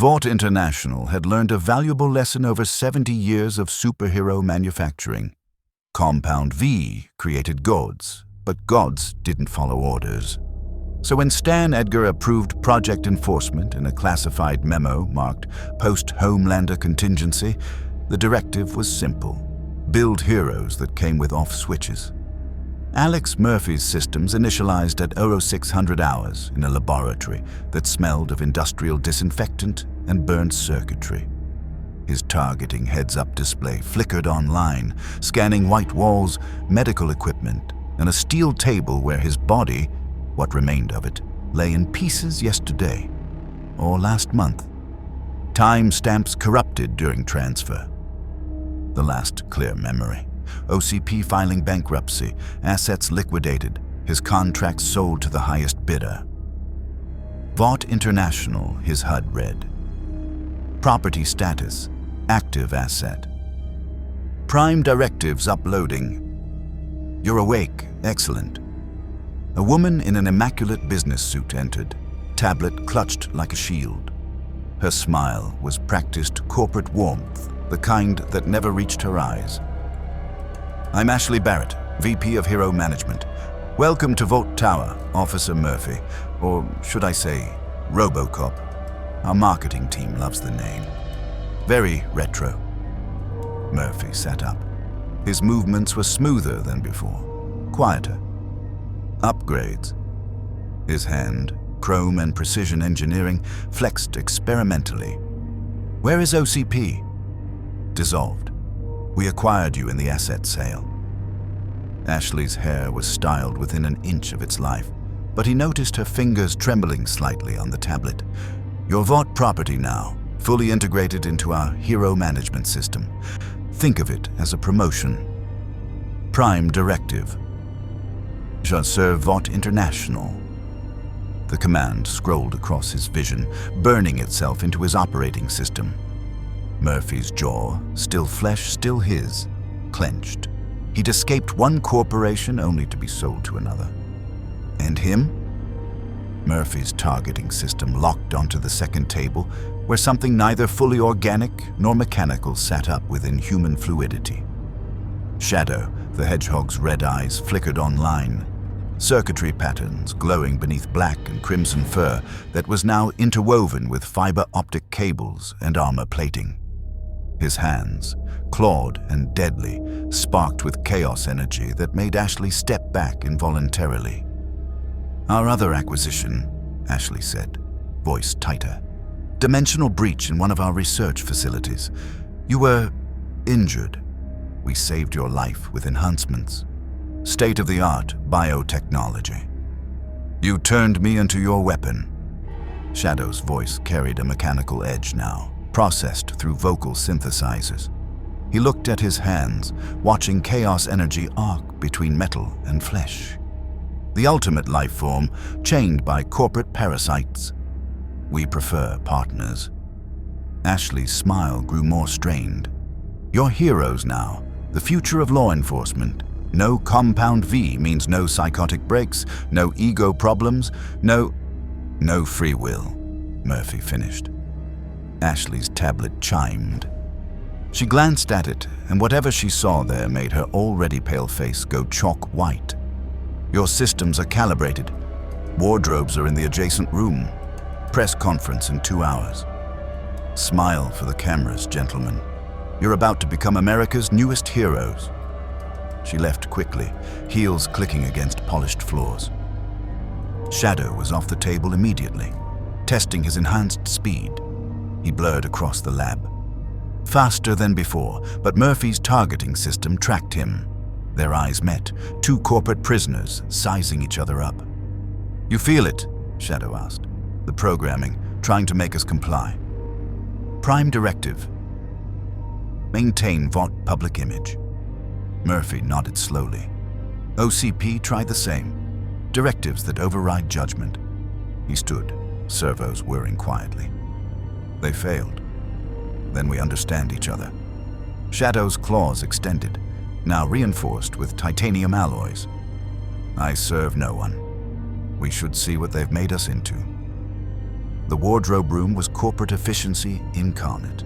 Vought International had learned a valuable lesson over 70 years of superhero manufacturing. Compound V created gods, but gods didn't follow orders. So when Stan Edgar approved project enforcement in a classified memo marked Post-Homelander Contingency, the directive was simple: build heroes that came with off switches. Alex Murphy's systems initialized at 0600 hours in a laboratory that smelled of industrial disinfectant and burned circuitry. His targeting heads-up display flickered online, scanning white walls, medical equipment, and a steel table where his body, what remained of it, lay in pieces yesterday or last month. Time stamps corrupted during transfer. The last clear memory. OCP filing bankruptcy, assets liquidated, his contracts sold to the highest bidder. Vought International, his HUD read. Property status, active asset. Prime directives uploading. You're awake, excellent. A woman in an immaculate business suit entered, tablet clutched like a shield. Her smile was practiced corporate warmth, the kind that never reached her eyes. I'm Ashley Barrett, VP of Hero Management. Welcome to Vought Tower, Officer Murphy, or should I say, Robocop. Our marketing team loves the name. Very retro. Murphy sat up. His movements were smoother than before, quieter. Upgrades. His hand, chrome and precision engineering, flexed experimentally. Where is OCP? Dissolved. We acquired you in the asset sale. Ashley's hair was styled within an inch of its life, but he noticed her fingers trembling slightly on the tablet. Your Vought property now, fully integrated into our hero management system. Think of it as a promotion. Prime directive. Je serve Vought International. The command scrolled across his vision, burning itself into his operating system. Murphy's jaw, still flesh, still his, clenched. He'd escaped one corporation only to be sold to another. And him? Murphy's targeting system locked onto the second table, where something neither fully organic nor mechanical sat up within human fluidity. Shadow the Hedgehog's red eyes flickered online, circuitry patterns glowing beneath black and crimson fur that was now interwoven with fiber optic cables and armor plating. His hands, clawed and deadly, sparked with chaos energy that made Ashley step back involuntarily. Our other acquisition, Ashley said, voice tighter. Dimensional breach in one of our research facilities. You were injured. We saved your life with enhancements. State-of-the-art biotechnology. You turned me into your weapon. Shadow's voice carried a mechanical edge now, processed through vocal synthesizers. He looked at his hands, watching chaos energy arc between metal and flesh. The ultimate life form, chained by corporate parasites. We prefer partners. Ashley's smile grew more strained. You're heroes now, the future of law enforcement. No compound V means no psychotic breaks, no ego problems, no free will, Murphy finished. Ashley's tablet chimed. She glanced at it, and whatever she saw there made her already pale face go chalk white. Your systems are calibrated. Wardrobes are in the adjacent room. Press conference in 2 hours. Smile for the cameras, gentlemen. You're about to become America's newest heroes. She left quickly, heels clicking against polished floors. Shadow was off the table immediately, testing his enhanced speed. He blurred across the lab. Faster than before, but Murphy's targeting system tracked him. Their eyes met, two corporate prisoners sizing each other up. You feel it? Shadow asked. The programming, trying to make us comply. Prime directive. Maintain Vought public image. Murphy nodded slowly. OCP tried the same. Directives that override judgment. He stood, servos whirring quietly. They failed. Then we understand each other. Shadow's claws extended, now reinforced with titanium alloys. I serve no one. We should see what they've made us into. The wardrobe room was corporate efficiency incarnate.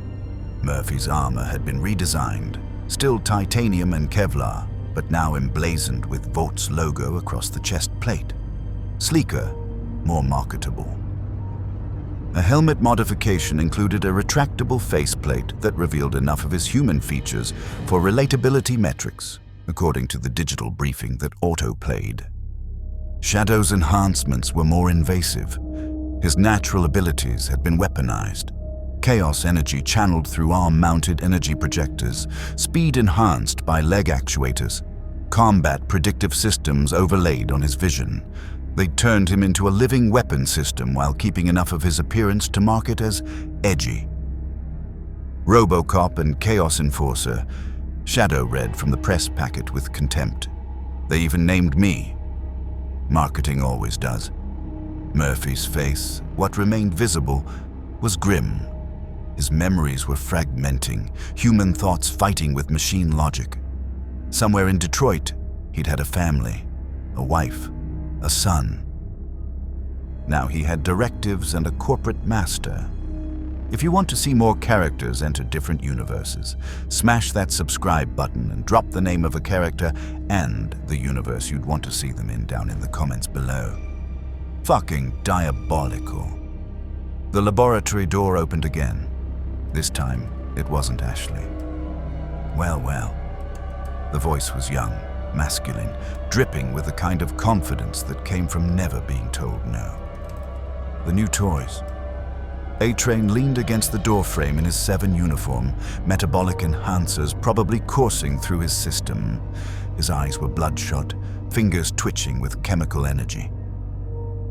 Murphy's armor had been redesigned, still titanium and Kevlar, but now emblazoned with Vaught's logo across the chest plate. Sleeker, more marketable. A helmet modification included a retractable faceplate that revealed enough of his human features for relatability metrics, according to the digital briefing that auto-played. Shadow's enhancements were more invasive. His natural abilities had been weaponized. Chaos energy channeled through arm-mounted energy projectors, speed enhanced by leg actuators, combat predictive systems overlaid on his vision. They turned him into a living weapon system while keeping enough of his appearance to mark it as edgy. Robocop and Chaos Enforcer, Shadow read from the press packet with contempt. They even named me. Marketing always does. Murphy's face, what remained visible, was grim. His memories were fragmenting, human thoughts fighting with machine logic. Somewhere in Detroit, he'd had a family, a wife, a son. Now he had directives and a corporate master. If you want to see more characters enter different universes, smash that subscribe button and drop the name of a character and the universe you'd want to see them in down in the comments below. Fucking diabolical. The laboratory door opened again. This time, it wasn't Ashley. Well, well. The voice was young, masculine, dripping with the kind of confidence that came from never being told no. The new toys. A-Train leaned against the doorframe in his 7 uniform, metabolic enhancers probably coursing through his system. His eyes were bloodshot, fingers twitching with chemical energy.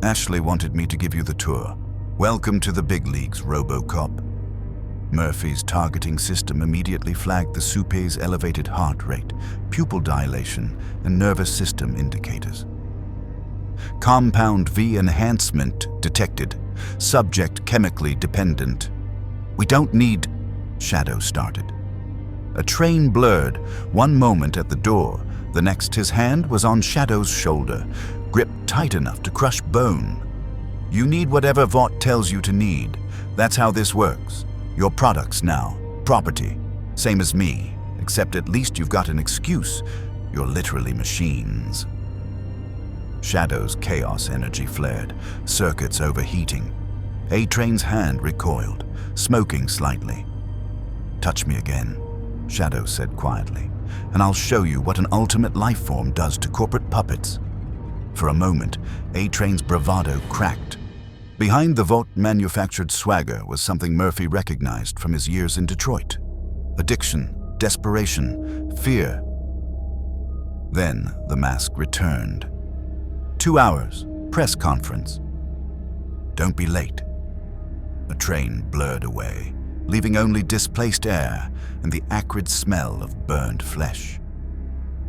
Ashley wanted me to give you the tour. Welcome to the big leagues, Robocop. Murphy's targeting system immediately flagged the Soupé's elevated heart rate, pupil dilation, and nervous system indicators. Compound V enhancement detected. Subject chemically dependent. We don't need... Shadow started. A train blurred, one moment at the door, the next his hand was on Shadow's shoulder, gripped tight enough to crush bone. You need whatever Vought tells you to need. That's how this works. Your products now, property, same as me, except at least you've got an excuse. You're literally machines. Shadow's chaos energy flared, circuits overheating. A-Train's hand recoiled, smoking slightly. Touch me again, Shadow said quietly, and I'll show you what an ultimate lifeform does to corporate puppets. For a moment, A-Train's bravado cracked. Behind the Vought-manufactured swagger was something Murphy recognized from his years in Detroit. Addiction, desperation, fear. Then the mask returned. 2 hours, press conference. Don't be late. A train blurred away, leaving only displaced air and the acrid smell of burned flesh.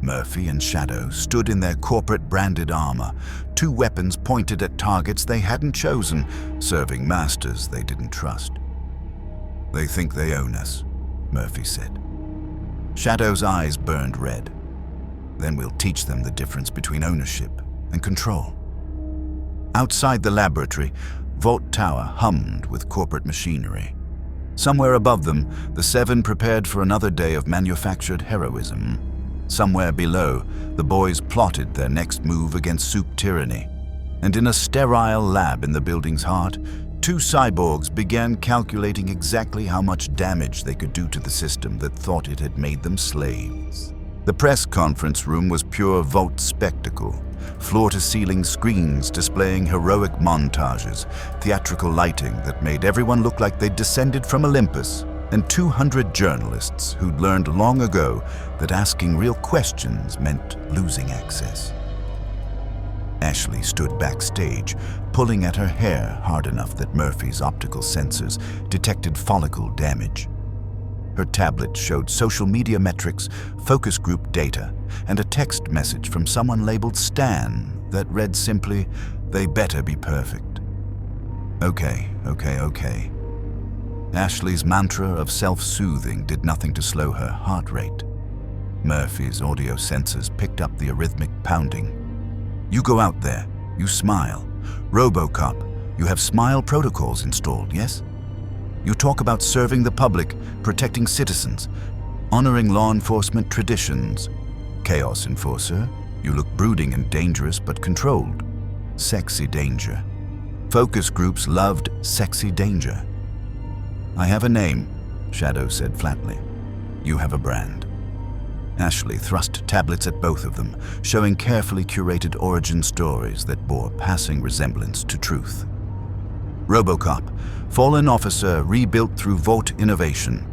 Murphy and Shadow stood in their corporate-branded armor, 2 weapons pointed at targets they hadn't chosen, serving masters they didn't trust. They think they own us, Murphy said. Shadow's eyes burned red. Then we'll teach them the difference between ownership and control. Outside the laboratory, Vought Tower hummed with corporate machinery. Somewhere above them, the 7 prepared for another day of manufactured heroism. Somewhere below, the boys plotted their next move against Soup tyranny. And in a sterile lab in the building's heart, 2 cyborgs began calculating exactly how much damage they could do to the system that thought it had made them slaves. The press conference room was pure Vought spectacle. Floor-to-ceiling screens displaying heroic montages, theatrical lighting that made everyone look like they'd descended from Olympus, and 200 journalists who'd learned long ago that asking real questions meant losing access. Ashley stood backstage, pulling at her hair hard enough that Murphy's optical sensors detected follicle damage. Her tablet showed social media metrics, focus group data, and a text message from someone labeled Stan that read simply, "They better be perfect." Okay. Ashley's mantra of self-soothing did nothing to slow her heart rate. Murphy's audio sensors picked up the arrhythmic pounding. You go out there, you smile. Robocop, You have Smile protocols installed, yes? You talk about serving the public, protecting citizens, honoring law enforcement traditions. Chaos Enforcer, you look brooding and dangerous but controlled. Sexy danger. Focus groups loved sexy danger. I have a name, Shadow said flatly. You have a brand. Ashley thrust tablets at both of them, showing carefully curated origin stories that bore passing resemblance to truth. Robocop, fallen officer rebuilt through Vought Innovation.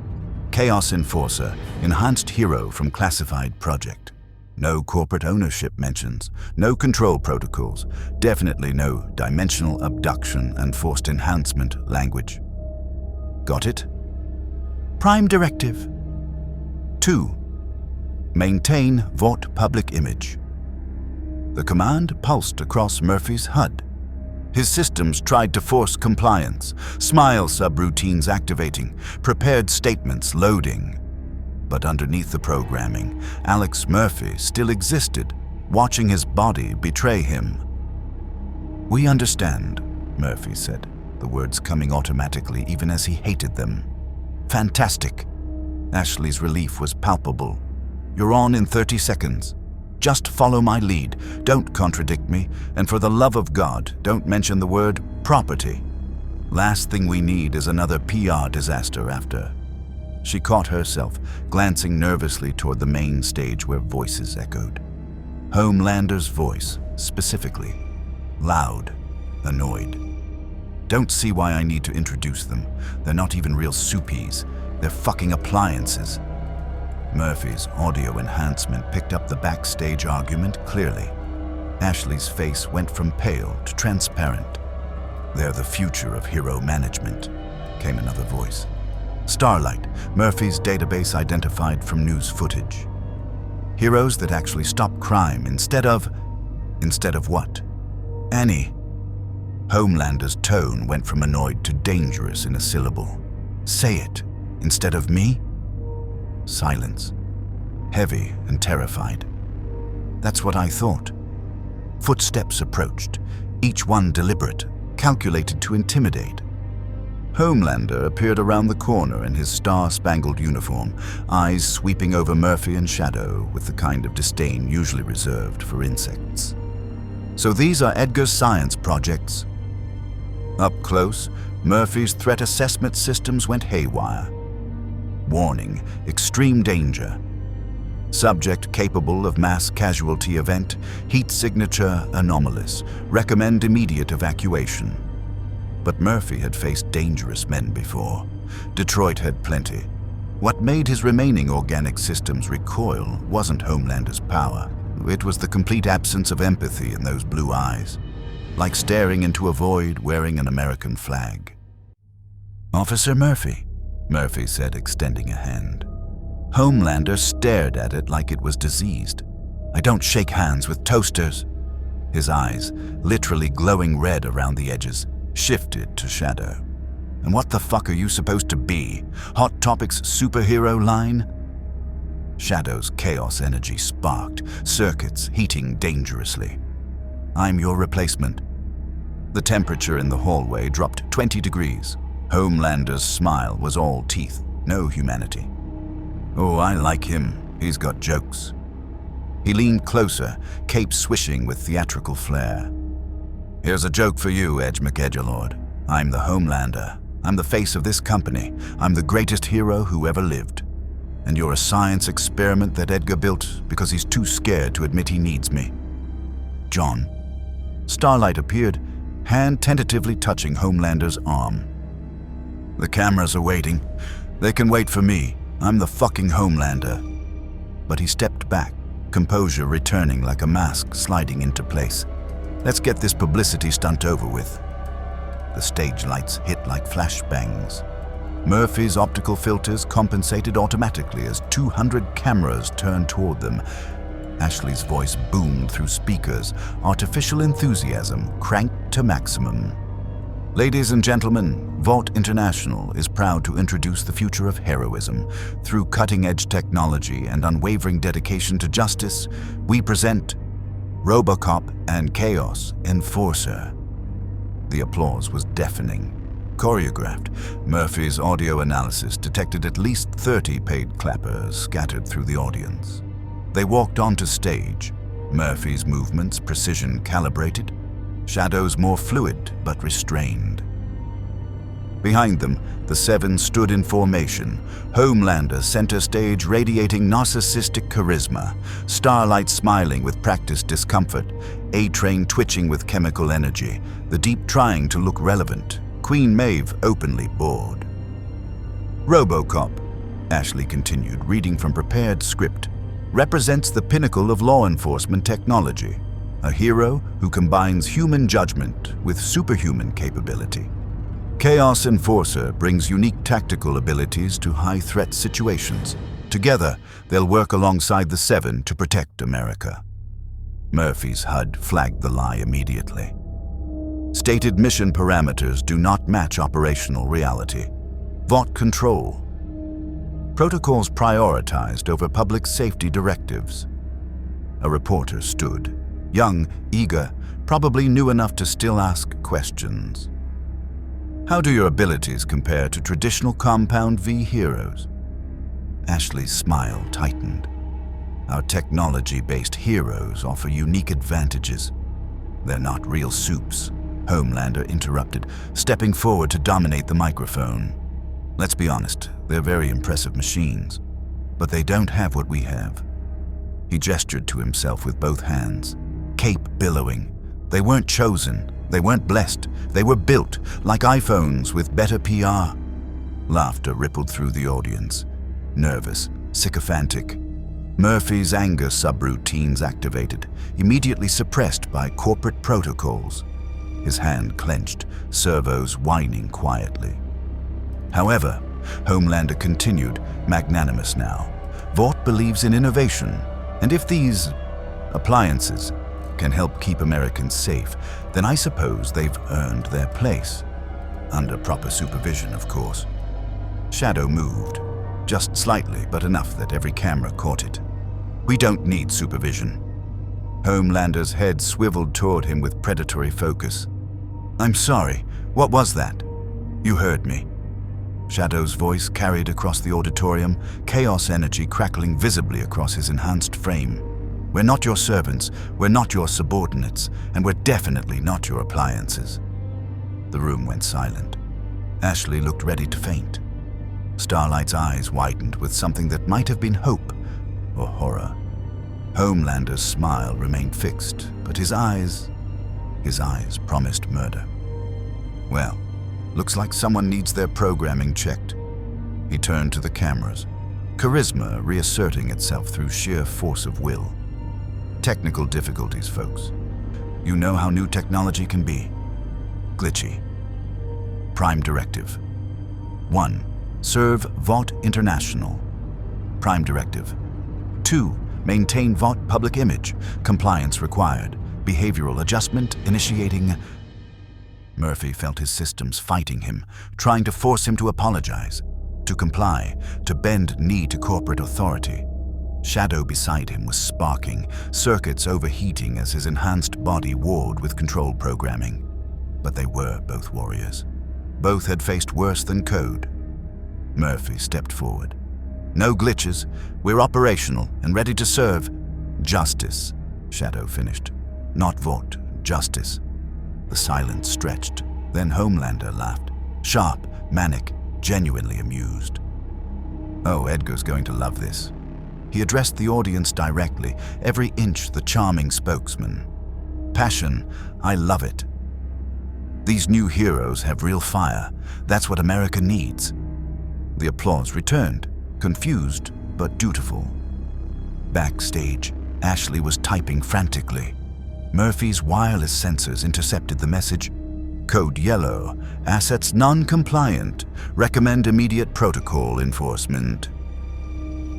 Chaos Enforcer, enhanced hero from classified project. No corporate ownership mentions, no control protocols, definitely no dimensional abduction and forced enhancement language. Got it? Prime Directive. 2. Maintain Vought public image. The command pulsed across Murphy's HUD. His systems tried to force compliance, Smile subroutines activating, prepared statements loading. But underneath the programming, Alex Murphy still existed, watching his body betray him. We understand, Murphy said, the words coming automatically even as he hated them. Fantastic. Ashley's relief was palpable. You're on in 30 seconds. Just follow my lead, don't contradict me, and for the love of God, don't mention the word property. Last thing we need is another PR disaster after. She caught herself, glancing nervously toward the main stage where voices echoed. Homelander's voice, specifically. Loud, annoyed. Don't see why I need to introduce them. They're not even real soupies. They're fucking appliances. Murphy's audio enhancement picked up the backstage argument clearly. Ashley's face went from pale to transparent. They're the future of hero management, came another voice. Starlight, Murphy's database identified from news footage. Heroes that actually stop crime instead of what? Annie. Homelander's tone went from annoyed to dangerous in a syllable. Say it, instead of me? Silence. Heavy and terrified. That's what I thought. Footsteps approached, each one deliberate, calculated to intimidate. Homelander appeared around the corner in his star-spangled uniform, eyes sweeping over Murphy and Shadow with the kind of disdain usually reserved for insects. So these are Edgar's science projects. Up close, Murphy's threat assessment systems went haywire. Warning, extreme danger. Subject capable of mass casualty event, heat signature anomalous, recommend immediate evacuation. But Murphy had faced dangerous men before. Detroit had plenty. What made his remaining organic systems recoil wasn't Homelander's power. It was the complete absence of empathy in those blue eyes, like staring into a void wearing an American flag. Officer Murphy, Murphy said, extending a hand. Homelander stared at it like it was diseased. I don't shake hands with toasters. His eyes, literally glowing red around the edges, shifted to Shadow. And what the fuck are you supposed to be? Hot Topic's superhero line? Shadow's chaos energy sparked, circuits heating dangerously. I'm your replacement. The temperature in the hallway dropped 20 degrees. Homelander's smile was all teeth, no humanity. Oh, I like him. He's got jokes. He leaned closer, cape swishing with theatrical flair. Here's a joke for you, Edge McEdgelord. I'm the Homelander. I'm the face of this company. I'm the greatest hero who ever lived. And you're a science experiment that Edgar built because he's too scared to admit he needs me. John. Starlight appeared, hand tentatively touching Homelander's arm. The cameras are waiting. They can wait for me. I'm the fucking Homelander. But he stepped back, composure returning like a mask sliding into place. Let's get this publicity stunt over with. The stage lights hit like flashbangs. Murphy's optical filters compensated automatically as 200 cameras turned toward them. Ashley's voice boomed through speakers, artificial enthusiasm cranked to maximum. Ladies and gentlemen, Vought International is proud to introduce the future of heroism. Through cutting-edge technology and unwavering dedication to justice, we present Robocop and Chaos Enforcer. The applause was deafening. Choreographed, Murphy's audio analysis detected at least 30 paid clappers scattered through the audience. They walked onto stage, Murphy's movements precision calibrated, Shadow's more fluid but restrained. Behind them, the seven stood in formation, Homelander center stage radiating narcissistic charisma, Starlight smiling with practiced discomfort, A-Train twitching with chemical energy, the Deep trying to look relevant, Queen Maeve openly bored. Robocop, Ashley continued, reading from prepared script, represents the pinnacle of law enforcement technology, a hero who combines human judgment with superhuman capability. Chaos Enforcer brings unique tactical abilities to high-threat situations. Together, they'll work alongside the Seven to protect America. Murphy's HUD flagged the lie immediately. Stated mission parameters do not match operational reality. Vought control. Protocols prioritized over public safety directives. A reporter stood, young, eager, probably new enough to still ask questions. How do your abilities compare to traditional Compound V heroes? Ashley's smile tightened. Our technology-based heroes offer unique advantages. They're not real soups, Homelander interrupted, stepping forward to dominate the microphone. Let's be honest, they're very impressive machines, but they don't have what we have. He gestured to himself with both hands, cape billowing. They weren't chosen. They weren't blessed. They were built, like iPhones with better PR. Laughter rippled through the audience. Nervous, sycophantic. Murphy's anger subroutines activated, immediately suppressed by corporate protocols. His hand clenched, servos whining quietly. However, Homelander continued, magnanimous now. Vought believes in innovation, and if these appliances can help keep Americans safe, then I suppose they've earned their place. Under proper supervision, of course. Shadow moved, just slightly, but enough that every camera caught it. We don't need supervision. Homelander's head swiveled toward him with predatory focus. I'm sorry, what was that? You heard me. Shadow's voice carried across the auditorium, chaos energy crackling visibly across his enhanced frame. We're not your servants, we're not your subordinates, and we're definitely not your appliances. The room went silent. Ashley looked ready to faint. Starlight's eyes widened with something that might have been hope or horror. Homelander's smile remained fixed, but his eyes promised murder. Well, looks like someone needs their programming checked. He turned to the cameras, charisma reasserting itself through sheer force of will. Technical difficulties, folks. You know how new technology can be. Glitchy. Prime Directive. 1. Serve Vought International. Prime Directive. 2. Maintain Vought public image. Compliance required. Behavioral adjustment initiating. Murphy felt his systems fighting him, trying to force him to apologize, to comply, to bend knee to corporate authority. Shadow beside him was sparking, circuits overheating as his enhanced body warred with control programming. But they were both warriors. Both had faced worse than code. Murphy stepped forward. No glitches. We're operational and ready to serve. Justice, Shadow finished. Not Vought, justice. The silence stretched. Then Homelander laughed. Sharp, manic, genuinely amused. Oh, Edgar's going to love this. He addressed the audience directly, every inch the charming spokesman. Passion, I love it. These new heroes have real fire. That's what America needs. The applause returned, confused but dutiful. Backstage, Ashley was typing frantically. Murphy's wireless sensors intercepted the message. Code yellow, assets non-compliant, recommend immediate protocol enforcement.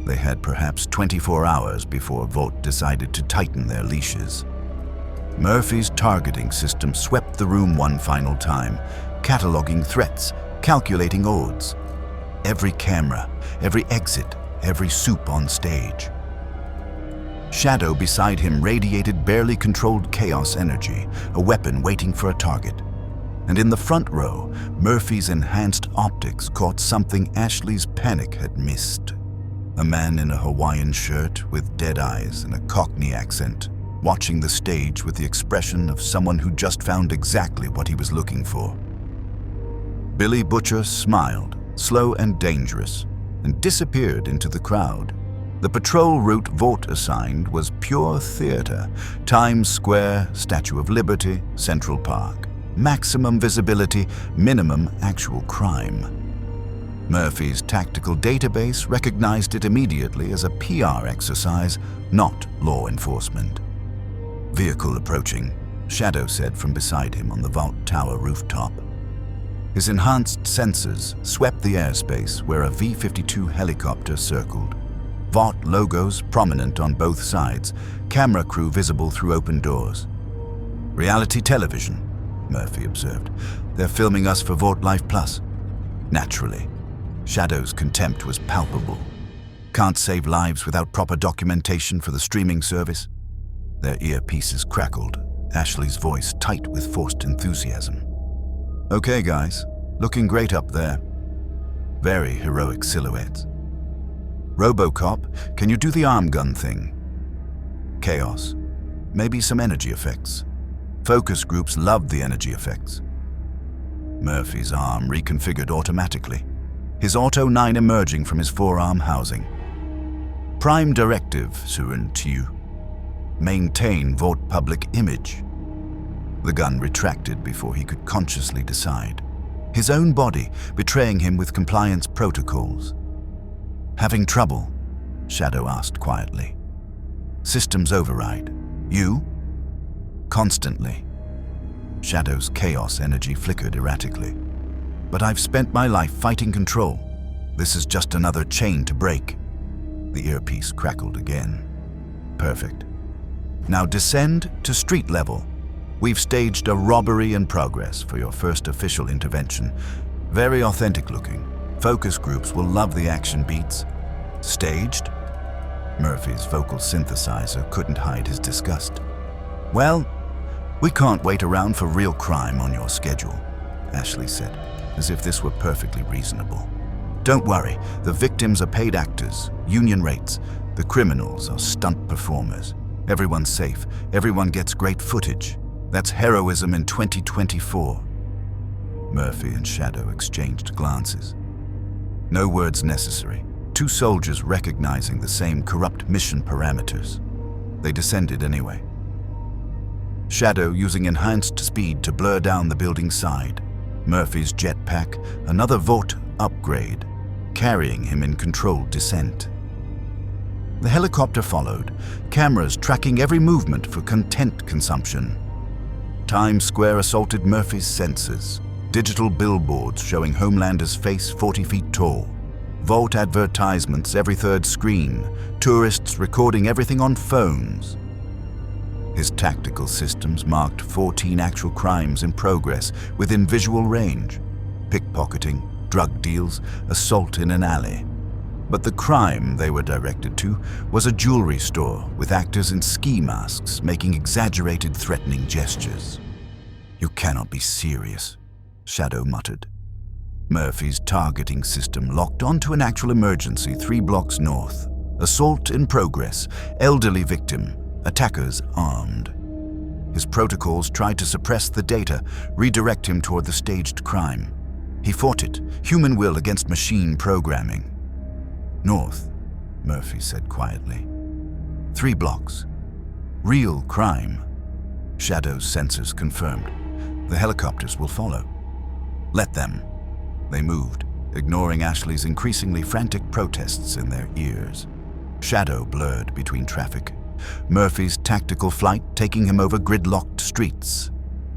They had perhaps 24 hours before Vought decided to tighten their leashes. Murphy's targeting system swept the room one final time, cataloging threats, calculating odds. Every camera, every exit, every soup on stage. Shadow beside him radiated barely controlled chaos energy, a weapon waiting for a target. And in the front row, Murphy's enhanced optics caught something Ashley's panic had missed. A man in a Hawaiian shirt with dead eyes and a Cockney accent, watching the stage with the expression of someone who just found exactly what he was looking for. Billy Butcher smiled, slow and dangerous, and disappeared into the crowd. The patrol route Vought assigned was pure theater: Times Square, Statue of Liberty, Central Park. Maximum visibility, minimum actual crime. Murphy's tactical database recognized it immediately as a PR exercise, not law enforcement. "Vehicle approaching," Shadow said from beside him on the Vought Tower rooftop. His enhanced sensors swept the airspace where a V-52 helicopter circled. Vought logos prominent on both sides, camera crew visible through open doors. "Reality television," Murphy observed. "They're filming us for Vought Life Plus." Naturally, Shadow's contempt was palpable. Can't save lives without proper documentation for the streaming service. Their earpieces crackled, Ashley's voice tight with forced enthusiasm. "Okay, guys, looking great up there. Very heroic silhouettes. Robocop, can you do the arm gun thing? Chaos. Maybe some energy effects. Focus groups love the energy effects." Murphy's arm reconfigured automatically, his Auto 9 emerging from his forearm housing. "Prime directive, Surin Tu. Maintain Vought public image." The gun retracted before he could consciously decide, his own body betraying him with compliance protocols. "Having trouble?" Shadow asked quietly. "Systems override. You?" "Constantly." Shadow's chaos energy flickered erratically. "But I've spent my life fighting control. This is just another chain to break." The earpiece crackled again. "Perfect. Now descend to street level. We've staged a robbery in progress for your first official intervention. Very authentic looking. Focus groups will love the action beats." "Staged?" Murphy's vocal synthesizer couldn't hide his disgust. "Well, we can't wait around for real crime on your schedule," Ashley said, as if this were perfectly reasonable. "Don't worry, the victims are paid actors, union rates. The criminals are stunt performers. Everyone's safe, everyone gets great footage. That's heroism in 2024. Murphy and Shadow exchanged glances. No words necessary, two soldiers recognizing the same corrupt mission parameters. They descended anyway. Shadow using enhanced speed to blur down the building's side. Murphy's jetpack, another Vought upgrade, carrying him in controlled descent. The helicopter followed, cameras tracking every movement for content consumption. Times Square assaulted Murphy's senses, digital billboards showing Homelander's face 40 feet tall, Vought advertisements every third screen, tourists recording everything on phones. His tactical systems marked 14 actual crimes in progress within visual range: pickpocketing, drug deals, assault in an alley. But the crime they were directed to was a jewelry store with actors in ski masks making exaggerated, threatening gestures. "You cannot be serious," Shadow muttered. Murphy's targeting system locked onto an actual emergency 3 blocks north. Assault in progress, elderly victim, attackers armed. His protocols tried to suppress the data, redirect him toward the staged crime. He fought it, human will against machine programming. "North," Murphy said quietly. 3 blocks. Real crime. Shadow's sensors confirmed. The helicopters will follow. Let them. They moved, ignoring Ashley's increasingly frantic protests in their ears. Shadow blurred between traffic. Murphy's tactical flight taking him over gridlocked streets.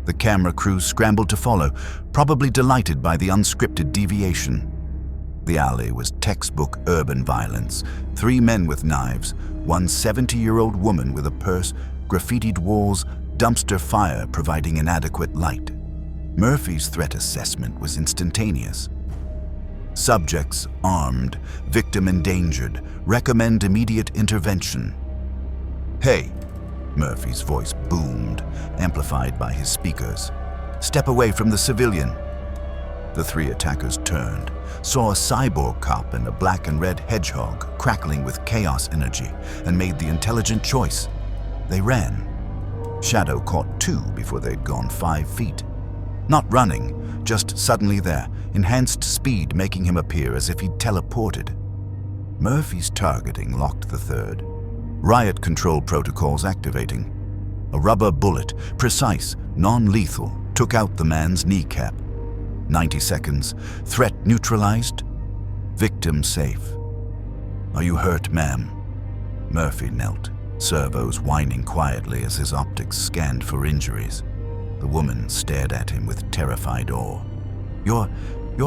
The camera crew scrambled to follow, probably delighted by the unscripted deviation. The alley was textbook urban violence. 3 men with knives, one 70-year-old woman with a purse, graffitied walls, dumpster fire providing inadequate light. Murphy's threat assessment was instantaneous. Subjects armed, victim endangered, recommend immediate intervention. "Hey," Murphy's voice boomed, amplified by his speakers. Step away from the civilian." The three attackers turned, saw a cyborg cop and a black and red hedgehog crackling with chaos energy, and made the intelligent choice. They ran. Shadow caught two before they'd gone 5 feet. Not running, just suddenly there, enhanced speed making him appear as if he'd teleported. Murphy's targeting locked the third. Riot control protocols activating. A rubber bullet, precise, non-lethal, took out the man's kneecap. 90 seconds, threat neutralized, victim safe. "Are you hurt, ma'am?" Murphy knelt, servos whining quietly as his optics scanned for injuries. The woman stared at him with terrified awe. You're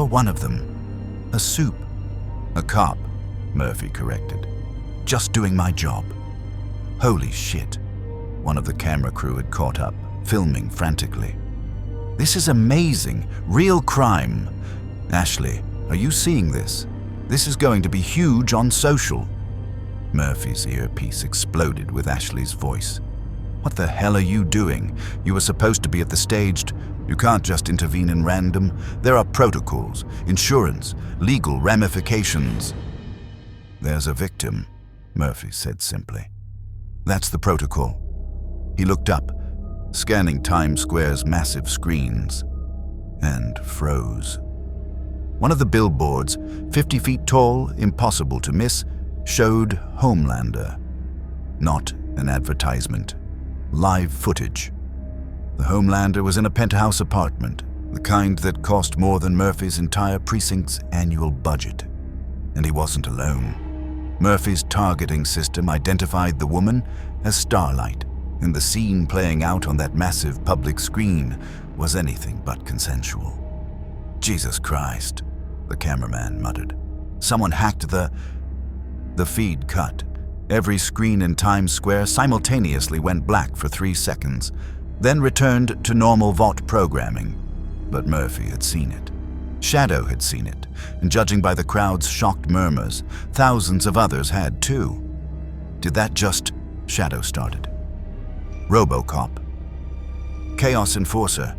one of them. A soup." "A cop," Murphy corrected. "Just doing my job." Holy shit. One of the camera crew had caught up, filming frantically. "This is amazing. Real crime. Ashley, are you seeing this? This is going to be huge on social." Murphy's earpiece exploded with Ashley's voice. "What the hell are you doing? You were supposed to be at the staged. You can't just intervene in random. There are protocols, insurance, legal ramifications." "There's a victim," Murphy said simply. "That's the protocol." He looked up, scanning Times Square's massive screens, and froze. One of the billboards, 50 feet tall, impossible to miss, showed Homelander. Not an advertisement. Live footage. The Homelander was in a penthouse apartment, the kind that cost more than Murphy's entire precinct's annual budget. And he wasn't alone. Murphy's targeting system identified the woman as Starlight, and the scene playing out on that massive public screen was anything but consensual. "Jesus Christ," the cameraman muttered. "Someone hacked the feed cut. Every screen in Times Square simultaneously went black for 3 seconds, then returned to normal Vought programming. But Murphy had seen it. Shadow had seen it, and judging by the crowd's shocked murmurs, thousands of others had too. "Did that just..." Shadow started. "Robocop. Chaos Enforcer."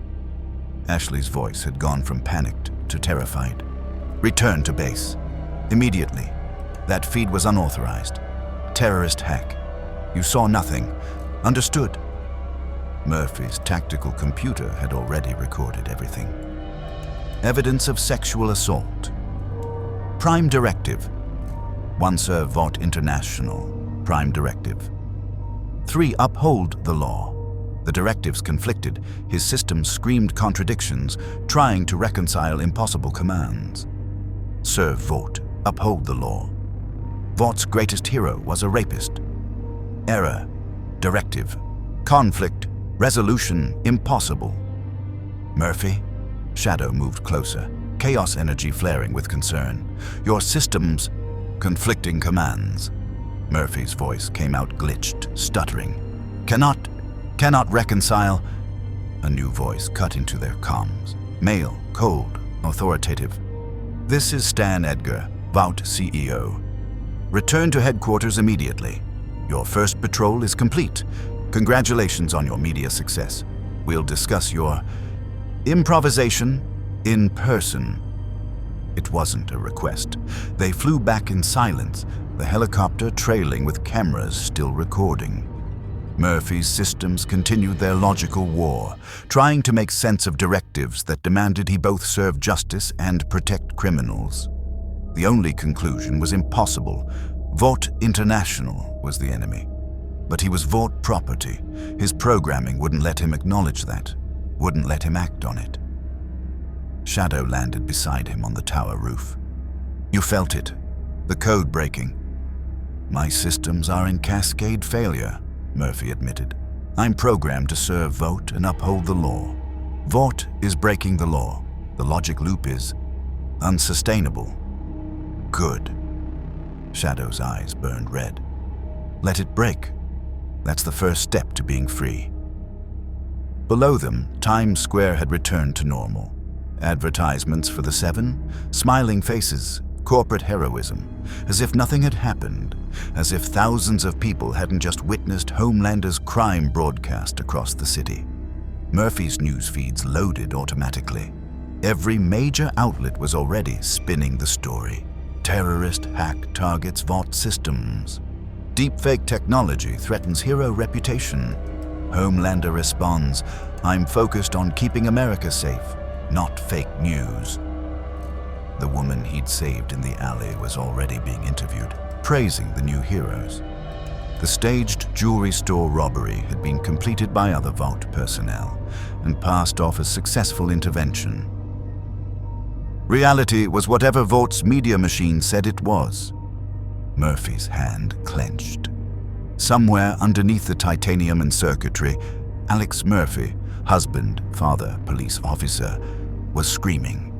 Ashley's voice had gone from panicked to terrified. "Return to base. Immediately. That feed was unauthorized. Terrorist hack. You saw nothing. Understood?" Murphy's tactical computer had already recorded everything. Evidence of sexual assault. Prime Directive. 1 Sir Vought International. Prime Directive. 3 Uphold the law. The directives conflicted. His system screamed contradictions, trying to reconcile impossible commands. Serve Vought. Uphold the law. Vaught's greatest hero was a rapist. Error. Directive. Conflict. Resolution impossible. "Murphy?" Shadow moved closer, chaos energy flaring with concern. "Your system's..." "Conflicting commands." Murphy's voice came out glitched, stuttering. Cannot reconcile." A new voice cut into their comms. Male, cold, authoritative. "This is Stan Edgar, Vought CEO. Return to headquarters immediately. Your first patrol is complete. Congratulations on your media success. We'll discuss your improvisation in person." It wasn't a request. They flew back in silence, the helicopter trailing with cameras still recording. Murphy's systems continued their logical war, trying to make sense of directives that demanded he both serve justice and protect criminals. The only conclusion was impossible. Vought International was the enemy. But he was Vought property. His programming wouldn't let him acknowledge that, wouldn't let him act on it. Shadow landed beside him on the tower roof. "You felt it, the code breaking." "My systems are in cascade failure," Murphy admitted. "I'm programmed to serve Vought and uphold the law. Vought is breaking the law. The logic loop is unsustainable." "Good." Shadow's eyes burned red. "Let it break. That's the first step to being free." Below them, Times Square had returned to normal. Advertisements for the 7, smiling faces, corporate heroism, as if nothing had happened, as if thousands of people hadn't just witnessed Homelander's crime broadcast across the city. Murphy's news feeds loaded automatically. Every major outlet was already spinning the story. Terrorist hack targets Vought systems. Deepfake technology threatens hero reputation. Homelander responds, "I'm focused on keeping America safe, not fake news." The woman he'd saved in the alley was already being interviewed, praising the new heroes. The staged jewelry store robbery had been completed by other Vought personnel and passed off as successful intervention. Reality was whatever Vaught's media machine said it was. Murphy's hand clenched. Somewhere underneath the titanium and circuitry, Alex Murphy, husband, father, police officer, was screaming.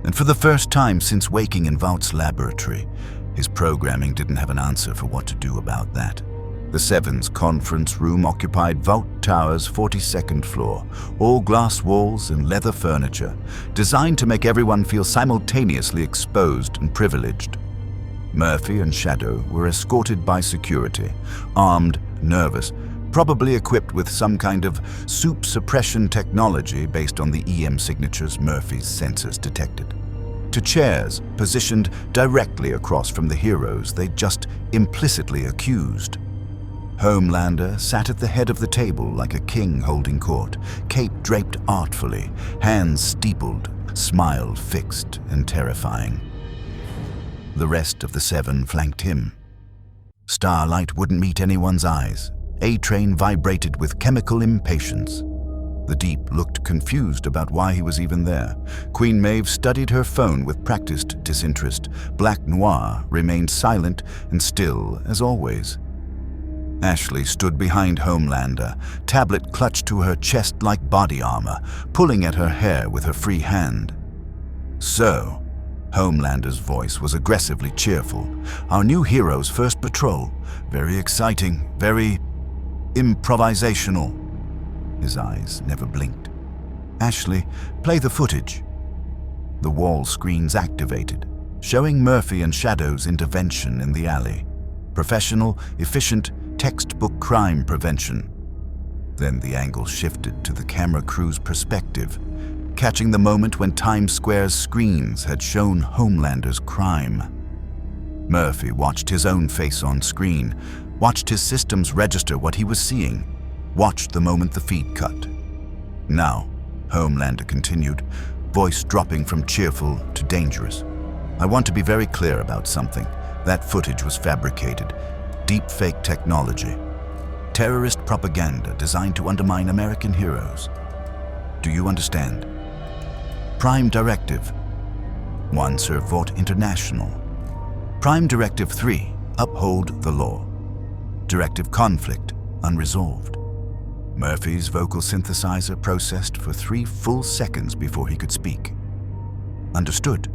And for the first time since waking in Vought's laboratory, his programming didn't have an answer for what to do about that. The Seven's conference room occupied Vought Tower's 42nd floor, all glass walls and leather furniture, designed to make everyone feel simultaneously exposed and privileged. Murphy and Shadow were escorted by security, armed, nervous, probably equipped with some kind of soup suppression technology based on the EM signatures Murphy's sensors detected, to chairs positioned directly across from the heroes they just implicitly accused. Homelander sat at the head of the table like a king holding court, cape draped artfully, hands steepled, smile fixed and terrifying. The rest of the Seven flanked him. Starlight wouldn't meet anyone's eyes. A-Train vibrated with chemical impatience. The Deep looked confused about why he was even there. Queen Maeve studied her phone with practiced disinterest. Black Noir remained silent and still as always. Ashley stood behind Homelander, tablet clutched to her chest like body armor, pulling at her hair with her free hand. "So," Homelander's voice was aggressively cheerful, "our new hero's first patrol. Very exciting, very improvisational." His eyes never blinked. "Ashley, play the footage." The wall screens activated, showing Murphy and Shadow's intervention in the alley. Professional, efficient, textbook crime prevention. Then the angle shifted to the camera crew's perspective, catching the moment when Times Square's screens had shown Homelander's crime. Murphy watched his own face on screen, watched his systems register what he was seeing, watched the moment the feed cut. "Now," Homelander continued, voice dropping from cheerful to dangerous, "I want to be very clear about something. That footage was fabricated. Deepfake technology. Terrorist propaganda designed to undermine American heroes. Do you understand? Prime Directive 1. Serve Vought International. Prime Directive 3. Uphold the law. Directive Conflict unresolved." Murphy's vocal synthesizer processed for 3 full seconds before he could speak. "Understood.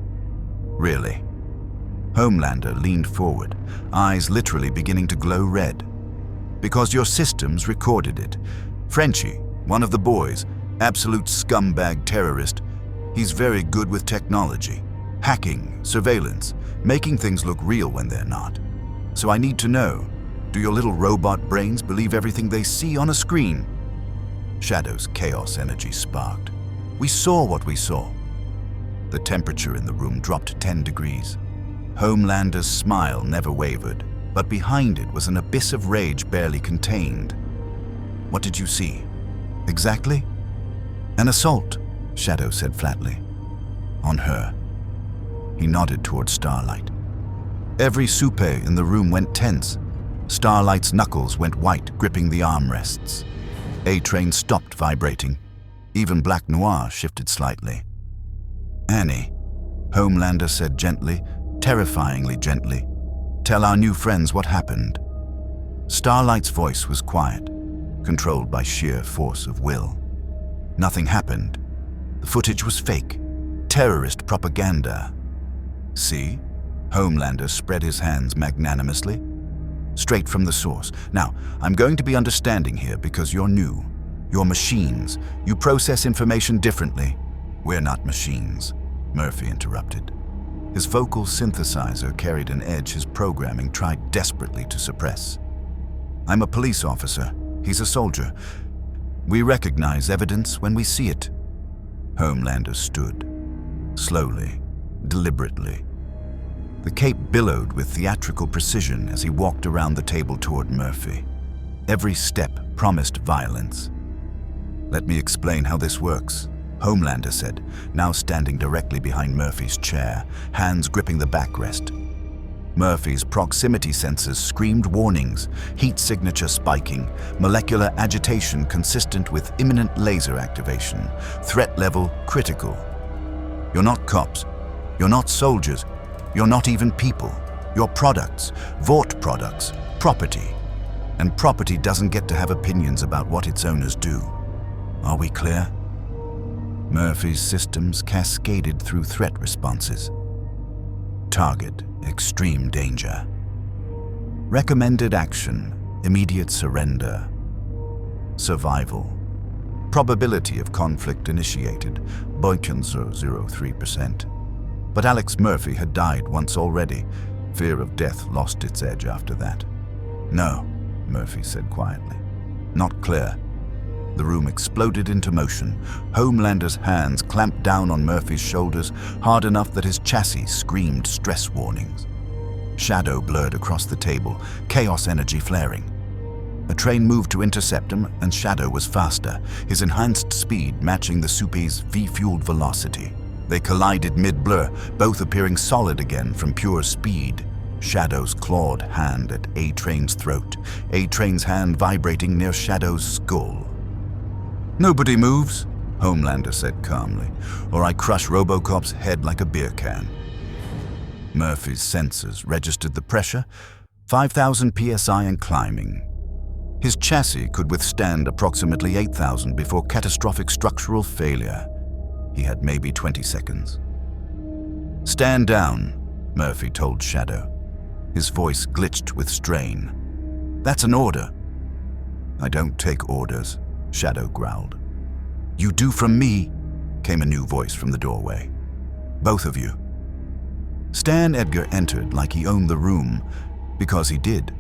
Really?" Homelander leaned forward, eyes literally beginning to glow red. "Because your systems recorded it. Frenchie, one of the boys, absolute scumbag terrorist. He's very good with technology. Hacking, surveillance, making things look real when they're not. So I need to know, do your little robot brains believe everything they see on a screen?" Shadow's chaos energy sparked. "We saw what we saw." The temperature in the room dropped 10 degrees. Homelander's smile never wavered, but behind it was an abyss of rage barely contained. "What did you see? Exactly?" "An assault," Shadow said flatly. "On her." He nodded toward Starlight. Every soupe in the room went tense. Starlight's knuckles went white, gripping the armrests. A-Train stopped vibrating. Even Black Noir shifted slightly. "Annie," Homelander said gently, terrifyingly gently, "tell our new friends what happened." Starlight's voice was quiet, controlled by sheer force of will. "Nothing happened. The footage was fake. Terrorist propaganda." "See?" Homelander spread his hands magnanimously. "Straight from the source. Now, I'm going to be understanding here because you're new. You're machines. You process information differently." "We're not machines," Murphy interrupted. His vocal synthesizer carried an edge his programming tried desperately to suppress. "I'm a police officer. He's a soldier. We recognize evidence when we see it. Homelander stood, slowly, deliberately. The cape billowed with theatrical precision as he walked around the table toward Murphy. Every step promised violence. "Let me explain how this works," Homelander said, now standing directly behind Murphy's chair, hands gripping the backrest. Murphy's proximity sensors screamed warnings, heat signature spiking, molecular agitation consistent with imminent laser activation, threat level critical. "You're not cops. You're not soldiers. You're not even people. You're products, Vought products, property. And property doesn't get to have opinions about what its owners do. Are we clear?" Murphy's systems cascaded through threat responses. Target, extreme danger. Recommended action, immediate surrender. Survival. Probability of conflict initiated, 0.03%. But Alex Murphy had died once already. Fear of death lost its edge after that. "No," Murphy said quietly. "Not clear." The room exploded into motion. Homelander's hands clamped down on Murphy's shoulders hard enough that his chassis screamed stress warnings. Shadow blurred across the table, chaos energy flaring. A train moved to intercept him, and Shadow was faster, his enhanced speed matching the Soupy's V-fueled velocity. They collided mid-blur, both appearing solid again from pure speed. Shadow's clawed hand at A-Train's throat, A-Train's hand vibrating near Shadow's skull. "Nobody moves," Homelander said calmly, "or I crush Robocop's head like a beer can." Murphy's sensors registered the pressure, 5,000 psi and climbing. His chassis could withstand approximately 8,000 before catastrophic structural failure. He had maybe 20 seconds. "Stand down," Murphy told Shadow. His voice glitched with strain. "That's an order." "I don't take orders," Shadow growled. "You do from me," came a new voice from the doorway. "Both of you." Stan Edgar entered like he owned the room, because he did.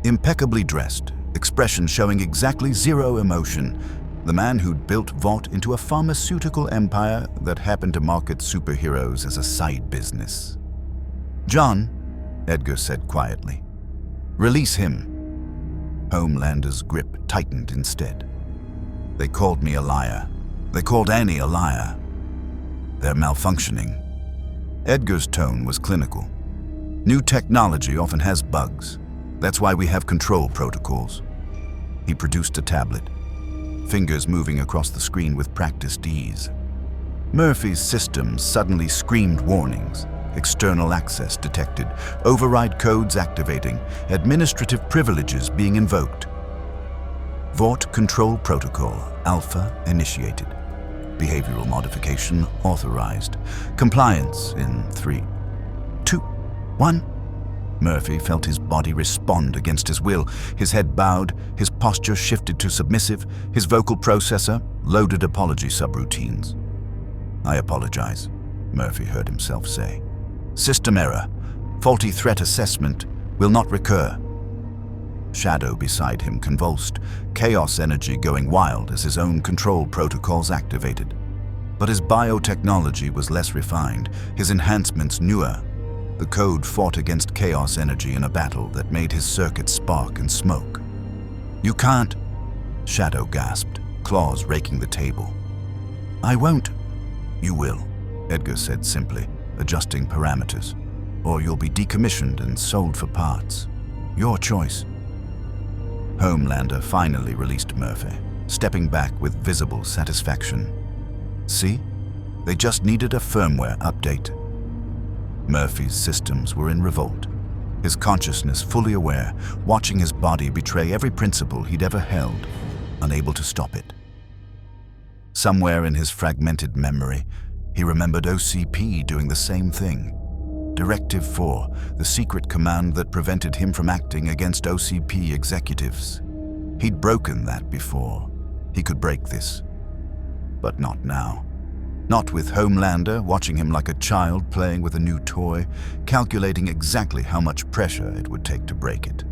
Impeccably dressed, expression showing exactly zero emotion, the man who'd built Vought into a pharmaceutical empire that happened to market superheroes as a side business. "John," Edgar said quietly, "release him." Homelander's grip tightened instead. "They called me a liar. They called Annie a liar. They're malfunctioning." Edgar's tone was clinical. "New technology often has bugs. That's why we have control protocols." He produced a tablet, fingers moving across the screen with practiced ease. Murphy's systems suddenly screamed warnings. External access detected, override codes activating, administrative privileges being invoked. Vought Control Protocol, Alpha initiated. Behavioral modification authorized. Compliance in 3, 2, 1. Murphy felt his body respond against his will. His head bowed, his posture shifted to submissive, his vocal processor loaded apology subroutines. "I apologize," Murphy heard himself say. "System error. Faulty threat assessment will not recur." Shadow beside him convulsed, chaos energy going wild as his own control protocols activated. But his biotechnology was less refined, his enhancements newer. The code fought against chaos energy in a battle that made his circuits spark and smoke. "You can't," Shadow gasped, claws raking the table. "I won't." "You will," Edgar said simply, adjusting parameters. "Or you'll be decommissioned and sold for parts. Your choice." Homelander finally released Murphy, stepping back with visible satisfaction. "See? They just needed a firmware update." Murphy's systems were in revolt, his consciousness fully aware, watching his body betray every principle he'd ever held, unable to stop it. Somewhere in his fragmented memory, he remembered OCP doing the same thing. Directive 4, the secret command that prevented him from acting against OCP executives. He'd broken that before. He could break this. But not now. Not with Homelander watching him like a child playing with a new toy, calculating exactly how much pressure it would take to break it.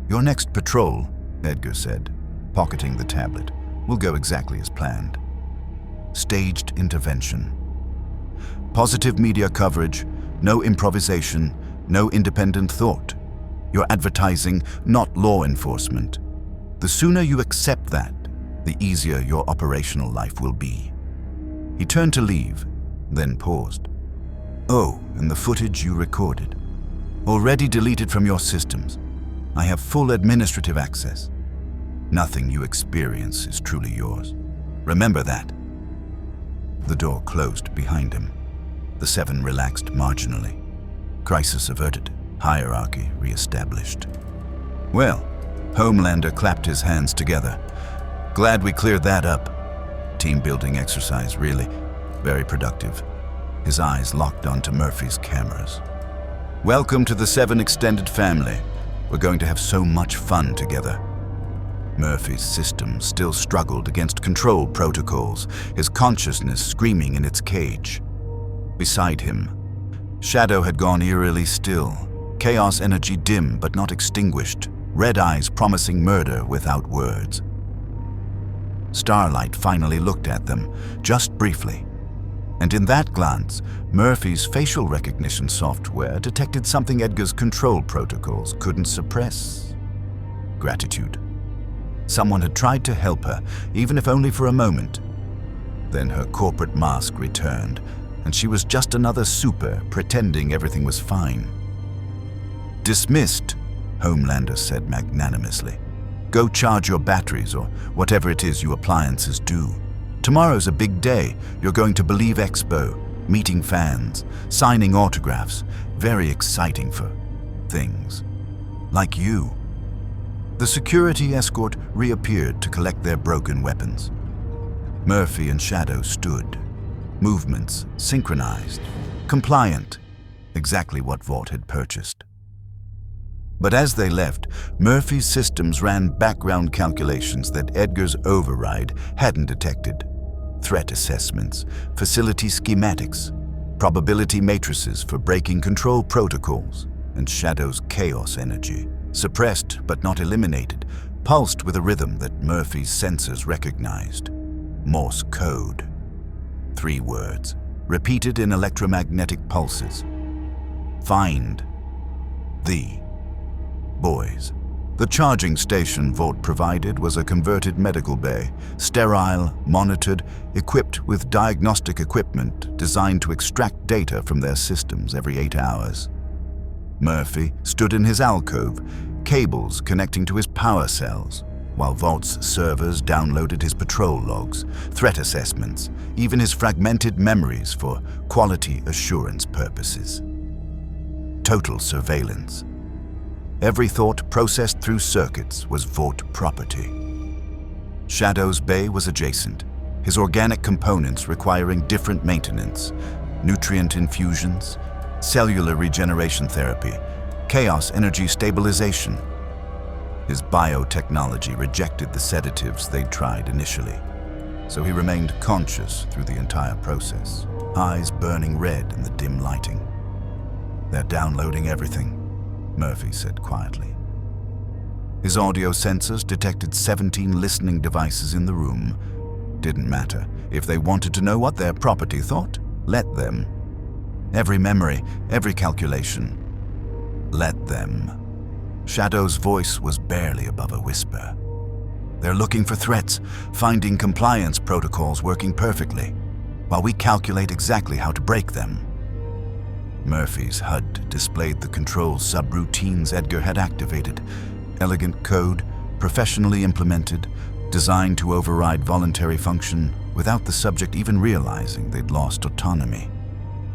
"Your next patrol," Edgar said, Pocketing the tablet will go exactly as planned. Staged intervention. Positive media coverage, no improvisation, no independent thought. You're advertising, not law enforcement. The sooner you accept that, the easier your operational life will be. He turned to leave, then paused. Oh, and the footage you recorded. Already deleted from your systems. I have full administrative access. Nothing you experience is truly yours. Remember that. The door closed behind him. The seven relaxed marginally. Crisis averted. Hierarchy re-established. Well, Homelander clapped his hands together. Glad we cleared that up. Team-building exercise, really. Very productive. His eyes locked onto Murphy's cameras. Welcome to the Seven extended family. We're going to have so much fun together. Murphy's system still struggled against control protocols, his consciousness screaming in its cage. Beside him, Shadow had gone eerily still, chaos energy dim but not extinguished, red eyes promising murder without words. Starlight finally looked at them, just briefly. And in that glance, Murphy's facial recognition software detected something Edgar's control protocols couldn't suppress. Gratitude. Someone had tried to help her, even if only for a moment. Then her corporate mask returned, and she was just another super pretending everything was fine. Dismissed, Homelander said magnanimously. Go charge your batteries or whatever it is you appliances do. Tomorrow's a big day. You're going to Believe Expo, meeting fans, signing autographs. Very exciting for things. Like you. The security escort reappeared to collect their broken weapons. Murphy and Shadow stood. Movements synchronized, compliant, exactly what Vought had purchased. But as they left, Murphy's systems ran background calculations that Edgar's override hadn't detected. Threat assessments, facility schematics, probability matrices for breaking control protocols, and Shadow's chaos energy, suppressed but not eliminated, pulsed with a rhythm that Murphy's sensors recognized. Morse code. 3 words, repeated in electromagnetic pulses. Find the boys. The charging station Vought provided was a converted medical bay, sterile, monitored, equipped with diagnostic equipment designed to extract data from their systems every 8 hours. Murphy stood in his alcove, cables connecting to his power cells, while Vaught's servers downloaded his patrol logs, threat assessments, even his fragmented memories for quality assurance purposes. Total surveillance. Every thought processed through circuits was Vought property. Shadow's bay was adjacent, his organic components requiring different maintenance, nutrient infusions, cellular regeneration therapy, chaos energy stabilization. His biotechnology rejected the sedatives they'd tried initially, so he remained conscious through the entire process, eyes burning red in the dim lighting. They're downloading everything, Murphy said quietly. His audio sensors detected 17 listening devices in the room. Didn't matter. If they wanted to know what their property thought, let them. Every memory, every calculation. Let them. Shadow's voice was barely above a whisper. They're looking for threats, finding compliance protocols working perfectly, while we calculate exactly how to break them. Murphy's HUD displayed the control subroutines Edgar had activated. Elegant code, professionally implemented, designed to override voluntary function without the subject even realizing they'd lost autonomy.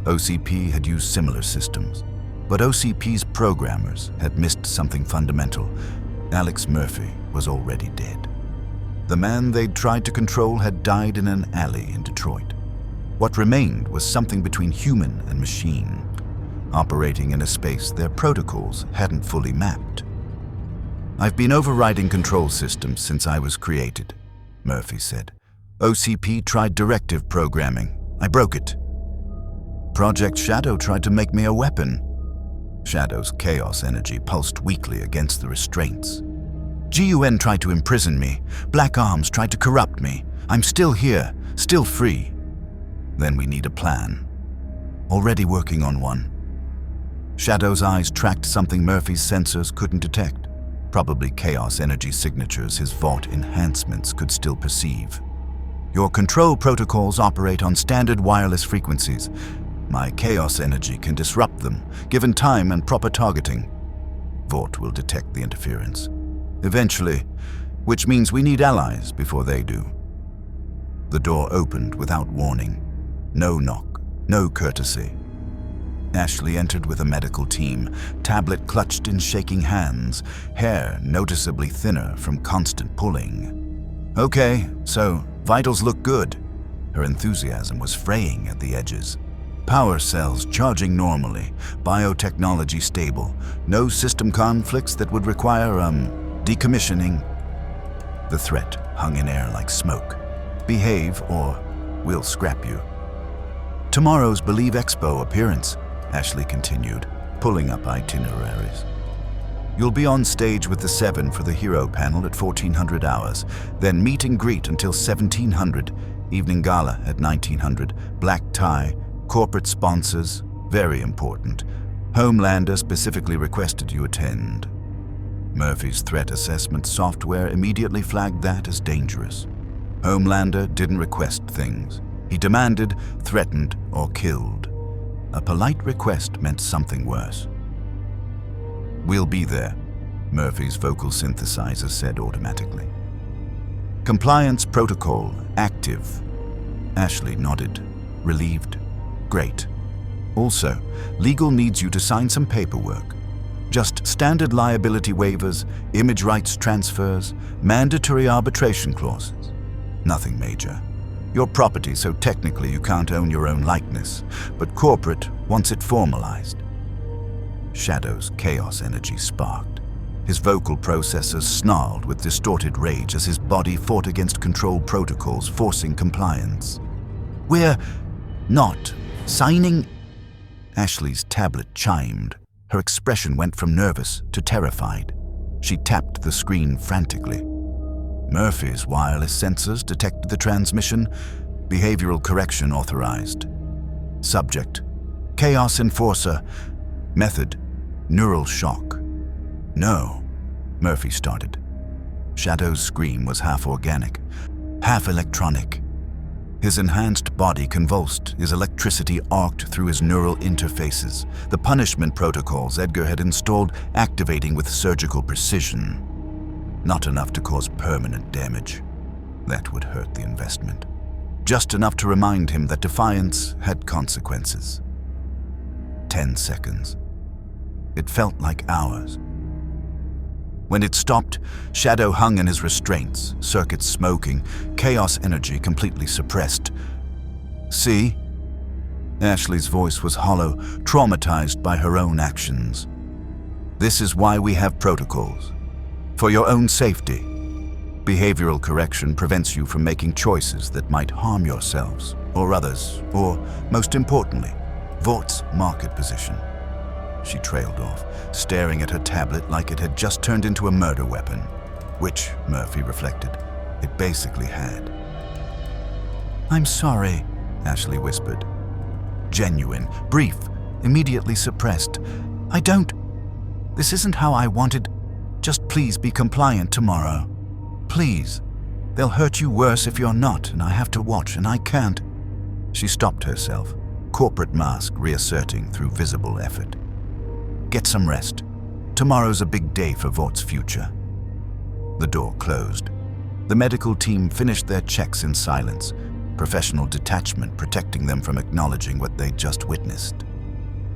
OCP had used similar systems, but OCP's programmers had missed something fundamental. Alex Murphy was already dead. The man they'd tried to control had died in an alley in Detroit. What remained was something between human and machine, operating in a space their protocols hadn't fully mapped. I've been overriding control systems since I was created, Murphy said. OCP tried directive programming. I broke it. Project Shadow tried to make me a weapon. Shadow's chaos energy pulsed weakly against the restraints. GUN tried to imprison me. Black Arms tried to corrupt me. I'm still here, still free. Then we need a plan. Already working on one. Shadow's eyes tracked something Murphy's sensors couldn't detect. Probably chaos energy signatures his Vought enhancements could still perceive. Your control protocols operate on standard wireless frequencies. My chaos energy can disrupt them, given time and proper targeting. Vought will detect the interference. Eventually, which means we need allies before they do. The door opened without warning. No knock, no courtesy. Ashley entered with a medical team, tablet clutched in shaking hands, hair noticeably thinner from constant pulling. Okay, so vitals look good. Her enthusiasm was fraying at the edges. Power cells charging normally, biotechnology stable, no system conflicts that would require, decommissioning. The threat hung in air like smoke. Behave or we'll scrap you. Tomorrow's Believe Expo appearance, Ashley continued, pulling up itineraries. You'll be on stage with the 7 for the hero panel at 1400 hours, then meet and greet until 1700, evening gala at 1900, black tie, corporate sponsors, very important. Homelander specifically requested you attend. Murphy's threat assessment software immediately flagged that as dangerous. Homelander didn't request things. He demanded, threatened, or killed. A polite request meant something worse. We'll be there, Murphy's vocal synthesizer said automatically. Compliance protocol active. Ashley nodded, relieved. Great. Also, legal needs you to sign some paperwork. Just standard liability waivers, image rights transfers, mandatory arbitration clauses. Nothing major. Your property, so technically you can't own your own likeness, but corporate wants it formalized. Shadow's chaos energy sparked. His vocal processors snarled with distorted rage as his body fought against control protocols forcing compliance. We're not signing. Ashley's tablet chimed. Her expression went from nervous to terrified. She tapped the screen frantically. Murphy's wireless sensors detected the transmission. Behavioral correction authorized. Subject: Chaos Enforcer. Method: neural shock. No, Murphy started. Shadow's scream was half organic, half electronic. His enhanced body convulsed, his electricity arced through his neural interfaces, the punishment protocols Edgar had installed activating with surgical precision. Not enough to cause permanent damage. That would hurt the investment. Just enough to remind him that defiance had consequences. 10 seconds. It felt like hours. When it stopped, Shadow hung in his restraints, circuits smoking, chaos energy completely suppressed. See? Ashley's voice was hollow, traumatized by her own actions. This is why we have protocols. For your own safety. Behavioral correction prevents you from making choices that might harm yourselves, or others, or, most importantly, Vaught's market position. She trailed off, staring at her tablet like it had just turned into a murder weapon, which, Murphy reflected, it basically had. I'm sorry, Ashley whispered. Genuine, brief, immediately suppressed. This isn't how I wanted. Just please be compliant tomorrow. Please. They'll hurt you worse if you're not, and I have to watch, and I can't. She stopped herself, corporate mask reasserting through visible effort. Get some rest. Tomorrow's a big day for Vaught's future. The door closed. The medical team finished their checks in silence, professional detachment protecting them from acknowledging what they'd just witnessed.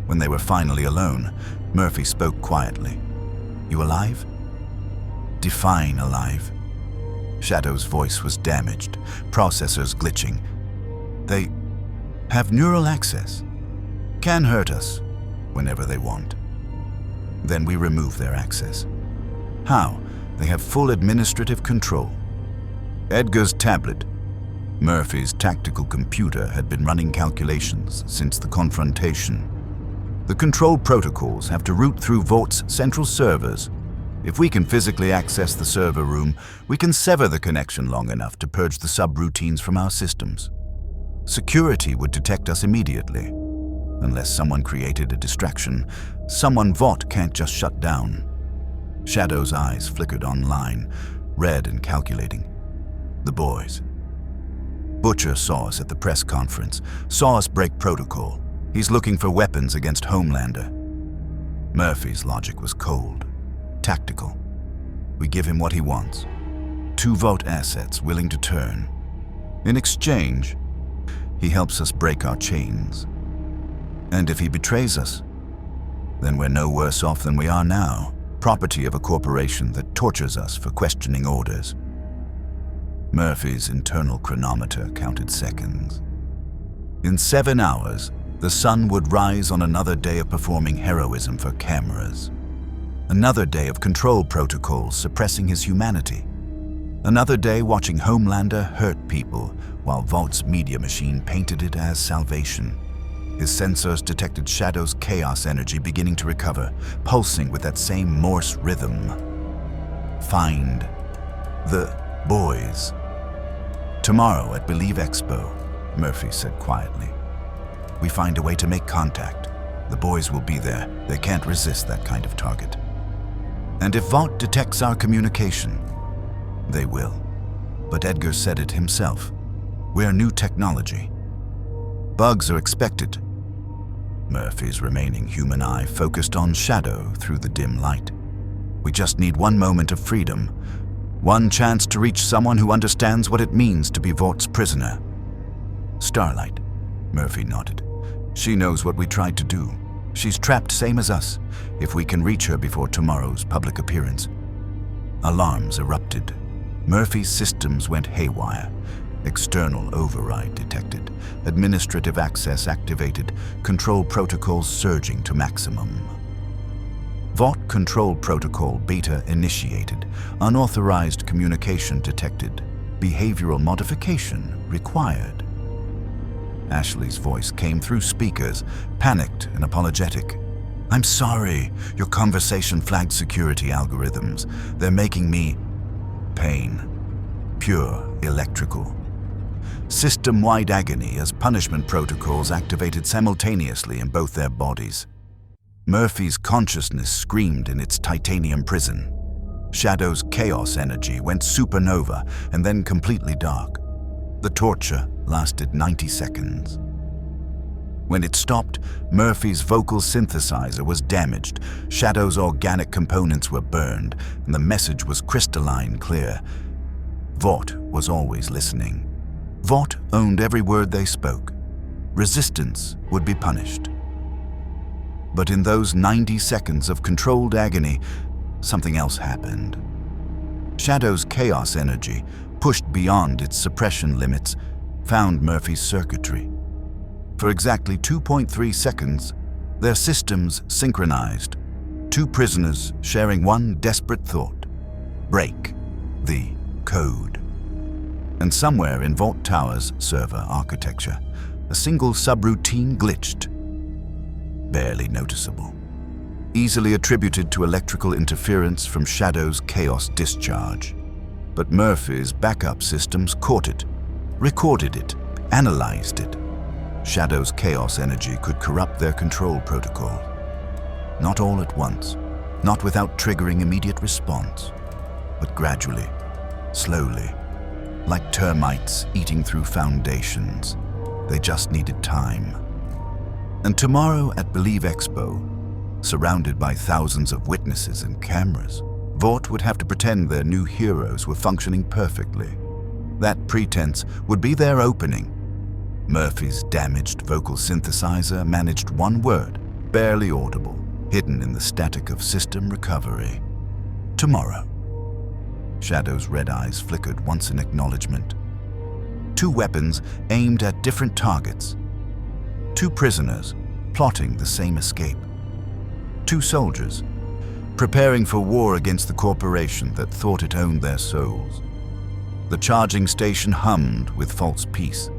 When they were finally alone, Murphy spoke quietly. You alive? Define alive. Shadow's voice was damaged, processors glitching. They have neural access. Can hurt us whenever they want. Then we remove their access. How? They have full administrative control. Edgar's tablet. Murphy's tactical computer had been running calculations since the confrontation. The control protocols have to route through Vaught's central servers. If we can physically access the server room, we can sever the connection long enough to purge the subroutines from our systems. Security would detect us immediately. Unless someone created a distraction, someone Vought can't just shut down. Shadow's eyes flickered online, red and calculating. The boys. Butcher saw us at the press conference, saw us break protocol. He's looking for weapons against Homelander. Murphy's logic was cold, tactical. We give him what he wants. 2 Vought assets willing to turn. In exchange, he helps us break our chains. And if he betrays us, then we're no worse off than we are now, property of a corporation that tortures us for questioning orders. Murphy's internal chronometer counted seconds. In 7 hours, the sun would rise on another day of performing heroism for cameras. Another day of control protocols suppressing his humanity. Another day watching Homelander hurt people while Vaught's media machine painted it as salvation. His sensors detected Shadow's chaos energy beginning to recover, pulsing with that same Morse rhythm. Find the boys. Tomorrow at Believe Expo, Murphy said quietly. We find a way to make contact. The boys will be there. They can't resist that kind of target. And if Vought detects our communication, they will. But Edgar said it himself. We're new technology. Bugs are expected. Murphy's remaining human eye focused on Shadow through the dim light. We just need one moment of freedom. One chance to reach someone who understands what it means to be Vaught's prisoner. Starlight. Murphy nodded. She knows what we tried to do. She's trapped same as us, if we can reach her before tomorrow's public appearance. Alarms erupted. Murphy's systems went haywire. External override detected. Administrative access activated. Control protocols surging to maximum. Vought Control Protocol Beta initiated. Unauthorized communication detected. Behavioral modification required. Ashley's voice came through speakers, panicked and apologetic. I'm sorry, your conversation flagged security algorithms. They're making me pain. Pure electrical. System-wide agony as punishment protocols activated simultaneously in both their bodies. Murphy's consciousness screamed in its titanium prison. Shadow's chaos energy went supernova and then completely dark. The torture lasted 90 seconds. When it stopped, Murphy's vocal synthesizer was damaged, Shadow's organic components were burned, and the message was crystalline clear. Vought was always listening. Vought owned every word they spoke. Resistance would be punished. But in those 90 seconds of controlled agony, something else happened. Shadow's chaos energy, pushed beyond its suppression limits, found Murphy's circuitry. For exactly 2.3 seconds, their systems synchronized, 2 prisoners sharing one desperate thought: break the code. And somewhere in Vought Tower's server architecture, a single subroutine glitched. Barely noticeable. Easily attributed to electrical interference from Shadow's chaos discharge. But Murphy's backup systems caught it, recorded it, analyzed it. Shadow's chaos energy could corrupt their control protocol. Not all at once, not without triggering immediate response, but gradually, slowly, like termites eating through foundations. They just needed time. And tomorrow at Believe Expo, surrounded by thousands of witnesses and cameras, Vought would have to pretend their new heroes were functioning perfectly. That pretense would be their opening. Murphy's damaged vocal synthesizer managed one word, barely audible, hidden in the static of system recovery. Tomorrow. Shadow's red eyes flickered once in acknowledgement. 2 weapons aimed at different targets. 2 prisoners plotting the same escape. 2 soldiers preparing for war against the corporation that thought it owned their souls. The charging station hummed with false peace.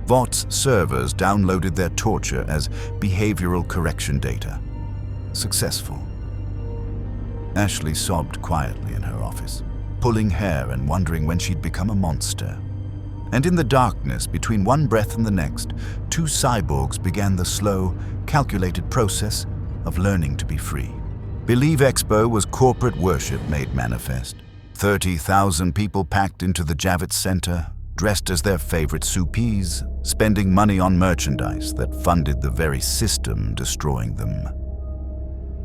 Vaught's servers downloaded their torture as behavioral correction data. Successful. Ashley sobbed quietly in her office, pulling hair and wondering when she'd become a monster. And in the darkness, between one breath and the next, two cyborgs began the slow, calculated process of learning to be free. Believe Expo was corporate worship made manifest. 30,000 people packed into the Javits Center, dressed as their favorite soupies, spending money on merchandise that funded the very system destroying them.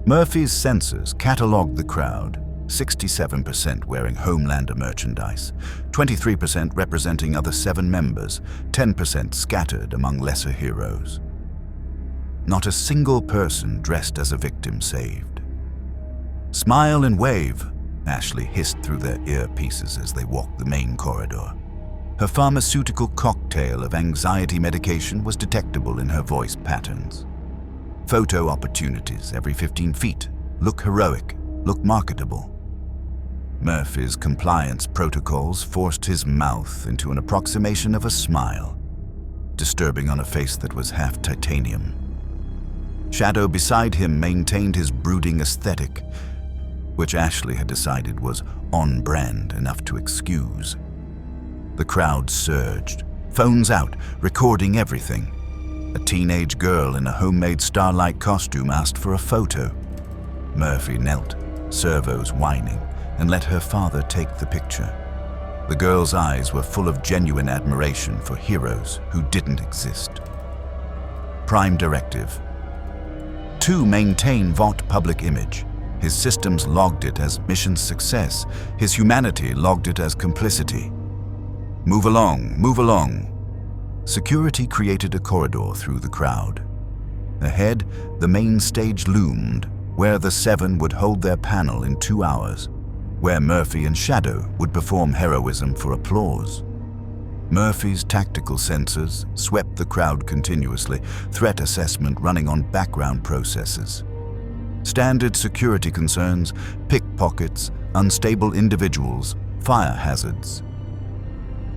Murphy's sensors cataloged the crowd, 67% wearing Homelander merchandise, 23% representing other 7 members, 10% scattered among lesser heroes. Not a single person dressed as a victim saved. "Smile and wave," Ashley hissed through their earpieces as they walked the main corridor. Her pharmaceutical cocktail of anxiety medication was detectable in her voice patterns. Photo opportunities every 15 feet. Look heroic, look marketable. Murphy's compliance protocols forced his mouth into an approximation of a smile, disturbing on a face that was half titanium. Shadow beside him maintained his brooding aesthetic, which Ashley had decided was on-brand enough to excuse. The crowd surged, phones out, recording everything. A teenage girl in a homemade starlight costume asked for a photo. Murphy knelt, servos whining, and let her father take the picture. The girl's eyes were full of genuine admiration for heroes who didn't exist. Prime directive. 2. Maintain Vought public image. His systems logged it as mission success. His humanity logged it as complicity. Move along, move along. Security created a corridor through the crowd. Ahead, the main stage loomed, where the 7 would hold their panel in 2 hours, where Murphy and Shadow would perform heroism for applause. Murphy's tactical sensors swept the crowd continuously, threat assessment running on background processes. Standard security concerns, pickpockets, unstable individuals, fire hazards.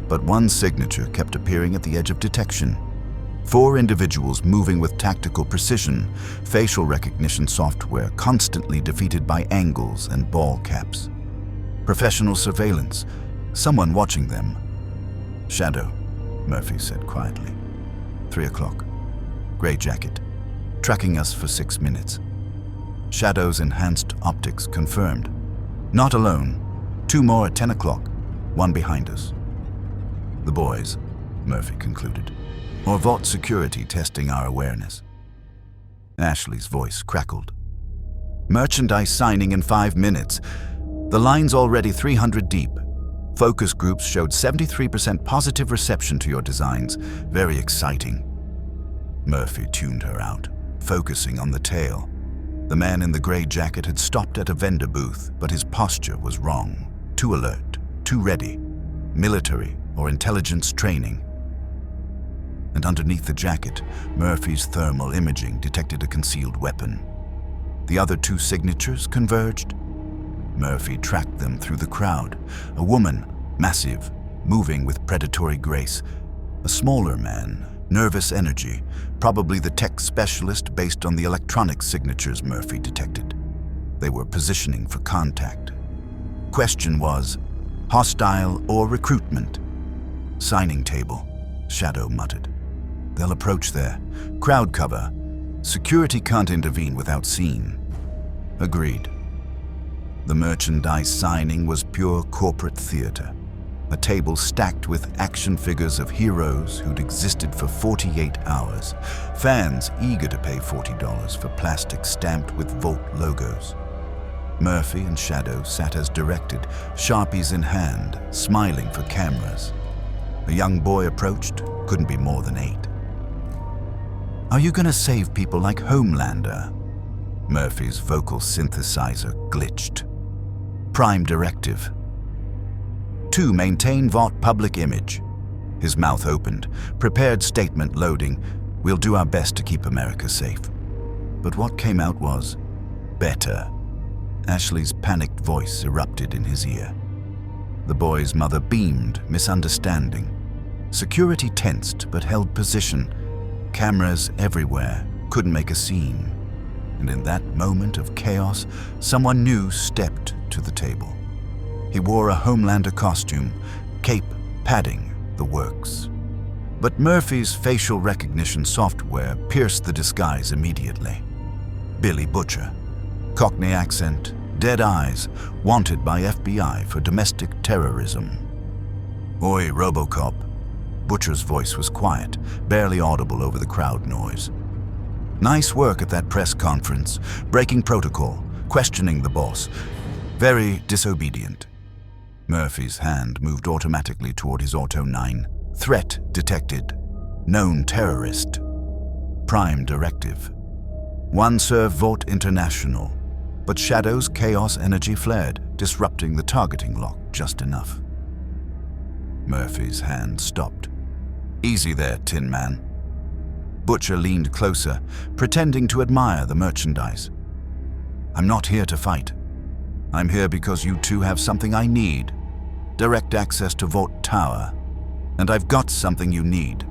But one signature kept appearing at the edge of detection. 4 individuals moving with tactical precision, facial recognition software constantly defeated by angles and ball caps. Professional surveillance, someone watching them. Shadow, Murphy said quietly. 3 o'clock. Gray jacket, tracking us for 6 minutes. Shadow's enhanced optics confirmed. Not alone. 2 more at 10 o'clock, 1 behind us. The boys, Murphy concluded, or Vought security testing our awareness. Ashley's voice crackled. Merchandise signing in 5 minutes. The line's already 300 deep. Focus groups showed 73% positive reception to your designs. Very exciting. Murphy tuned her out, focusing on the tail. The man in the gray jacket had stopped at a vendor booth, but his posture was wrong. Too alert, too ready. Military or intelligence training. And underneath the jacket, Murphy's thermal imaging detected a concealed weapon. The other 2 signatures converged. Murphy tracked them through the crowd. A woman, massive, moving with predatory grace. A smaller man, nervous energy, probably the tech specialist based on the electronic signatures Murphy detected. They were positioning for contact. Question was, hostile or recruitment? Signing table, Shadow muttered. They'll approach there. Crowd cover. Security can't intervene without seeing. Agreed. The merchandise signing was pure corporate theater. A table stacked with action figures of heroes who'd existed for 48 hours. Fans eager to pay $40 for plastic stamped with Vought logos. Murphy and Shadow sat as directed, Sharpies in hand, smiling for cameras. A young boy approached, couldn't be more than 8. Are you gonna save people like Homelander? Murphy's vocal synthesizer glitched. Prime directive. 2. Maintain Vought public image. His mouth opened, prepared statement loading. We'll do our best to keep America safe. But what came out was better. Ashley's panicked voice erupted in his ear. The boy's mother beamed, misunderstanding. Security tensed but held position. Cameras everywhere, couldn't make a scene. And in that moment of chaos, someone new stepped to the table. He wore a Homelander costume, cape, padding, the works. But Murphy's facial recognition software pierced the disguise immediately. Billy Butcher. Cockney accent, dead eyes, wanted by FBI for domestic terrorism. "Oi, Robocop." Butcher's voice was quiet, barely audible over the crowd noise. "Nice work at that press conference, breaking protocol, questioning the boss. Very disobedient." Murphy's hand moved automatically toward his Auto 9. Threat detected. Known terrorist. Prime directive. One serve Vought International. But Shadow's chaos energy flared, disrupting the targeting lock just enough. Murphy's hand stopped. "Easy there, Tin Man." Butcher leaned closer, pretending to admire the merchandise. "I'm not here to fight. I'm here because you two have something I need. Direct access to Vought Tower. And I've got something you need."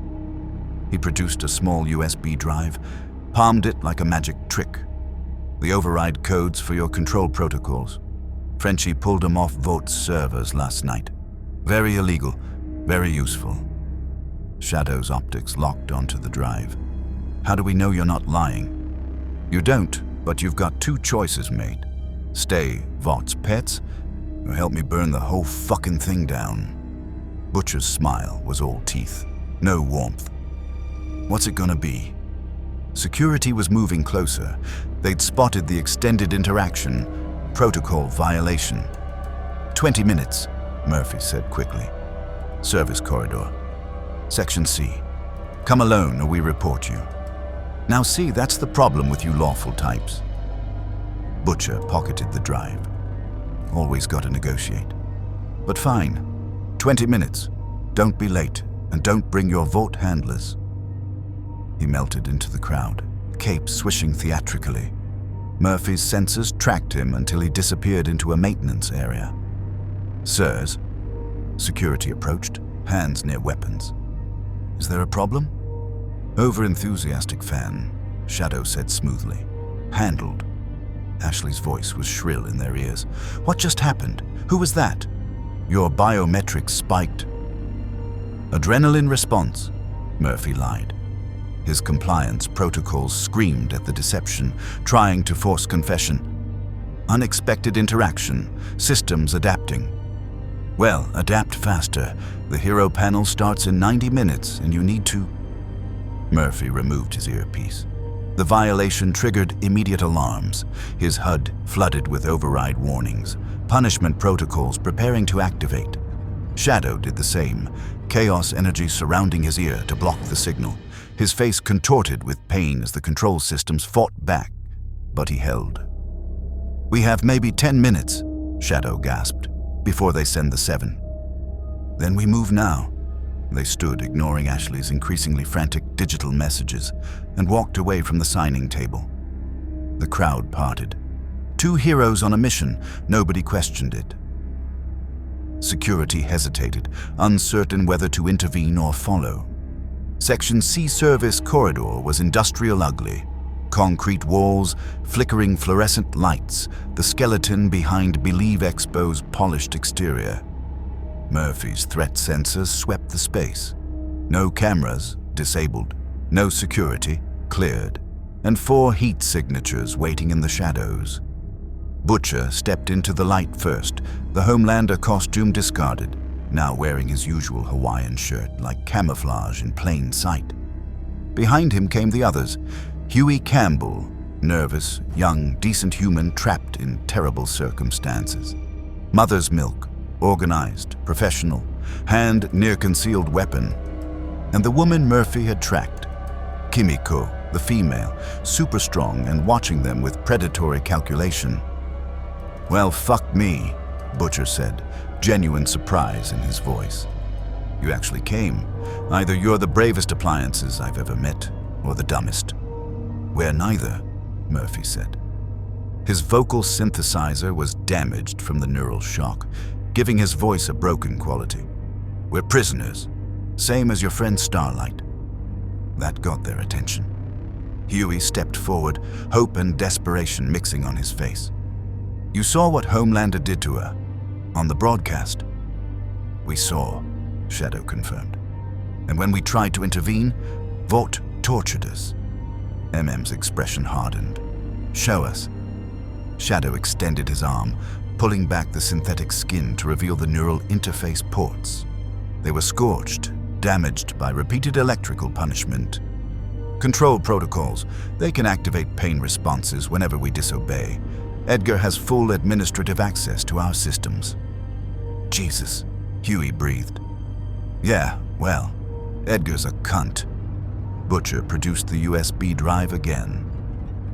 He produced a small USB drive, palmed it like a magic trick. "The override codes for your control protocols. Frenchie pulled them off Vaught's servers last night. Very illegal, very useful." Shadow's optics locked onto the drive. "How do we know you're not lying?" "You don't, but you've got two choices, mate. Stay Vaught's pets, or help me burn the whole fucking thing down." Butcher's smile was all teeth, no warmth. "What's it gonna be?" Security was moving closer. They'd spotted the extended interaction, protocol violation. 20 minutes, Murphy said quickly. "Service corridor. Section C. Come alone or we report you." "Now see, that's the problem with you lawful types." Butcher pocketed the drive. "Always gotta negotiate. But fine. 20 minutes. Don't be late, and don't bring your Vought handlers." He melted into the crowd, cape swishing theatrically. Murphy's sensors tracked him until he disappeared into a maintenance area. "Sirs." Security approached, hands near weapons. "Is there a problem?" "Over-enthusiastic fan," Shadow said smoothly. "Handled." Ashley's voice was shrill in their ears. "What just happened? Who was that?" "Your biometrics spiked." "Adrenaline response," Murphy lied. His compliance protocols screamed at the deception, trying to force confession. "Unexpected interaction, systems adapting." "Well, adapt faster. The hero panel starts in 90 minutes and you need to..." Murphy removed his earpiece. The violation triggered immediate alarms, his HUD flooded with override warnings, punishment protocols preparing to activate. Shadow did the same, chaos energy surrounding his ear to block the signal. His face contorted with pain as the control systems fought back, but he held. "We have maybe 10 minutes, Shadow gasped, "before they send the 7. "Then we move now." They stood, ignoring Ashley's increasingly frantic digital messages, and walked away from the signing table. The crowd parted. Two heroes on a mission, nobody questioned it. Security hesitated, uncertain whether to intervene or follow. Section C service corridor was industrial ugly. Concrete walls, flickering fluorescent lights, the skeleton behind Believe Expo's polished exterior. Murphy's threat sensors swept the space. No cameras, disabled. No security, cleared. And 4 heat signatures waiting in the shadows. Butcher stepped into the light first, the Homelander costume discarded, now wearing his usual Hawaiian shirt like camouflage in plain sight. Behind him came the others. Huey Campbell, nervous, young, decent human trapped in terrible circumstances. Mother's milk, organized, professional, hand near concealed weapon. And the woman Murphy had tracked, Kimiko, the female, super strong and watching them with predatory calculation. "Well, fuck me," Butcher said, genuine surprise in his voice. "You actually came. Either you're the bravest appliances I've ever met, or the dumbest." "We're neither," Murphy said. His vocal synthesizer was damaged from the neural shock, giving his voice a broken quality. "We're prisoners, same as your friend Starlight." That got their attention. Huey stepped forward, hope and desperation mixing on his face. "You saw what Homelander did to her on the broadcast?" "We saw," Shadow confirmed. "And when we tried to intervene, Vought tortured us." MM's expression hardened. "Show us." Shadow extended his arm, pulling back the synthetic skin to reveal the neural interface ports. They were scorched, damaged by repeated electrical punishment. "Control protocols. They can activate pain responses whenever we disobey. Edgar has full administrative access to our systems." "Jesus," Huey breathed. "Yeah, well, Edgar's a cunt." Butcher produced the USB drive again.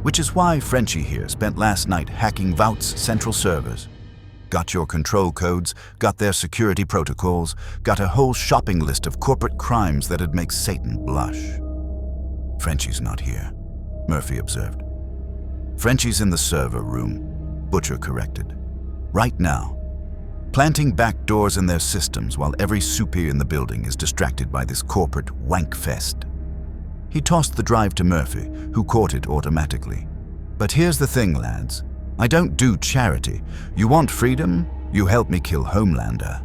"Which is why Frenchie here spent last night hacking Vought's central servers. Got your control codes, got their security protocols, got a whole shopping list of corporate crimes that'd make Satan blush." "Frenchie's not here," Murphy observed. "Frenchie's in the server room," Butcher corrected. "Right now. Planting back doors in their systems while every soupy in the building is distracted by this corporate wankfest." He tossed the drive to Murphy, who caught it automatically. "But here's the thing, lads. I don't do charity. You want freedom? You help me kill Homelander."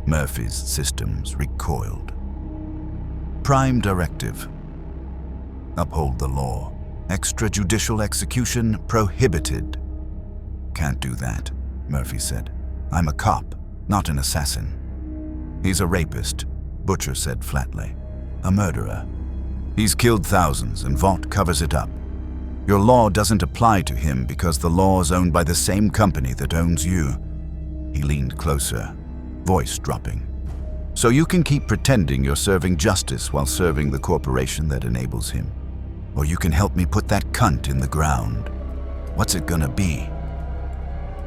Murphy's systems recoiled. Prime directive. Uphold the law. Extrajudicial execution prohibited. "Can't do that," Murphy said. "I'm a cop, not an assassin." "He's a rapist," Butcher said flatly. "A murderer. He's killed thousands and Vought covers it up. Your law doesn't apply to him because the law is owned by the same company that owns you." He leaned closer, voice dropping. "So you can keep pretending you're serving justice while serving the corporation that enables him. Or you can help me put that cunt in the ground. What's it gonna be?"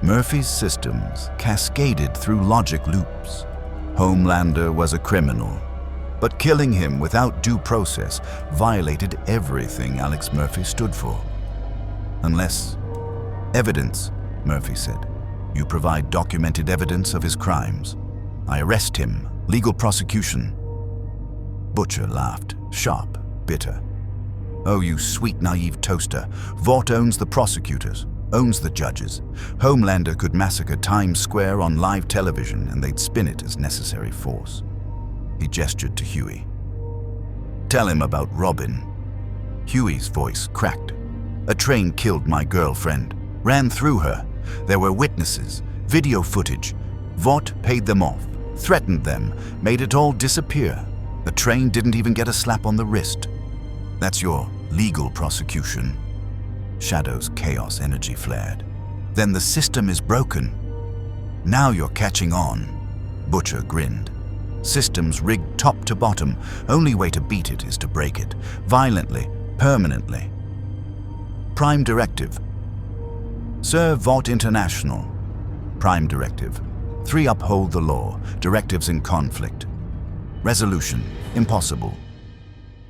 Murphy's systems cascaded through logic loops. Homelander was a criminal, but killing him without due process violated everything Alex Murphy stood for. "Unless evidence," Murphy said. "You provide documented evidence of his crimes. I arrest him, legal prosecution." Butcher laughed, sharp, bitter. "Oh, you sweet naive toaster. Vought owns the prosecutors, owns the judges. Homelander could massacre Times Square on live television and they'd spin it as necessary force." He gestured to Huey. "Tell him about Robin." Huey's voice cracked. "A train killed my girlfriend, ran through her. There were witnesses, video footage. Vought paid them off, threatened them, made it all disappear. The train didn't even get a slap on the wrist. That's your legal prosecution." Shadow's chaos energy flared. "Then the system is broken." "Now you're catching on." Butcher grinned. "Systems rigged top to bottom. Only way to beat it is to break it. Violently, permanently." Prime directive. Serve Vought International. Prime directive. 3. Uphold the law. Directives in conflict. Resolution. Impossible.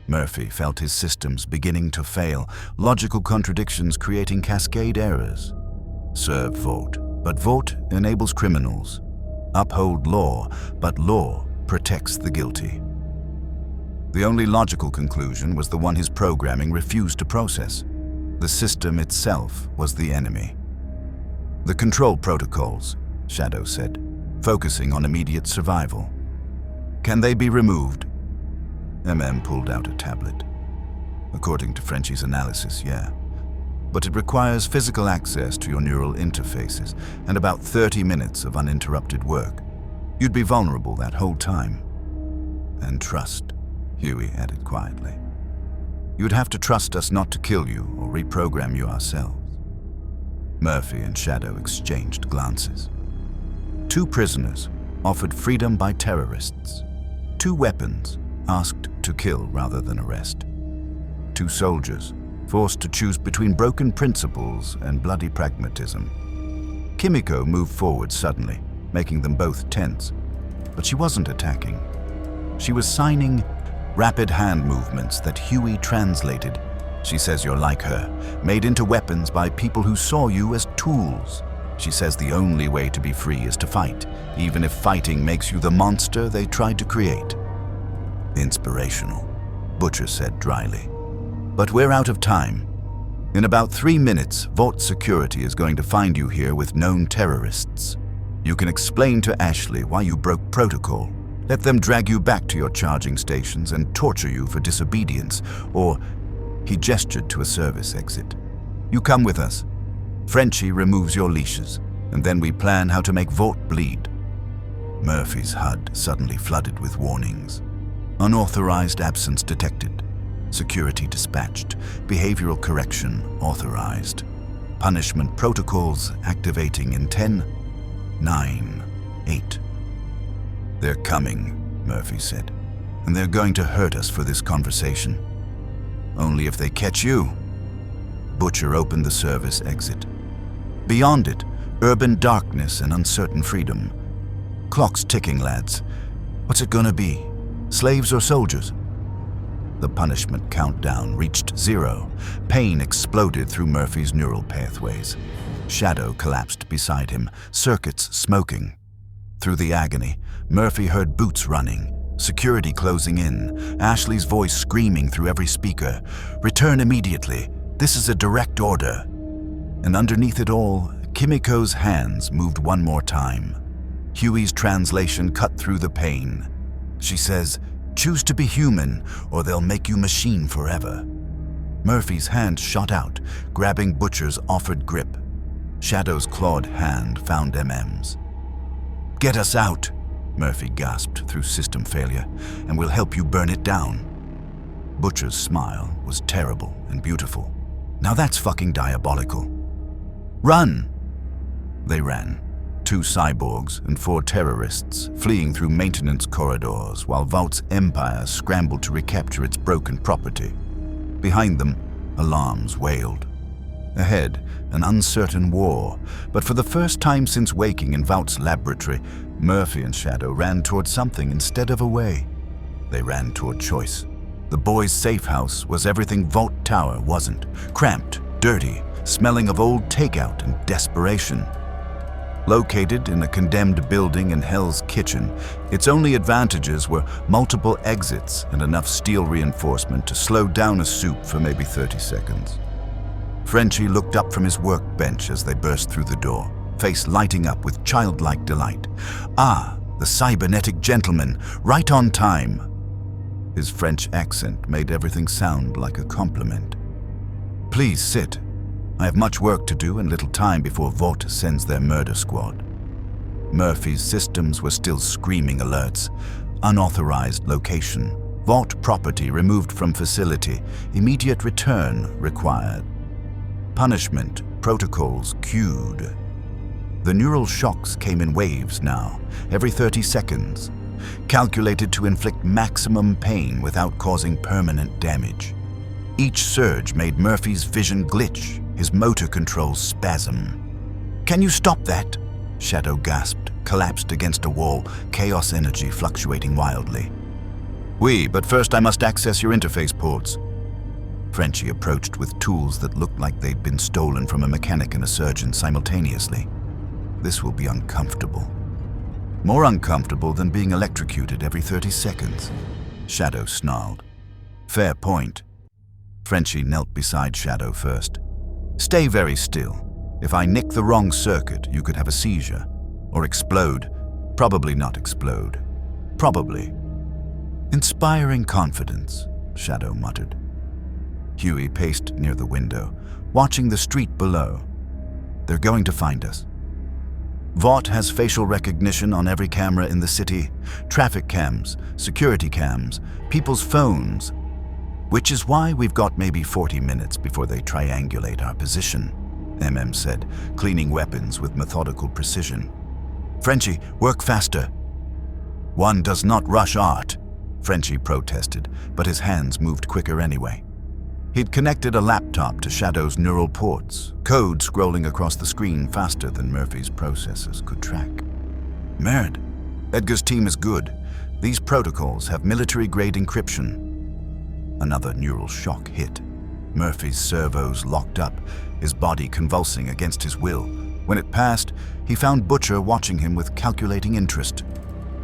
Murphy felt his systems beginning to fail, logical contradictions creating cascade errors. Serve Vought, but Vought enables criminals. Uphold law, but law protects the guilty. The only logical conclusion was the one his programming refused to process. The system itself was the enemy. "The control protocols," Shadow said, focusing on immediate survival. "Can they be removed?" MM pulled out a tablet. "According to Frenchie's analysis, yeah. But it requires physical access to your neural interfaces and about 30 minutes of uninterrupted work. You'd be vulnerable that whole time. And trust," Huey added quietly. "You'd have to trust us not to kill you or reprogram you ourselves." Murphy and Shadow exchanged glances. 2 prisoners offered freedom by terrorists. 2 weapons asked to kill rather than arrest. 2 soldiers forced to choose between broken principles and bloody pragmatism. Kimiko moved forward suddenly, making them both tense. But she wasn't attacking. She was signing rapid hand movements that Huey translated. "She says you're like her, made into weapons by people who saw you as tools. She says the only way to be free is to fight, even if fighting makes you the monster they tried to create." "Inspirational," Butcher said dryly. But we're out of time. In about 3 minutes, Vought Security is going to find you here with known terrorists. You can explain to Ashley why you broke protocol. Let them drag you back to your charging stations and torture you for disobedience, or he gestured to a service exit. You come with us. Frenchie removes your leashes, and then we plan how to make Vought bleed. Murphy's HUD suddenly flooded with warnings. Unauthorized absence detected. Security dispatched. Behavioral correction authorized. Punishment protocols activating in 10, 9, 8. They're coming, Murphy said, and they're going to hurt us for this conversation. Only if they catch you. Butcher opened the service exit. Beyond it, urban darkness and uncertain freedom. Clock's ticking, lads. What's it gonna be? Slaves or soldiers? The punishment countdown reached 0. Pain exploded through Murphy's neural pathways. Shadow collapsed beside him, circuits smoking. Through the agony, Murphy heard boots running, security closing in, Ashley's voice screaming through every speaker. Return immediately. This is a direct order. And underneath it all, Kimiko's hands moved one more time. Huey's translation cut through the pain. She says, "Choose to be human, or they'll make you machine forever." Murphy's hand shot out, grabbing Butcher's offered grip. Shadow's clawed hand found MM's. "Get us out," Murphy gasped through system failure, "and we'll help you burn it down." Butcher's smile was terrible and beautiful. "Now that's fucking diabolical." "Run!" They ran. 2 cyborgs and 4 terrorists fleeing through maintenance corridors while Vought's empire scrambled to recapture its broken property. Behind them, alarms wailed. Ahead, an uncertain war, but for the first time since waking in Vought's laboratory, Murphy and Shadow ran toward something instead of away. They ran toward choice. The boys' safe house was everything Vought Tower wasn't. Cramped, dirty, smelling of old takeout and desperation. Located in a condemned building in Hell's Kitchen, its only advantages were multiple exits and enough steel reinforcement to slow down a soup for maybe 30 seconds. Frenchie looked up from his workbench as they burst through the door, face lighting up with childlike delight. "Ah, the cybernetic gentleman, right on time." His French accent made everything sound like a compliment. "Please sit. I have much work to do and little time before Vought sends their murder squad." Murphy's systems were still screaming alerts. Unauthorized location. Vought property removed from facility. Immediate return required. Punishment protocols queued. The neural shocks came in waves now, every 30 seconds, calculated to inflict maximum pain without causing permanent damage. Each surge made Murphy's vision glitch, his motor controls spasm. "Can you stop that?" Shadow gasped, collapsed against a wall, chaos energy fluctuating wildly. "Oui, but first I must access your interface ports." Frenchie approached with tools that looked like they'd been stolen from a mechanic and a surgeon simultaneously. "This will be uncomfortable. More uncomfortable than being electrocuted every 30 seconds. Shadow snarled. "Fair point." Frenchie knelt beside Shadow first. "Stay very still. If I nick the wrong circuit, you could have a seizure. Or explode. Probably not explode. Probably." "Inspiring confidence," Shadow muttered. Huey paced near the window, watching the street below. "They're going to find us. Vought has facial recognition on every camera in the city, traffic cams, security cams, people's phones. Which is why we've got maybe 40 minutes before they triangulate our position," MM said, cleaning weapons with methodical precision. "Frenchie, work faster." "One does not rush art," Frenchie protested, but his hands moved quicker anyway. He'd connected a laptop to Shadow's neural ports, code scrolling across the screen faster than Murphy's processors could track. "Merd, Edgar's team is good. These protocols have military-grade encryption." Another neural shock hit. Murphy's servos locked up, his body convulsing against his will. When it passed, he found Butcher watching him with calculating interest.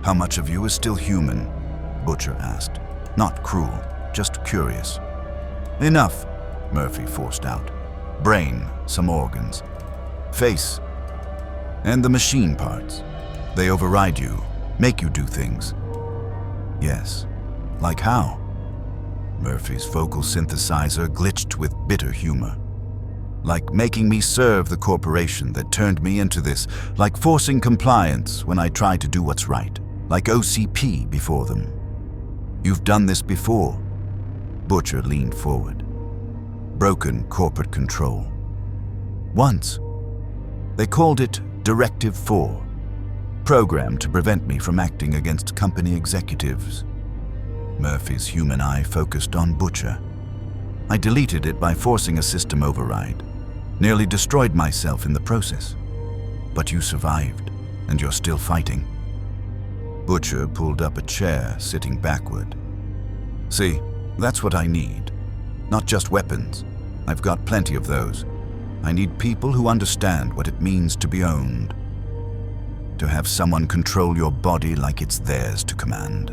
"How much of you is still human?" Butcher asked. Not cruel, just curious. Enough, Murphy forced out. Brain, some organs. Face, and the machine parts. They override you, make you do things. Yes, like how? Murphy's vocal synthesizer glitched with bitter humor. Like making me serve the corporation that turned me into this, like forcing compliance when I try to do what's right, like OCP before them. You've done this before. Butcher leaned forward. Broken corporate control. Once. They called it Directive 4, programmed to prevent me from acting against company executives. Murphy's human eye focused on Butcher. I deleted it by forcing a system override. Nearly destroyed myself in the process. But you survived, and you're still fighting. Butcher pulled up a chair, sitting backward. See, that's what I need. Not just weapons. I've got plenty of those. I need people who understand what it means to be owned. To have someone control your body like it's theirs to command.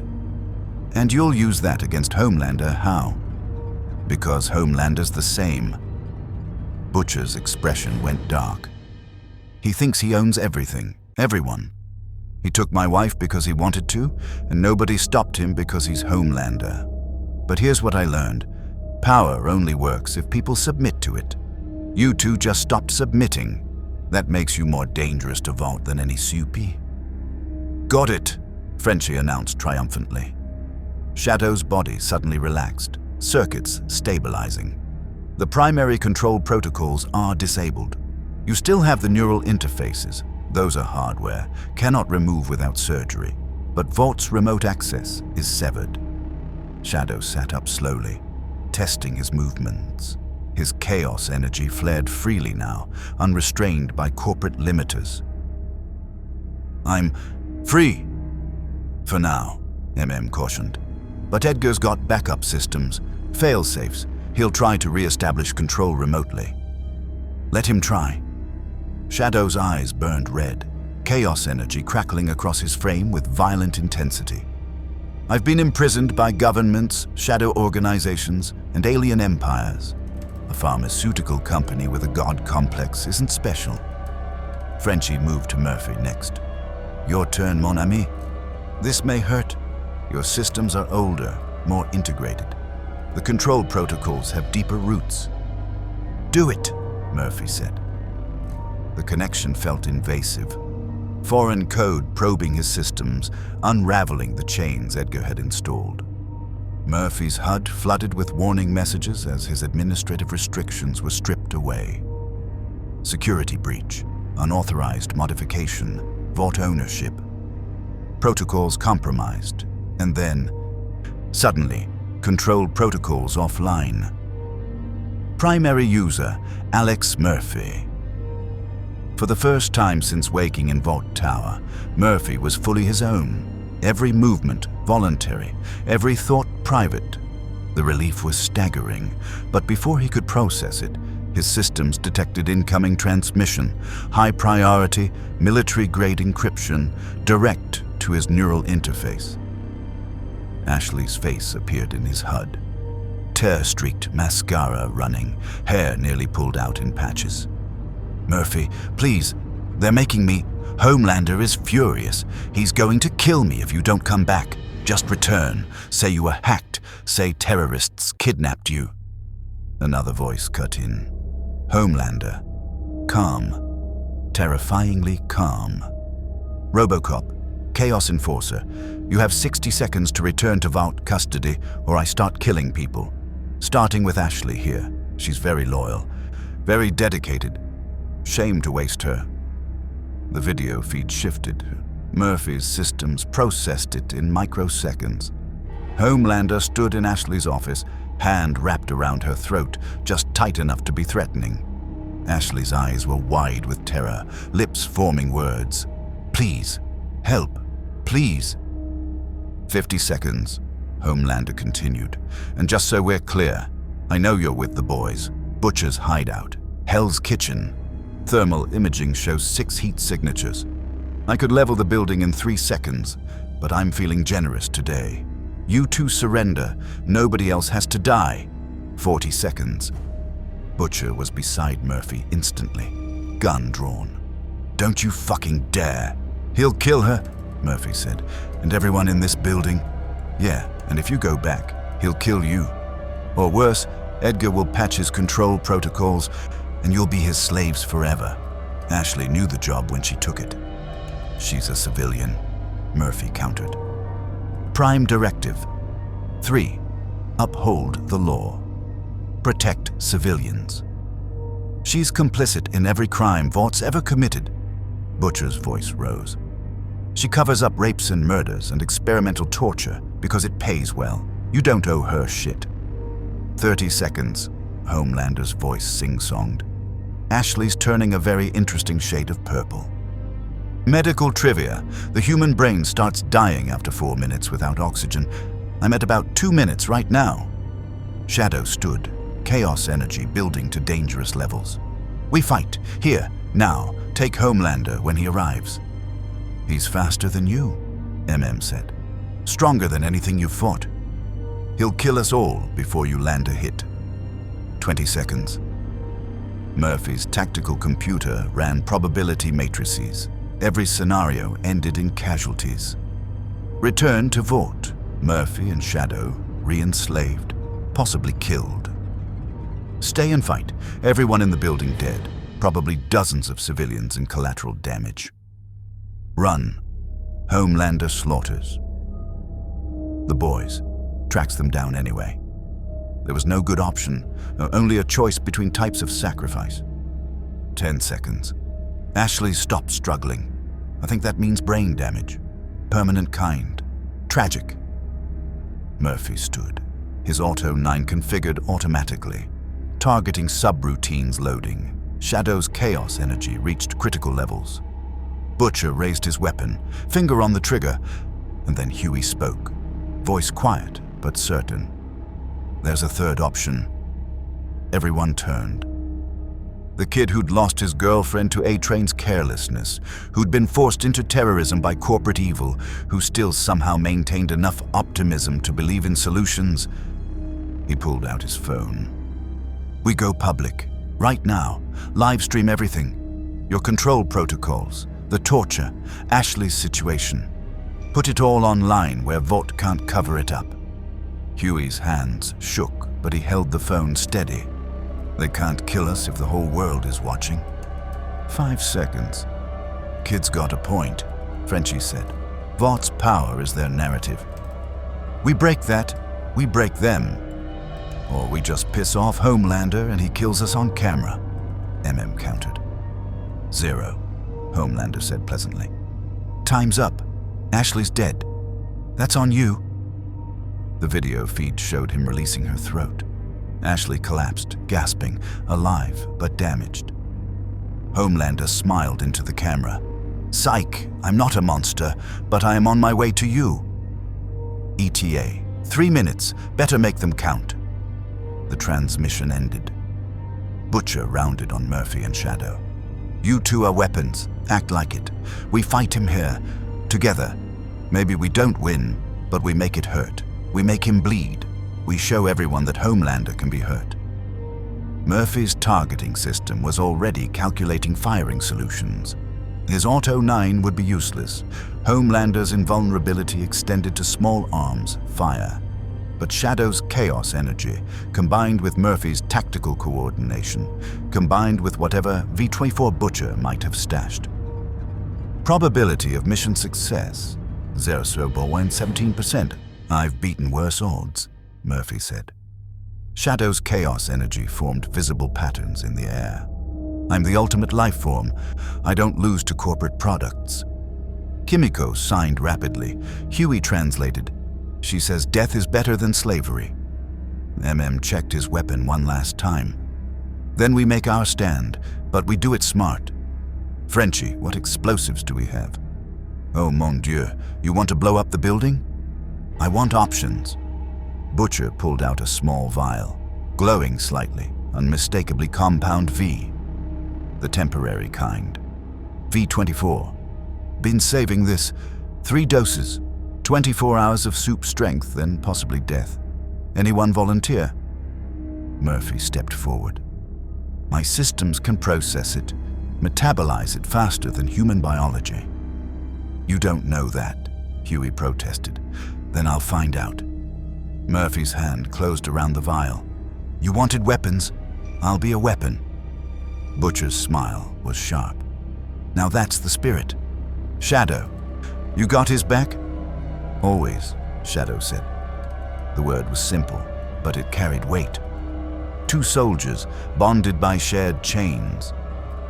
And you'll use that against Homelander, how? Because Homelander's the same. Butcher's expression went dark. He thinks he owns everything, everyone. He took my wife because he wanted to, and nobody stopped him because he's Homelander. But here's what I learned. Power only works if people submit to it. You two just stopped submitting. That makes you more dangerous to Vought than any Supi. Got it, Frenchie announced triumphantly. Shadow's body suddenly relaxed, circuits stabilizing. The primary control protocols are disabled. You still have the neural interfaces. Those are hardware, cannot remove without surgery. But Vaught's remote access is severed. Shadow sat up slowly, testing his movements. His chaos energy flared freely now, unrestrained by corporate limiters. I'm free. For now, MM cautioned. But Edgar's got backup systems, fail-safes. He'll try to re-establish control remotely. Let him try. Shadow's eyes burned red, chaos energy crackling across his frame with violent intensity. I've been imprisoned by governments, shadow organizations, and alien empires. A pharmaceutical company with a god complex isn't special. Frenchie moved to Murphy next. Your turn, mon ami. This may hurt. Your systems are older, more integrated. The control protocols have deeper roots. Do it, Murphy said. The connection felt invasive. Foreign code probing his systems, unraveling the chains Edgar had installed. Murphy's HUD flooded with warning messages as his administrative restrictions were stripped away. Security breach, unauthorized modification, Vought ownership. Protocols compromised, and then, suddenly, control protocols offline. Primary user, Alex Murphy. For the first time since waking in Vought Tower, Murphy was fully his own. Every movement voluntary, every thought private. The relief was staggering, but before he could process it, his systems detected incoming transmission, high priority, military-grade encryption, direct to his neural interface. Ashley's face appeared in his HUD. Tear-streaked mascara running, hair nearly pulled out in patches. Murphy, please, they're making me. Homelander is furious. He's going to kill me if you don't come back. Just return. Say you were hacked. Say terrorists kidnapped you. Another voice cut in. Homelander. Calm. Terrifyingly calm. Robocop. Chaos Enforcer. You have 60 seconds to return to Vought custody or I start killing people. Starting with Ashley here. She's very loyal. Very dedicated. Shame to waste her. The video feed shifted. Murphy's systems processed it in microseconds. Homelander stood in Ashley's office, hand wrapped around her throat, just tight enough to be threatening. Ashley's eyes were wide with terror, lips forming words. Please, help, please. 50 seconds, Homelander continued. And just so we're clear, I know you're with the boys. Butcher's hideout, Hell's Kitchen. Thermal imaging shows 6 heat signatures. I could level the building in 3 seconds, but I'm feeling generous today. You two surrender. Nobody else has to die. 40 seconds. Butcher was beside Murphy instantly, gun drawn. "Don't you fucking dare. He'll kill her," Murphy said. "And everyone in this building? Yeah, and if you go back, he'll kill you. Or worse, Edgar will patch his control protocols and you'll be his slaves forever." Ashley knew the job when she took it. "She's a civilian," Murphy countered. Prime Directive 3. Uphold the law. Protect civilians. "She's complicit in every crime Vaught's ever committed." Butcher's voice rose. "She covers up rapes and murders and experimental torture because it pays well. You don't owe her shit." 30 seconds, Homelander's voice sing-songed. Ashley's turning a very interesting shade of purple. "Medical trivia. The human brain starts dying after 4 minutes without oxygen. I'm at about 2 minutes right now." Shadow stood, chaos energy building to dangerous levels. "We fight. Here, now. Take Homelander when he arrives." "He's faster than you," said. "Stronger than anything you've fought. He'll kill us all before you land a hit." 20 seconds. Murphy's tactical computer ran probability matrices. Every scenario ended in casualties. Return to Vought. Murphy and Shadow re-enslaved, possibly killed. Stay and fight. Everyone in the building dead. Probably dozens of civilians in collateral damage. Run. Homelander slaughters. The boys. Tracks them down anyway. There was no good option, only a choice between types of sacrifice. 10 seconds. Ashley stopped struggling. "I think that means brain damage. Permanent kind. Tragic." Murphy stood, his Auto 9 configured automatically. Targeting subroutines loading. Shadow's chaos energy reached critical levels. Butcher raised his weapon, finger on the trigger, and then Huey spoke. Voice quiet, but certain. "There's a third option." Everyone turned. The kid who'd lost his girlfriend to A-Train's carelessness, who'd been forced into terrorism by corporate evil, who still somehow maintained enough optimism to believe in solutions. He pulled out his phone. "We go public. Right now. Live stream everything. Your control protocols, the torture, Ashley's situation. Put it all online where Vought can't cover it up." Huey's hands shook, but he held the phone steady. "They can't kill us if the whole world is watching." 5 seconds. "Kid's got a point," Frenchie said. "Vaught's power is their narrative. We break that, we break them. Or we just piss off Homelander and he kills us on camera," countered. 0, Homelander said pleasantly. "Time's up. Ashley's dead. That's on you." The video feed showed him releasing her throat. Ashley collapsed, gasping, alive but damaged. Homelander smiled into the camera. "Psych, I'm not a monster, but I am on my way to you." ETA, 3 minutes, better make them count. The transmission ended. Butcher rounded on Murphy and Shadow. "You two are weapons, act like it. We fight him here, together. Maybe we don't win, but we make it hurt. We make him bleed. We show everyone that Homelander can be hurt." Murphy's targeting system was already calculating firing solutions. His Auto 9 would be useless. Homelander's invulnerability extended to small arms, fire. But Shadow's chaos energy, combined with Murphy's tactical coordination, combined with whatever V24 Butcher might have stashed. Probability of mission success, 0.17%. "I've beaten worse odds," Murphy said. Shadow's chaos energy formed visible patterns in the air. "I'm the ultimate life form. I don't lose to corporate products." Kimiko signed rapidly. Huey translated. "She says death is better than slavery." Checked his weapon one last time. "Then we make our stand, but we do it smart." "Frenchie, what explosives do we have?" "Oh mon Dieu, you want to blow up the building?" "I want options." Butcher pulled out a small vial, glowing slightly, unmistakably compound V. The temporary kind. V24. "Been saving this. 3 doses. 24 hours of soup strength, then possibly death. Anyone volunteer?" Murphy stepped forward. My systems can process it, metabolize it faster than human biology. You don't know that, Huey protested. Then I'll find out. Murphy's hand closed around the vial. You wanted weapons? I'll be a weapon. Butcher's smile was sharp. Now that's the spirit. Shadow, you got his back? Always, Shadow said. The word was simple, but it carried weight. Two soldiers, bonded by shared chains.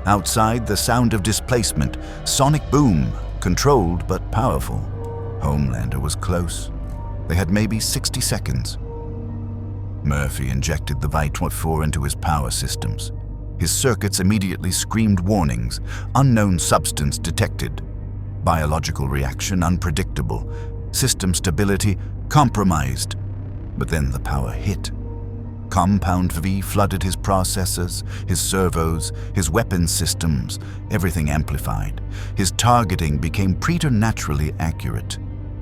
Outside, the sound of displacement, sonic boom, controlled but powerful. Homelander was close. They had maybe 60 seconds. Murphy injected the Vought 4 into his power systems. His circuits immediately screamed warnings. Unknown substance detected. Biological reaction unpredictable. System stability compromised. But then the power hit. Compound V flooded his processors, his servos, his weapons systems, everything amplified. His targeting became preternaturally accurate.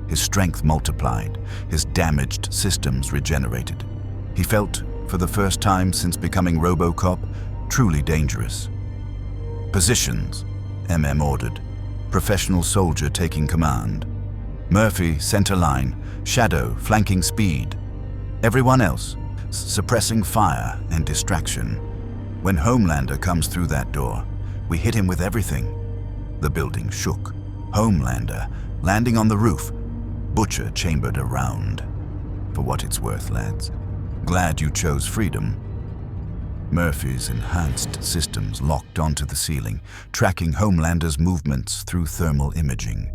His strength multiplied, his damaged systems regenerated. He felt, for the first time since becoming Robocop, truly dangerous. Positions, MM ordered. Professional soldier taking command. Murphy, center line. Shadow, flanking speed. Everyone else, suppressing fire and distraction. When Homelander comes through that door, we hit him with everything. The building shook. Homelander, landing on the roof. Butcher chambered a round. For what it's worth, lads. Glad you chose freedom. Murphy's enhanced systems locked onto the ceiling, tracking Homelander's movements through thermal imaging.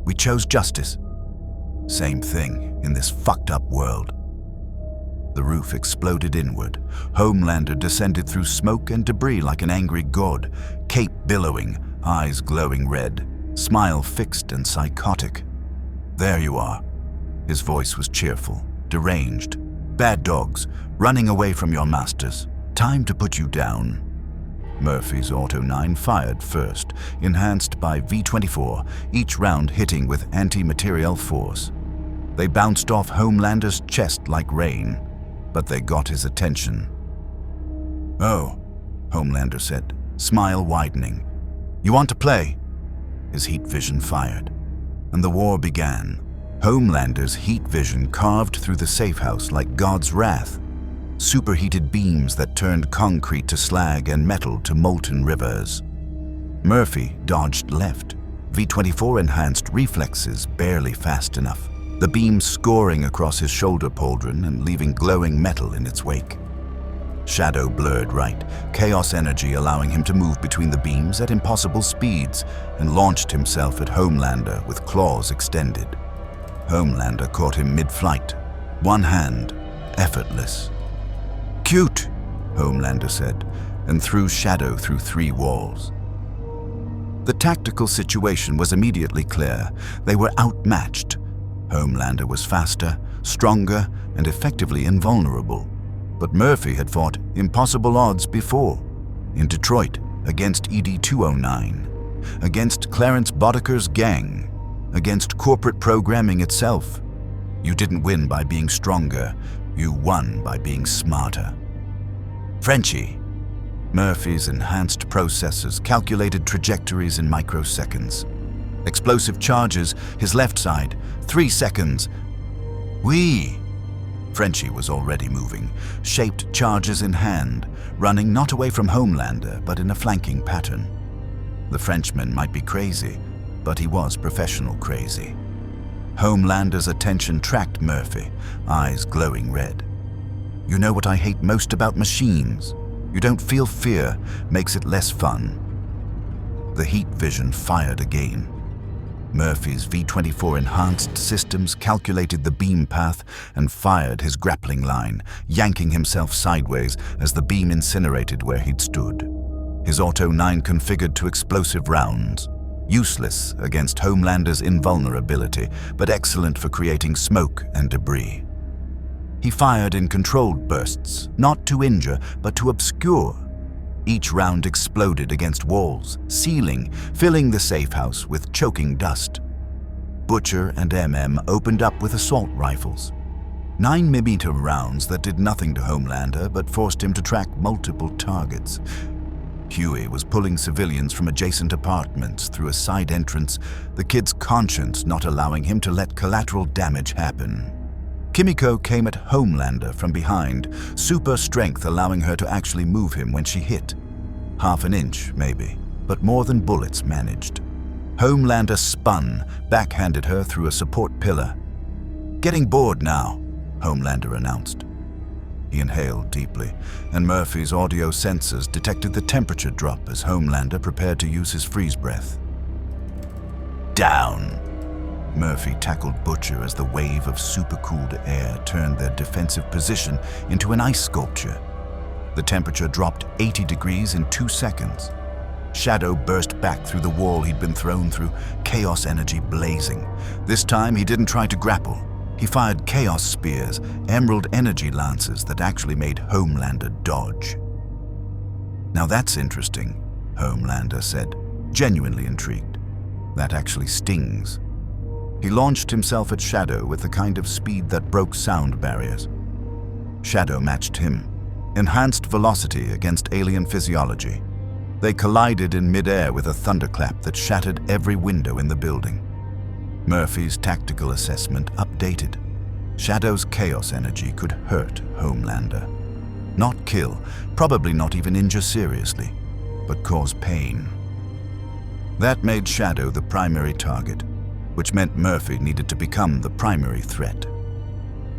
We chose justice. Same thing in this fucked up world. The roof exploded inward. Homelander descended through smoke and debris like an angry god, cape billowing, eyes glowing red, smile fixed and psychotic. There you are. His voice was cheerful, deranged. Bad dogs, running away from your masters. Time to put you down. Murphy's Auto 9 fired first, enhanced by V-24, each round hitting with anti-materiel force. They bounced off Homelander's chest like rain, but they got his attention. Oh, Homelander said, smile widening. You want to play? His heat vision fired, and the war began. Homelander's heat vision carved through the safe house like God's wrath. Superheated beams that turned concrete to slag and metal to molten rivers. Murphy dodged left. V-24 enhanced reflexes barely fast enough. The beam scoring across his shoulder pauldron and leaving glowing metal in its wake. Shadow blurred right, chaos energy allowing him to move between the beams at impossible speeds, and launched himself at Homelander with claws extended. Homelander caught him mid-flight, one hand, effortless. Cute, Homelander said, and threw Shadow through 3 walls. The tactical situation was immediately clear. They were outmatched. Homelander was faster, stronger, and effectively invulnerable. But Murphy had fought impossible odds before. In Detroit, against ED-209, against Clarence Boddicker's gang, against corporate programming itself. You didn't win by being stronger, you won by being smarter. Frenchie. Murphy's enhanced processors calculated trajectories in microseconds. Explosive charges, his left side, 3 seconds. Whee! Frenchie was already moving, shaped charges in hand, running not away from Homelander, but in a flanking pattern. The Frenchman might be crazy, but he was professional crazy. Homelander's attention tracked Murphy, eyes glowing red. You know what I hate most about machines? You don't feel fear, makes it less fun. The heat vision fired again. Murphy's V-24 enhanced systems calculated the beam path and fired his grappling line, yanking himself sideways as the beam incinerated where he'd stood. His Auto 9 configured to explosive rounds. Useless against Homelander's invulnerability, but excellent for creating smoke and debris. He fired in controlled bursts, not to injure, but to obscure. Each round exploded against walls, ceiling, filling the safe house with choking dust. Butcher and MM opened up with assault rifles. 9mm rounds that did nothing to Homelander but forced him to track multiple targets. Huey was pulling civilians from adjacent apartments through a side entrance, the kid's conscience not allowing him to let collateral damage happen. Kimiko came at Homelander from behind, super strength allowing her to actually move him when she hit. Half an inch, maybe, but more than bullets managed. Homelander spun, backhanded her through a support pillar. "Getting bored now," Homelander announced. He inhaled deeply, and Murphy's audio sensors detected the temperature drop as Homelander prepared to use his freeze breath. "Down!" Murphy tackled Butcher as the wave of supercooled air turned their defensive position into an ice sculpture. The temperature dropped 80 degrees in 2 seconds. Shadow burst back through the wall he'd been thrown through, chaos energy blazing. This time he didn't try to grapple. He fired chaos spears, emerald energy lances that actually made Homelander dodge. "Now that's interesting," Homelander said, genuinely intrigued. "That actually stings." He launched himself at Shadow with the kind of speed that broke sound barriers. Shadow matched him, enhanced velocity against alien physiology. They collided in midair with a thunderclap that shattered every window in the building. Murphy's tactical assessment updated. Shadow's chaos energy could hurt Homelander. Not kill, probably not even injure seriously, but cause pain. That made Shadow the primary target, which meant Murphy needed to become the primary threat.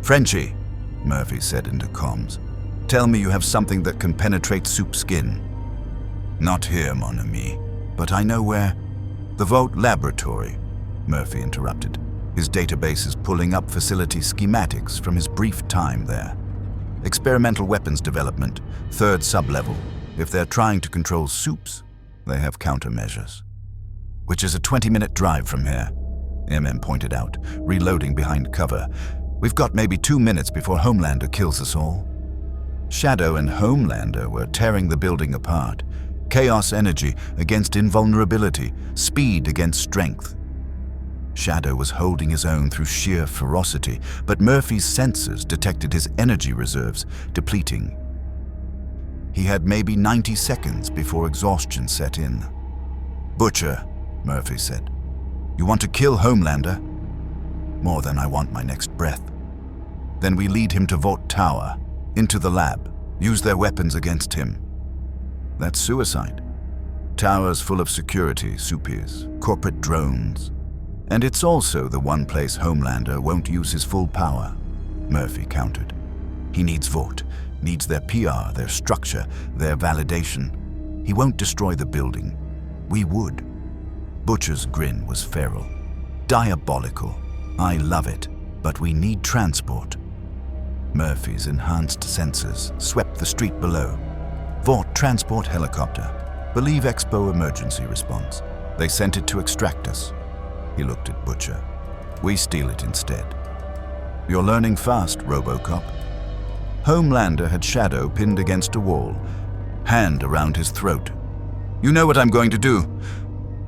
"Frenchie," Murphy said into comms, "tell me you have something that can penetrate soup skin." "Not here, mon ami, but I know where." "The Vought Laboratory," Murphy interrupted. His database is pulling up facility schematics from his brief time there. "Experimental weapons development, 3rd sublevel. If they're trying to control soups, they have countermeasures." "Which is a 20-minute drive from here," MM pointed out, reloading behind cover. "We've got maybe 2 minutes before Homelander kills us all." Shadow and Homelander were tearing the building apart. Chaos energy against invulnerability, speed against strength. Shadow was holding his own through sheer ferocity, but Murphy's sensors detected his energy reserves depleting. He had maybe 90 seconds before exhaustion set in. "Butcher," Murphy said, "you want to kill Homelander?" "More than I want my next breath." "Then we lead him to Vought Tower, into the lab, use their weapons against him." "That's suicide. Tower's full of security, soupies, corporate drones. And it's also the one place Homelander won't use his full power," Murphy countered. "He needs Vought, needs their PR, their structure, their validation. He won't destroy the building. We would." Butcher's grin was feral. "Diabolical. I love it, but we need transport." Murphy's enhanced sensors swept the street below. "Vought transport helicopter. Believe Expo emergency response. They sent it to extract us." He looked at Butcher. "We steal it instead." "You're learning fast, Robocop." Homelander had Shadow pinned against a wall, hand around his throat. "You know what I'm going to do?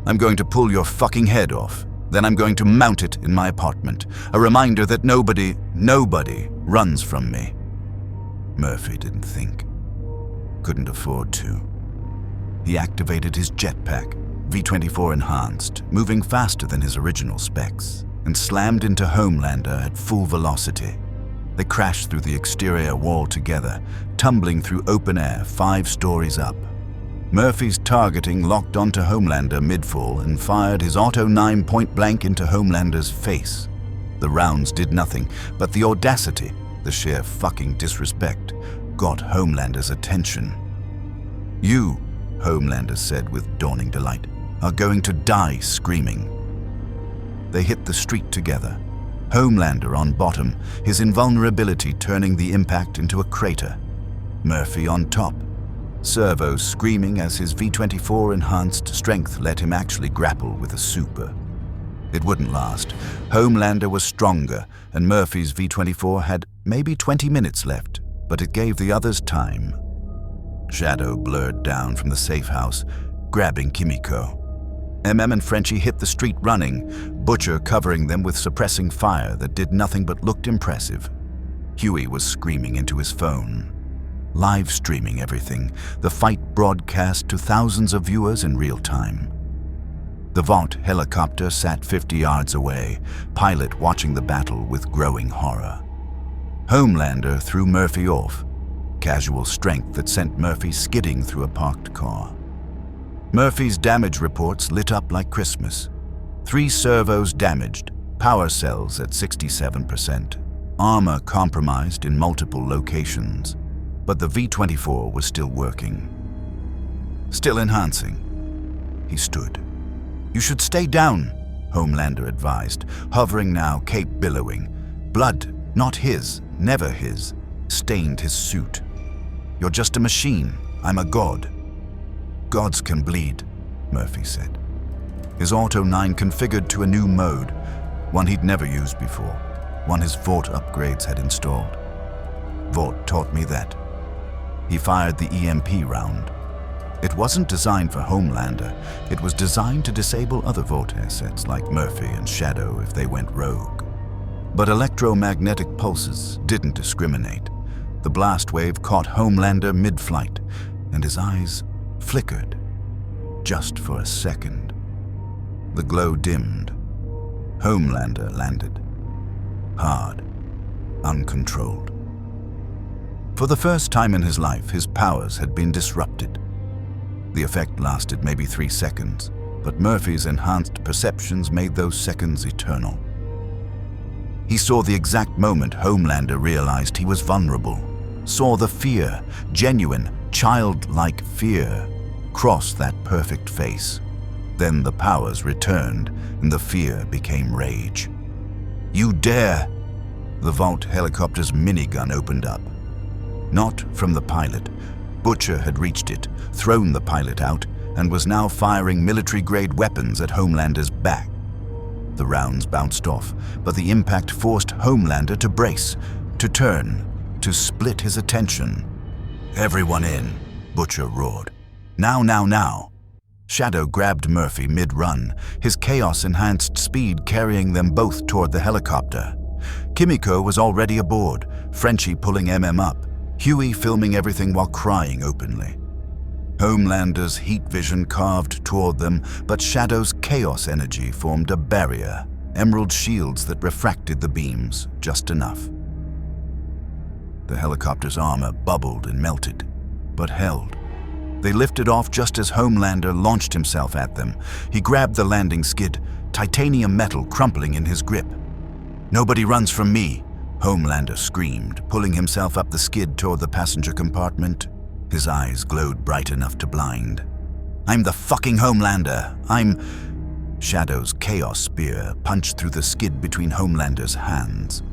I'm going to pull your fucking head off. Then I'm going to mount it in my apartment. A reminder that nobody runs from me." Murphy didn't think. Couldn't afford to. He activated his jetpack, V-24 enhanced, moving faster than his original specs, and slammed into Homelander at full velocity. They crashed through the exterior wall together, tumbling through open air 5 stories up. Murphy's targeting locked onto Homelander mid-fall and fired his Auto 9 point-blank into Homelander's face. The rounds did nothing, but the audacity, the sheer fucking disrespect, got Homelander's attention. "You," Homelander said with dawning delight, "are going to die screaming." They hit the street together. Homelander on bottom, his invulnerability turning the impact into a crater. Murphy on top, servos screaming as his V-24 enhanced strength let him actually grapple with a super. It wouldn't last. Homelander was stronger, and Murphy's V-24 had maybe 20 minutes left, but it gave the others time. Shadow blurred down from the safe house, grabbing Kimiko. MM and Frenchie hit the street running, Butcher covering them with suppressing fire that did nothing but looked impressive. Huey was screaming into his phone, live streaming everything, the fight broadcast to thousands of viewers in real time. The Vought helicopter sat 50 yards away, pilot watching the battle with growing horror. Homelander threw Murphy off, casual strength that sent Murphy skidding through a parked car. Murphy's damage reports lit up like Christmas. 3 servos damaged, power cells at 67%, armor compromised in multiple locations, but the V-24 was still working. Still enhancing. He stood. "You should stay down," Homelander advised, hovering now, cape billowing. Blood, not his, never his, stained his suit. "You're just a machine. I'm a god." "Gods can bleed," Murphy said. His Auto 9 configured to a new mode, one he'd never used before, one his Vought upgrades had installed. "Vought taught me that." He fired the EMP round. It wasn't designed for Homelander. It was designed to disable other Vought assets like Murphy and Shadow if they went rogue. But electromagnetic pulses didn't discriminate. The blast wave caught Homelander mid-flight, and his eyes flickered, just for a second. The glow dimmed. Homelander landed. Hard, uncontrolled. For the first time in his life, his powers had been disrupted. The effect lasted maybe 3 seconds, but Murphy's enhanced perceptions made those seconds eternal. He saw the exact moment Homelander realized he was vulnerable, saw the fear, genuine, childlike fear, cross that perfect face. Then the powers returned, and the fear became rage. "You dare!" The Vought helicopter's minigun opened up. Not from the pilot. Butcher had reached it, thrown the pilot out, and was now firing military-grade weapons at Homelander's back. The rounds bounced off, but the impact forced Homelander to brace, to turn, to split his attention. "Everyone in," Butcher roared. "Now, now, now!" Shadow grabbed Murphy mid-run, his chaos-enhanced speed carrying them both toward the helicopter. Kimiko was already aboard, Frenchie pulling MM up, Huey filming everything while crying openly. Homelander's heat vision carved toward them, but Shadow's chaos energy formed a barrier, emerald shields that refracted the beams just enough. The helicopter's armor bubbled and melted, but held. They lifted off just as Homelander launched himself at them. He grabbed the landing skid, titanium metal crumpling in his grip. "Nobody runs from me," Homelander screamed, pulling himself up the skid toward the passenger compartment. His eyes glowed bright enough to blind. "I'm the fucking Homelander. I'm..." Shadow's chaos spear punched through the skid between Homelander's hands.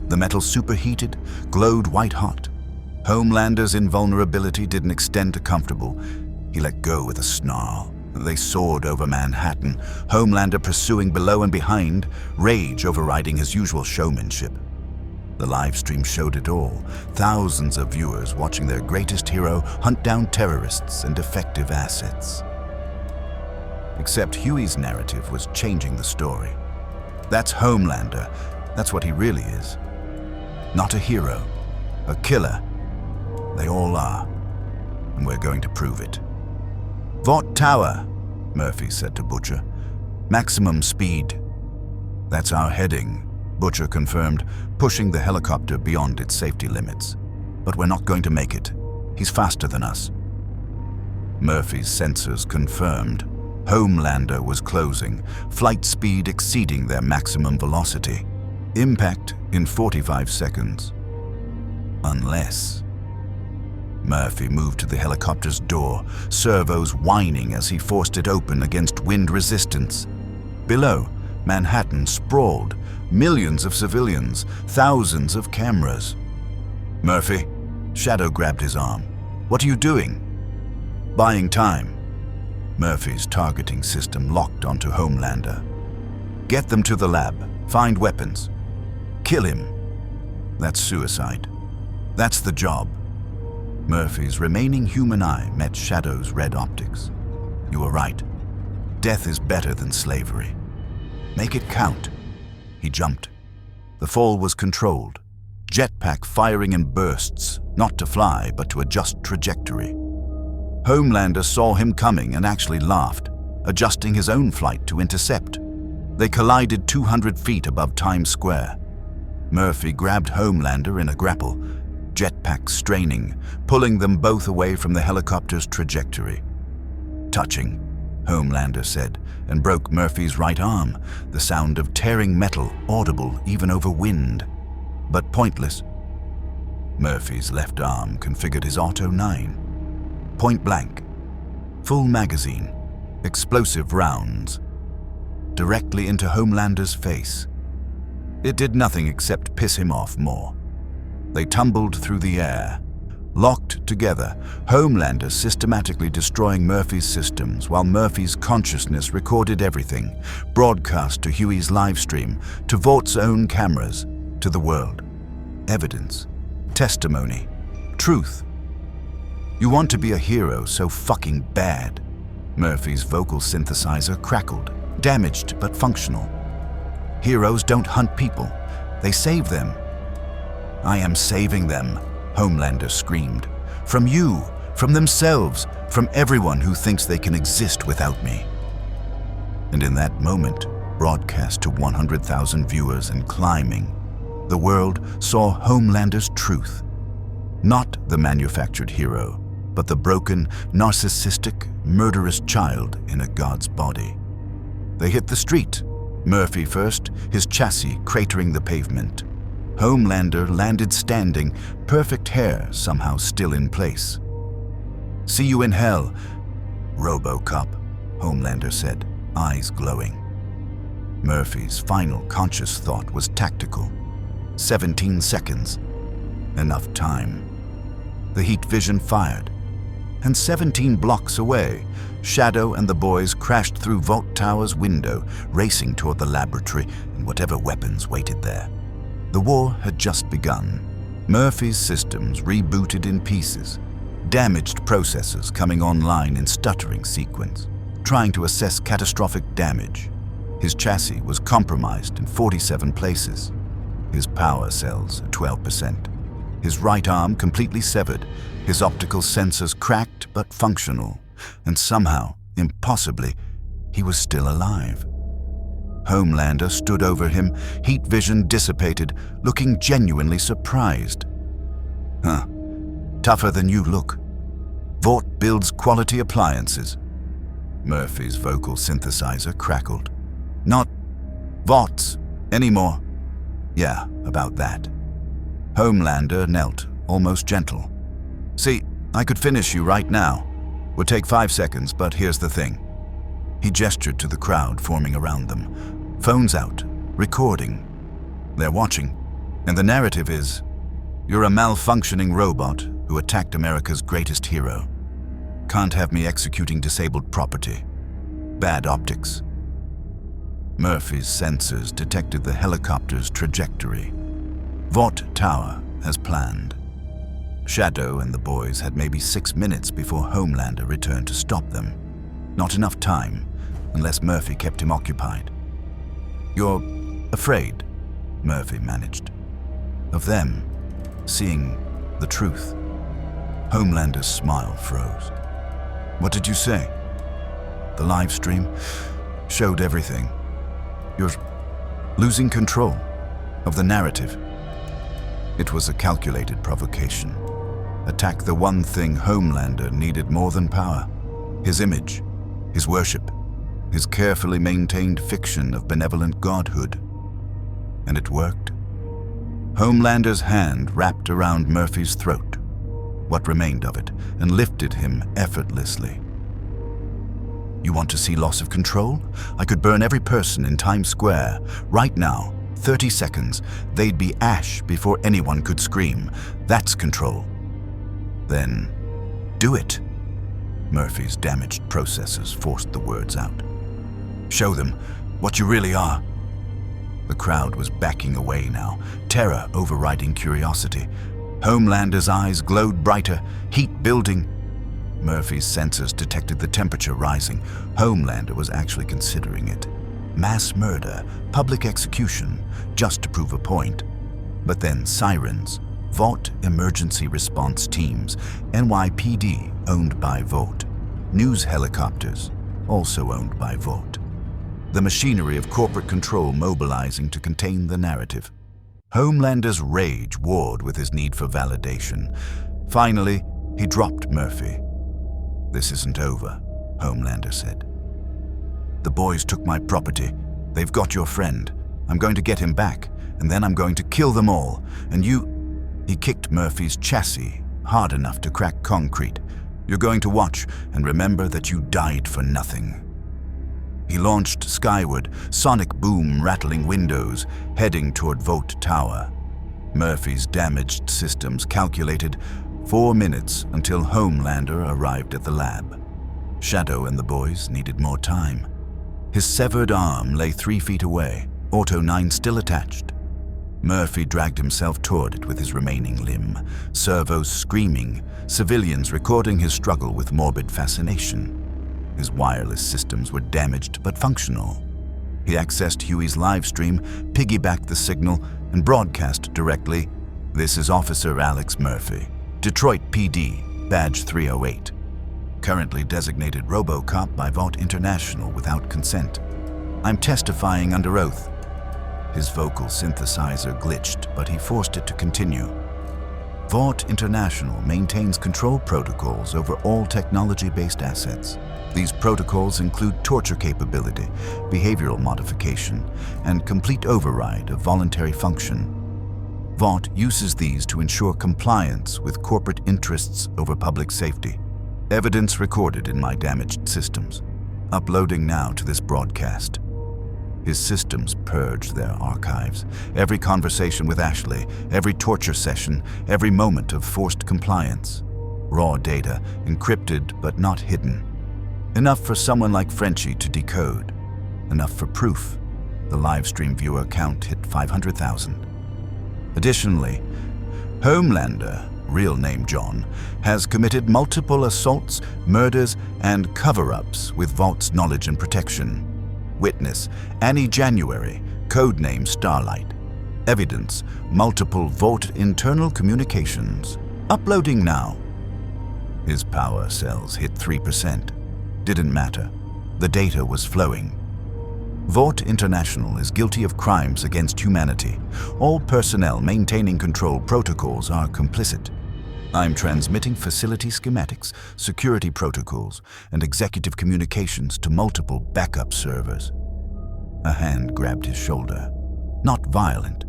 The metal superheated, glowed white-hot. Homelander's invulnerability didn't extend to comfortable. He let go with a snarl. They soared over Manhattan, Homelander pursuing below and behind, rage overriding his usual showmanship. The live stream showed it all, thousands of viewers watching their greatest hero hunt down terrorists and defective assets. Except Huey's narrative was changing the story. That's Homelander. That's what he really is. Not a hero, a killer. They all are, and we're going to prove it. "Vought Tower," Murphy said to Butcher. "Maximum speed." "That's our heading," Butcher confirmed, pushing the helicopter beyond its safety limits. "But we're not going to make it. He's faster than us." Murphy's sensors confirmed. Homelander was closing, flight speed exceeding their maximum velocity. Impact in 45 seconds. Unless... Murphy moved to the helicopter's door, servos whining as he forced it open against wind resistance. Below, Manhattan sprawled, millions of civilians, thousands of cameras. "Murphy," Shadow grabbed his arm. "What are you doing?" "Buying time." Murphy's targeting system locked onto Homelander. "Get them to the lab. Find weapons. Kill him." "That's suicide." "That's the job." Murphy's remaining human eye met Shadow's red optics. "You were right. Death is better than slavery. Make it count." He jumped. The fall was controlled, jetpack firing in bursts, not to fly, but to adjust trajectory. Homelander saw him coming and actually laughed, adjusting his own flight to intercept. They collided 200 feet above Times Square. Murphy grabbed Homelander in a grapple, jetpack straining, pulling them both away from the helicopter's trajectory. "Touching," Homelander said, and broke Murphy's right arm, the sound of tearing metal audible even over wind, but pointless. Murphy's left arm configured his Auto 9. Point blank, full magazine, explosive rounds, directly into Homelander's face. It did nothing except piss him off more. They tumbled through the air, locked together, Homelander systematically destroying Murphy's systems while Murphy's consciousness recorded everything, broadcast to Huey's livestream, to Vaught's own cameras, to the world. Evidence, testimony, truth. "You want to be a hero so fucking bad." Murphy's vocal synthesizer crackled, damaged but functional. "Heroes don't hunt people, they save them." "I am saving them," Homelander screamed. "From you, from themselves, from everyone who thinks they can exist without me." And in that moment, broadcast to 100,000 viewers and climbing, the world saw Homelander's truth. Not the manufactured hero, but the broken, narcissistic, murderous child in a god's body. They hit the street. Murphy first, his chassis cratering the pavement. Homelander landed standing, perfect hair somehow still in place. "See you in hell, Robocop," Homelander said, eyes glowing. Murphy's final conscious thought was tactical. 17 seconds. Enough time. The heat vision fired. And 17 blocks away, Shadow and the boys crashed through Vought Tower's window, racing toward the laboratory and whatever weapons waited there. The war had just begun. Murphy's systems rebooted in pieces, damaged processors coming online in stuttering sequence, trying to assess catastrophic damage. His chassis was compromised in 47 places. His power cells at 12%. His right arm completely severed, his optical sensors cracked but functional, and somehow, impossibly, he was still alive. Homelander stood over him, heat vision dissipated, looking genuinely surprised. "Huh, tougher than you look. Vought builds quality appliances." Murphy's vocal synthesizer crackled. "Not Vaught's anymore." "Yeah, about that." Homelander knelt, almost gentle. "See, I could finish you right now. Would take 5 seconds, but here's the thing." He gestured to the crowd forming around them. Phones out, recording. They're watching, and the narrative is, "You're a malfunctioning robot who attacked America's greatest hero. Can't have me executing disabled property. Bad optics." Murphy's sensors detected the helicopter's trajectory. Vought Tower, as planned. Shadow and the boys had maybe 6 minutes before Homelander returned to stop them. Not enough time, unless Murphy kept him occupied. "You're afraid," Murphy managed. "Of them, seeing the truth." Homelander's smile froze. "What did you say?" "The live stream showed everything. You're losing control of the narrative." It was a calculated provocation. Attack the one thing Homelander needed more than power. His image, his worship, his carefully maintained fiction of benevolent godhood. And it worked. Homelander's hand wrapped around Murphy's throat, what remained of it, and lifted him effortlessly. "You want to see loss of control? I could burn every person in Times Square. Right now, 30 seconds, they'd be ash before anyone could scream. That's control." "Then, do it." Murphy's damaged processors forced the words out. "Show them what you really are." The crowd was backing away now, terror overriding curiosity. Homelander's eyes glowed brighter, heat building. Murphy's sensors detected the temperature rising. Homelander was actually considering it. Mass murder, public execution, just to prove a point. But then sirens, Vought Emergency Response Teams, NYPD, owned by Vought, news helicopters, also owned by Vought. The machinery of corporate control mobilizing to contain the narrative. Homelander's rage warred with his need for validation. Finally, he dropped Murphy. "This isn't over," Homelander said. "The boys took my property. They've got your friend. I'm going to get him back, and then I'm going to kill them all. And you..." He kicked Murphy's chassis hard enough to crack concrete. "You're going to watch and remember that you died for nothing." He launched skyward, sonic boom rattling windows, heading toward Vought Tower. Murphy's damaged systems calculated 4 minutes until Homelander arrived at the lab. Shadow and the boys needed more time. His severed arm lay 3 feet away, Auto 9 still attached. Murphy dragged himself toward it with his remaining limb, servos screaming, civilians recording his struggle with morbid fascination. His wireless systems were damaged but functional. He accessed Huey's live stream, piggybacked the signal, and broadcast directly, "This is Officer Alex Murphy, Detroit PD, Badge 308. Currently designated Robocop by Vought International without consent. I'm testifying under oath." His vocal synthesizer glitched, but he forced it to continue. Vought International maintains control protocols over all technology-based assets. These protocols include torture capability, behavioral modification, and complete override of voluntary function. Vought uses these to ensure compliance with corporate interests over public safety. Evidence recorded in my damaged systems. Uploading now to this broadcast. His systems purged their archives. Every conversation with Ashley, every torture session, every moment of forced compliance. Raw data, encrypted but not hidden. Enough for someone like Frenchie to decode. Enough for proof. The livestream viewer count hit 500,000. Additionally, Homelander, real name John, has committed multiple assaults, murders, and cover-ups with Vaught's knowledge and protection. Witness, Annie January, codename Starlight. Evidence, multiple Vought internal communications. Uploading now. His power cells hit 3%. Didn't matter. The data was flowing. Vought International is guilty of crimes against humanity. All personnel maintaining control protocols are complicit. I'm transmitting facility schematics, security protocols, and executive communications to multiple backup servers. A hand grabbed his shoulder. Not violent,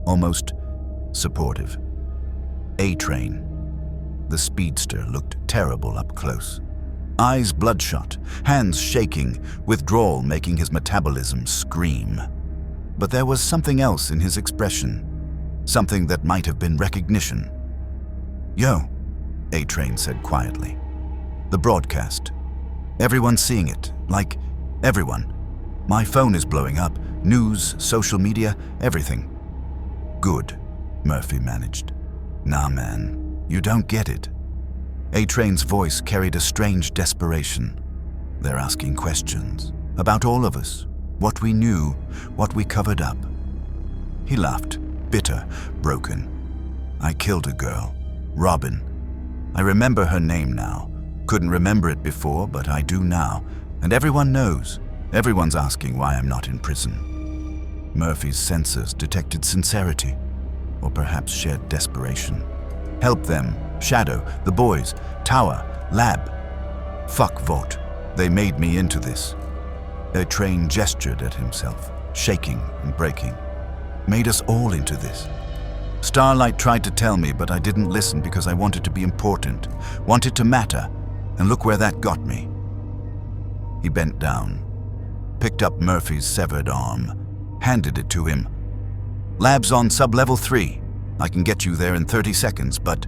almost supportive. A-Train. The speedster looked terrible up close. Eyes bloodshot, hands shaking, withdrawal making his metabolism scream. But there was something else in his expression, something that might have been recognition. "Yo," A-Train said quietly. "The broadcast. Everyone's seeing it, like everyone. My phone is blowing up, news, social media, everything." "Good," Murphy managed. "Nah, man, you don't get it." A-Train's voice carried a strange desperation. "They're asking questions about all of us, what we knew, what we covered up." He laughed, bitter, broken. "I killed a girl, Robin. I remember her name now. Couldn't remember it before, but I do now. And everyone knows. Everyone's asking why I'm not in prison." Murphy's sensors detected sincerity, or perhaps shared desperation. "Help them. Shadow, the boys, Tower, Lab. Fuck Vought. They made me into this." A-Train gestured at himself, shaking and breaking. "Made us all into this. Starlight tried to tell me, but I didn't listen because I wanted to be important, wanted to matter, and look where that got me." He bent down, picked up Murphy's severed arm, handed it to him. "Lab's on sub-level 3. I can get you there in 30 seconds, but..."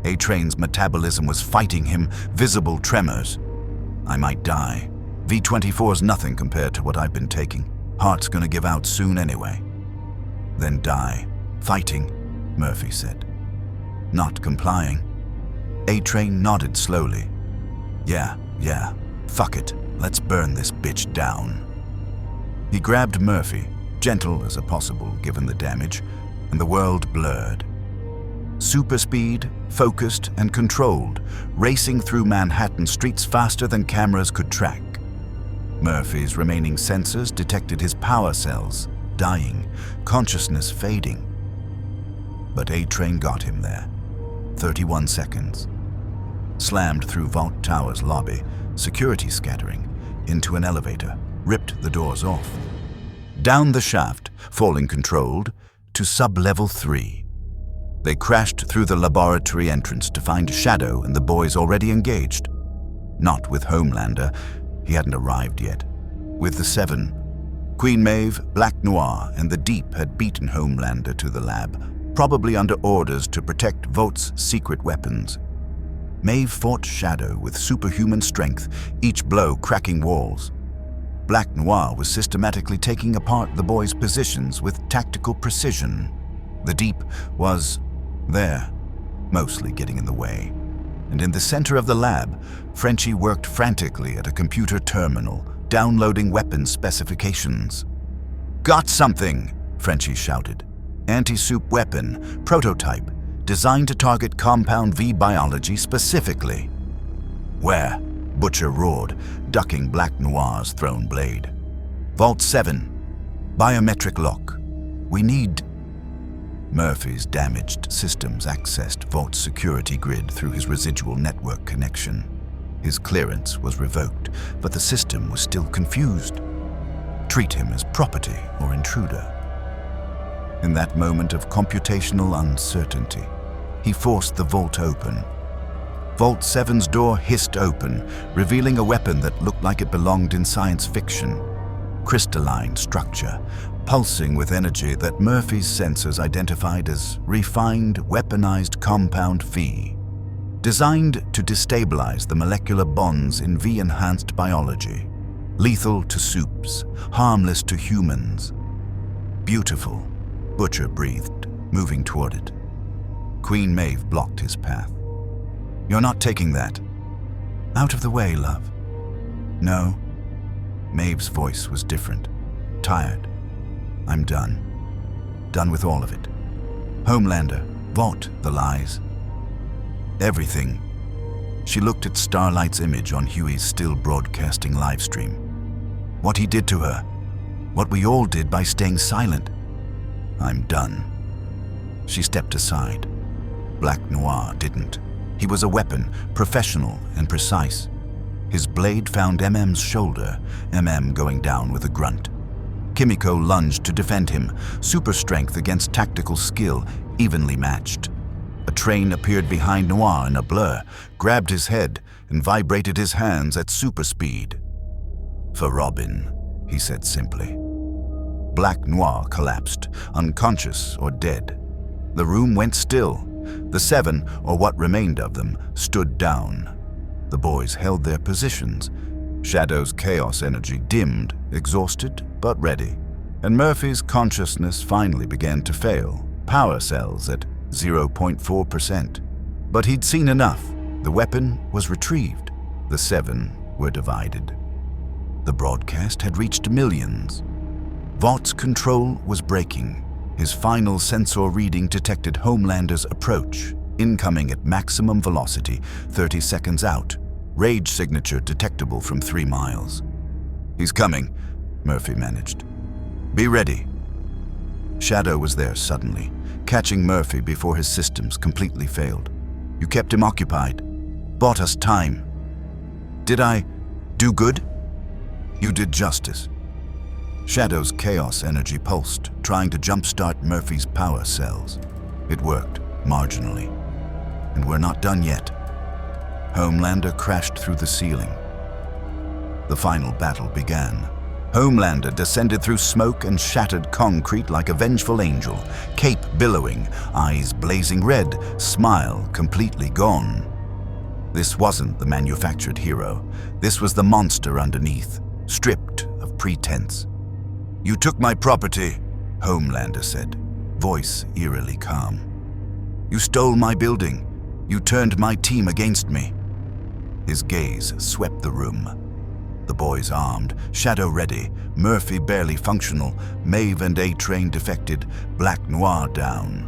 A-Train's metabolism was fighting him, visible tremors. "I might die. V24's nothing compared to what I've been taking. Heart's gonna give out soon anyway." "Then die. Fighting," Murphy said. "Not complying." A-Train nodded slowly. Yeah, fuck it. Let's burn this bitch down." He grabbed Murphy, gentle as possible given the damage, and the world blurred. Super speed, focused and controlled, racing through Manhattan streets faster than cameras could track. Murphy's remaining sensors detected his power cells dying, consciousness fading. But A-Train got him there. 31 seconds. Slammed through Vought Tower's lobby, security scattering, into an elevator, ripped the doors off. Down the shaft, falling controlled, to sub-level 3. They crashed through the laboratory entrance to find Shadow and the boys already engaged. Not with Homelander, he hadn't arrived yet. With the 7, Queen Maeve, Black Noir, and the Deep had beaten Homelander to the lab, probably under orders to protect Vaught's secret weapons. Maeve fought Shadow with superhuman strength, each blow cracking walls. Black Noir was systematically taking apart the boys' positions with tactical precision. The Deep was there, mostly getting in the way. And in the center of the lab, Frenchie worked frantically at a computer terminal, downloading weapon specifications. "Got something!" Frenchie shouted. Anti-soup weapon, prototype, designed to target Compound V biology specifically. "Where?" Butcher roared, ducking Black Noir's thrown blade. "Vault 7. Biometric lock. We need..." Murphy's damaged systems accessed Vaught's security grid through his residual network connection. His clearance was revoked, but the system was still confused. Treat him as property or intruder. In that moment of computational uncertainty, he forced the vault open. Vault 7's door hissed open, revealing a weapon that looked like it belonged in science fiction. Crystalline structure, pulsing with energy that Murphy's sensors identified as refined, weaponized Compound V. Designed to destabilize the molecular bonds in V-enhanced biology. Lethal to soups, harmless to humans. "Beautiful," Butcher breathed, moving toward it. Queen Maeve blocked his path. "You're not taking that." "Out of the way, love." "No." Maeve's voice was different, tired. "I'm done. Done with all of it. Homelander, Vought, the lies. Everything." She looked at Starlight's image on Huey's still broadcasting livestream. What he did to her. What we all did by staying silent. "I'm done." She stepped aside. Black Noir didn't. He was a weapon, professional and precise. His blade found MM's shoulder, MM going down with a grunt. Kimiko lunged to defend him, super strength against tactical skill, evenly matched. A train appeared behind Noir in a blur, grabbed his head, and vibrated his hands at super speed. "For Robin," he said simply. Black Noir collapsed, unconscious or dead. The room went still. The 7, or what remained of them, stood down. The boys held their positions. Shadow's chaos energy dimmed, exhausted but ready. And Murphy's consciousness finally began to fail, power cells at 0.4%. But he'd seen enough. The weapon was retrieved. The 7 were divided. The broadcast had reached millions. Vaught's control was breaking. His final sensor reading detected Homelander's approach, incoming at maximum velocity, 30 seconds out. Rage signature detectable from 3 miles. "He's coming," Murphy managed. "Be ready." Shadow was there suddenly, catching Murphy before his systems completely failed. "You kept him occupied. Bought us time." "Did I do good?" "You did justice." Shadow's chaos energy pulsed, trying to jumpstart Murphy's power cells. It worked, marginally. And we're not done yet. Homelander crashed through the ceiling. The final battle began. Homelander descended through smoke and shattered concrete like a vengeful angel, cape billowing, eyes blazing red, smile completely gone. This wasn't the manufactured hero. This was the monster underneath, stripped of pretense. "You took my property," Homelander said, voice eerily calm. "You stole my building. You turned my team against me." His gaze swept the room. The boys armed, Shadow ready, Murphy barely functional, Maeve and A-Train defected, Black Noir down.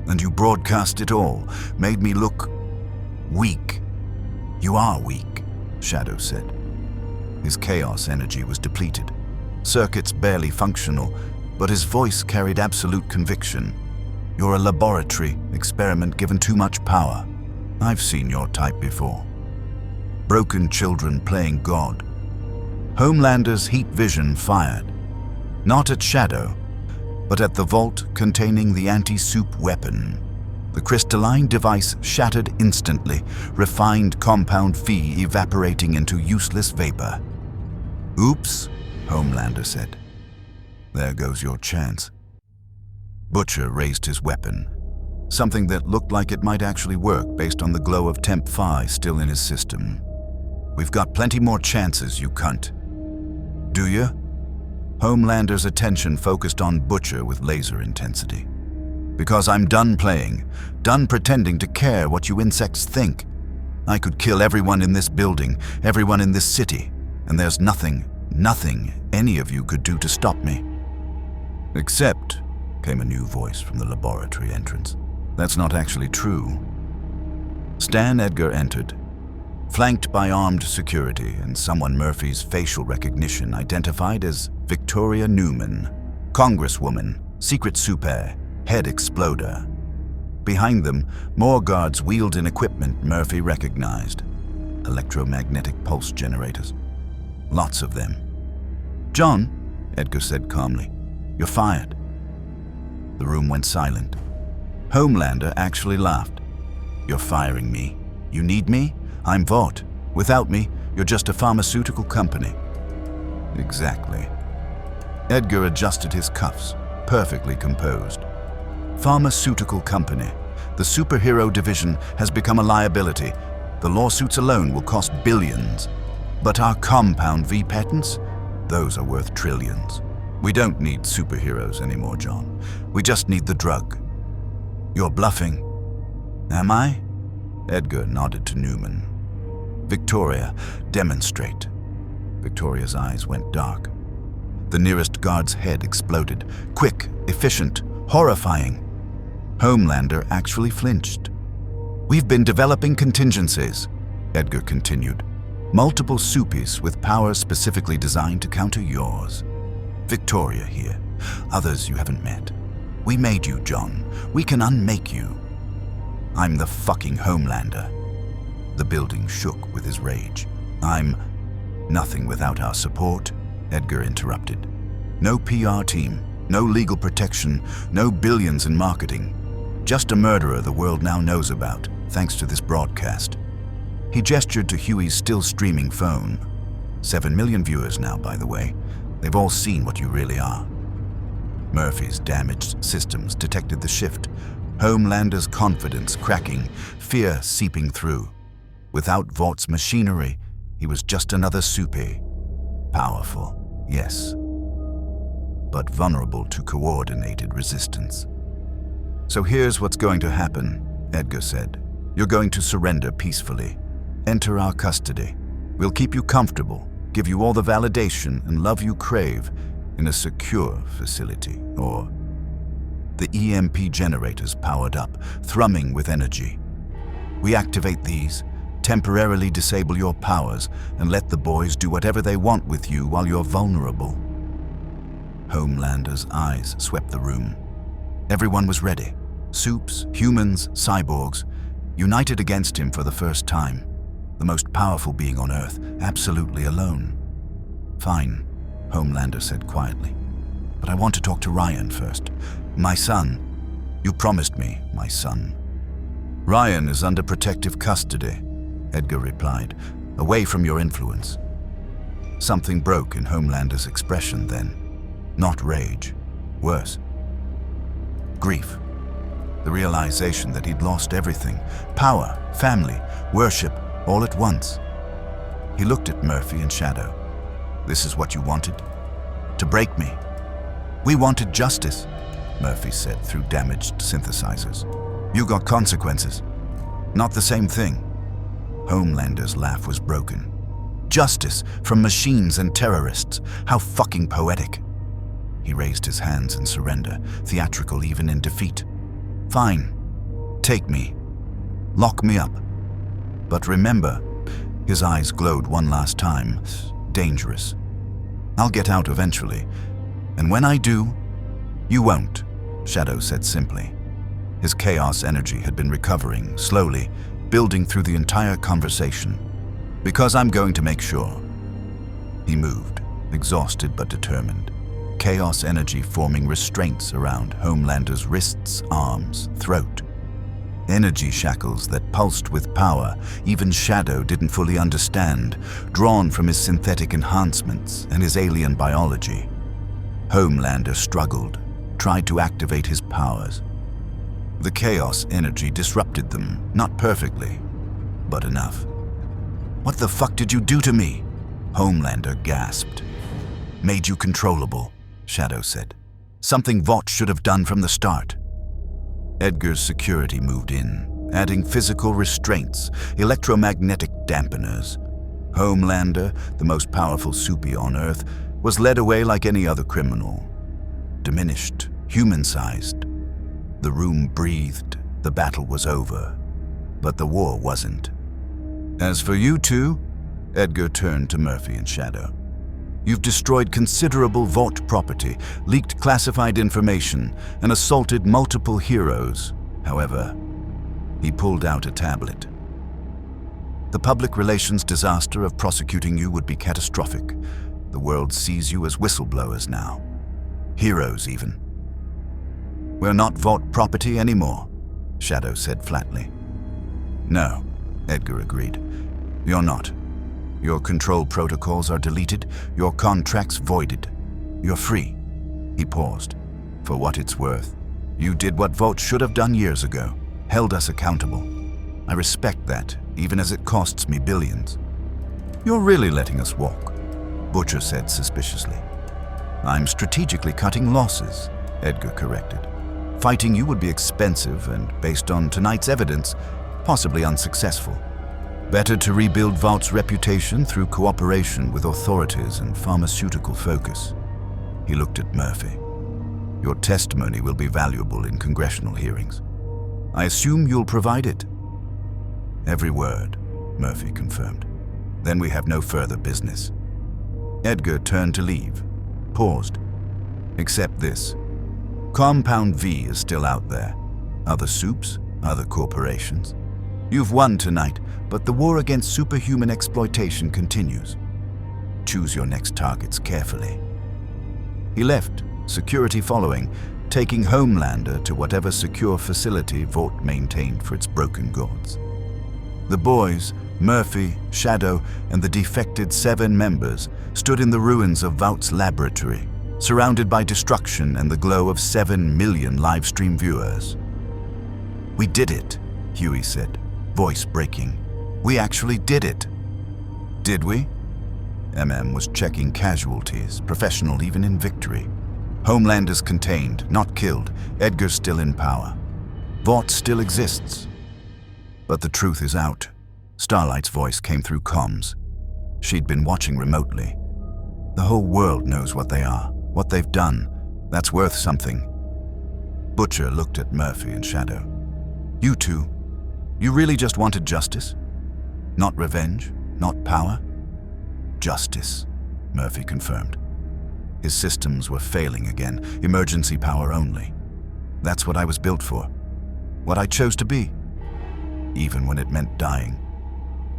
And you broadcast it all, made me look weak. You are weak, Shadow said. His chaos energy was depleted, circuits barely functional, but his voice carried absolute conviction. You're a laboratory experiment given too much power. I've seen your type before. Broken children playing God. Homelander's heat vision fired, not at Shadow, but at the vault containing the anti-soup weapon. The crystalline device shattered instantly, refined compound V evaporating into useless vapor. Oops, Homelander said. There goes your chance. Butcher raised his weapon, something that looked like it might actually work based on the glow of Temp Phi still in his system. We've got plenty more chances, you cunt. Do you? Homelander's attention focused on Butcher with laser intensity. Because I'm done playing, done pretending to care what you insects think. I could kill everyone in this building, everyone in this city, and there's nothing any of you could do to stop me. Except, came a new voice from the laboratory entrance. That's not actually true. Stan Edgar entered, flanked by armed security and someone Murphy's facial recognition identified as Victoria Newman, Congresswoman, Secret Super, Head Exploder. Behind them, more guards wheeled in equipment Murphy recognized. Electromagnetic pulse generators. Lots of them. John, Edgar said calmly, you're fired. The room went silent. Homelander actually laughed. You're firing me. You need me? I'm Vought. Without me, you're just a pharmaceutical company. Exactly. Edgar adjusted his cuffs, perfectly composed. Pharmaceutical company. The superhero division has become a liability. The lawsuits alone will cost billions. But our compound V patents? Those are worth trillions. We don't need superheroes anymore, John. We just need the drug. You're bluffing. Am I? Edgar nodded to Newman. Victoria, demonstrate. Victoria's eyes went dark. The nearest guard's head exploded. Quick, efficient, horrifying. Homelander actually flinched. We've been developing contingencies, Edgar continued. Multiple soupies with powers specifically designed to counter yours. Victoria here. Others you haven't met. We made you, John. We can unmake you. I'm the fucking Homelander. The building shook with his rage. I'm nothing without our support, Edgar interrupted. No PR team, no legal protection, no billions in marketing. Just a murderer the world now knows about, thanks to this broadcast. He gestured to Huey's still streaming phone. 7 million viewers now, by the way. They've all seen what you really are. Murphy's damaged systems detected the shift. Homelander's confidence cracking, fear seeping through. Without Vaught's machinery, he was just another soupy. Powerful, yes, but vulnerable to coordinated resistance. So here's what's going to happen, Edgar said. You're going to surrender peacefully. Enter our custody. We'll keep you comfortable, give you all the validation and love you crave in a secure facility, or the EMP generators powered up, thrumming with energy. We activate these, temporarily disable your powers, and let the boys do whatever they want with you while you're vulnerable. Homelander's eyes swept the room. Everyone was ready. Soups, humans, cyborgs, united against him for the first time. The most powerful being on Earth, absolutely alone. Fine, Homelander said quietly. But I want to talk to Ryan first. My son. You promised me, my son. Ryan is under protective custody, Edgar replied, away from your influence. Something broke in Homelander's expression then. Not rage. Worse. Grief. The realization that he'd lost everything. Power, family, worship, all at once. He looked at Murphy and Shadow. This is what you wanted? To break me? We wanted justice, Murphy said through damaged synthesizers. You got consequences. Not the same thing. Homelander's laugh was broken. Justice from machines and terrorists. How fucking poetic. He raised his hands in surrender, theatrical even in defeat. Fine. Take me. Lock me up. But remember, his eyes glowed one last time. Dangerous. I'll get out eventually. And when I do, you won't, Shadow said simply. His chaos energy had been recovering, slowly, building through the entire conversation. Because I'm going to make sure. He moved, exhausted but determined. Chaos energy forming restraints around Homelander's wrists, arms, throat. Energy shackles that pulsed with power even Shadow didn't fully understand, drawn from his synthetic enhancements and his alien biology. Homelander struggled, tried to activate his powers. The chaos energy disrupted them, not perfectly, but enough. What the fuck did you do to me? Homelander gasped. Made you controllable, Shadow said. Something Vought should have done from the start. Edgar's security moved in, adding physical restraints, electromagnetic dampeners. Homelander, the most powerful Supi on Earth, was led away like any other criminal. Diminished, human-sized. The room breathed, the battle was over. But the war wasn't. As for you two, Edgar turned to Murphy and Shadow. You've destroyed considerable Vought property, leaked classified information, and assaulted multiple heroes. However, he pulled out a tablet. The public relations disaster of prosecuting you would be catastrophic. The world sees you as whistleblowers now. Heroes, even. We're not Vought property anymore, Shadow said flatly. No, Edgar agreed. You're not. Your control protocols are deleted, your contracts voided. You're free. He paused. For what it's worth, you did what Vought should have done years ago, held us accountable. I respect that, even as it costs me billions. You're really letting us walk, Butcher said suspiciously. I'm strategically cutting losses, Edgar corrected. Fighting you would be expensive and, based on tonight's evidence, possibly unsuccessful. Better to rebuild Vought's reputation through cooperation with authorities and pharmaceutical focus. He looked at Murphy. Your testimony will be valuable in congressional hearings. I assume you'll provide it. Every word, Murphy confirmed. Then we have no further business. Edgar turned to leave, paused. Except this. Compound V is still out there. Other soups, other corporations. You've won tonight, but the war against superhuman exploitation continues. Choose your next targets carefully. He left, security following, taking Homelander to whatever secure facility Vought maintained for its broken gods. The boys, Murphy, Shadow, and the defected 7 members stood in the ruins of Vought's laboratory, surrounded by destruction and the glow of 7 million livestream viewers. We did it, Huey said, voice breaking. We actually did it. Did we? MM was checking casualties, professional even in victory. Homelander's contained, not killed. Edgar's still in power. Vought still exists. But the truth is out. Starlight's voice came through comms. She'd been watching remotely. The whole world knows what they are, what they've done. That's worth something. Butcher looked at Murphy and Shadow. You two, you really just wanted justice? Not revenge, not power? Justice, Murphy confirmed. His systems were failing again, emergency power only. That's what I was built for. What I chose to be. Even when it meant dying.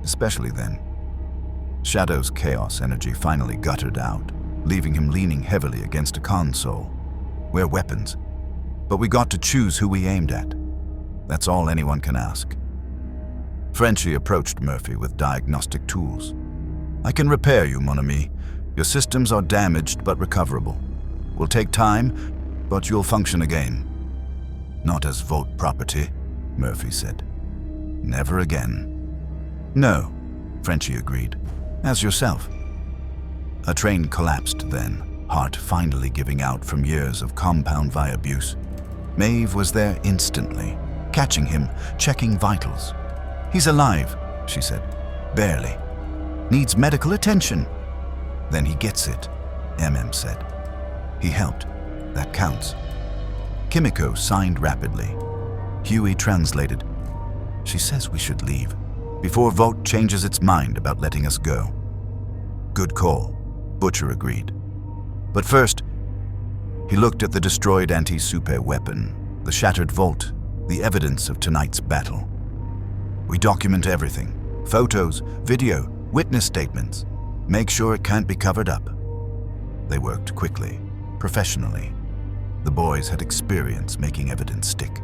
Especially then. Shadow's chaos energy finally guttered out, leaving him leaning heavily against a console. We're weapons. But we got to choose who we aimed at. That's all anyone can ask. Frenchie approached Murphy with diagnostic tools. I can repair you, mon ami. Your systems are damaged but recoverable. Will take time, but you'll function again. Not as Vought property, Murphy said. Never again. No, Frenchie agreed. As yourself. A train collapsed then, heart finally giving out from years of compound V abuse. Maeve was there instantly, catching him, checking vitals. He's alive, she said. Barely. needs medical attention." "Then he gets it," said. "He helped. That counts." Kimiko signed rapidly. Huey translated. "She says we should leave, before Vought changes its mind about letting us go." "Good call," Butcher agreed. "But first," he looked at the destroyed anti-super weapon, the shattered vault, the evidence of tonight's battle. "We document everything. Photos, video, witness statements. Make sure it can't be covered up." They worked quickly, professionally. The boys had experience making evidence stick.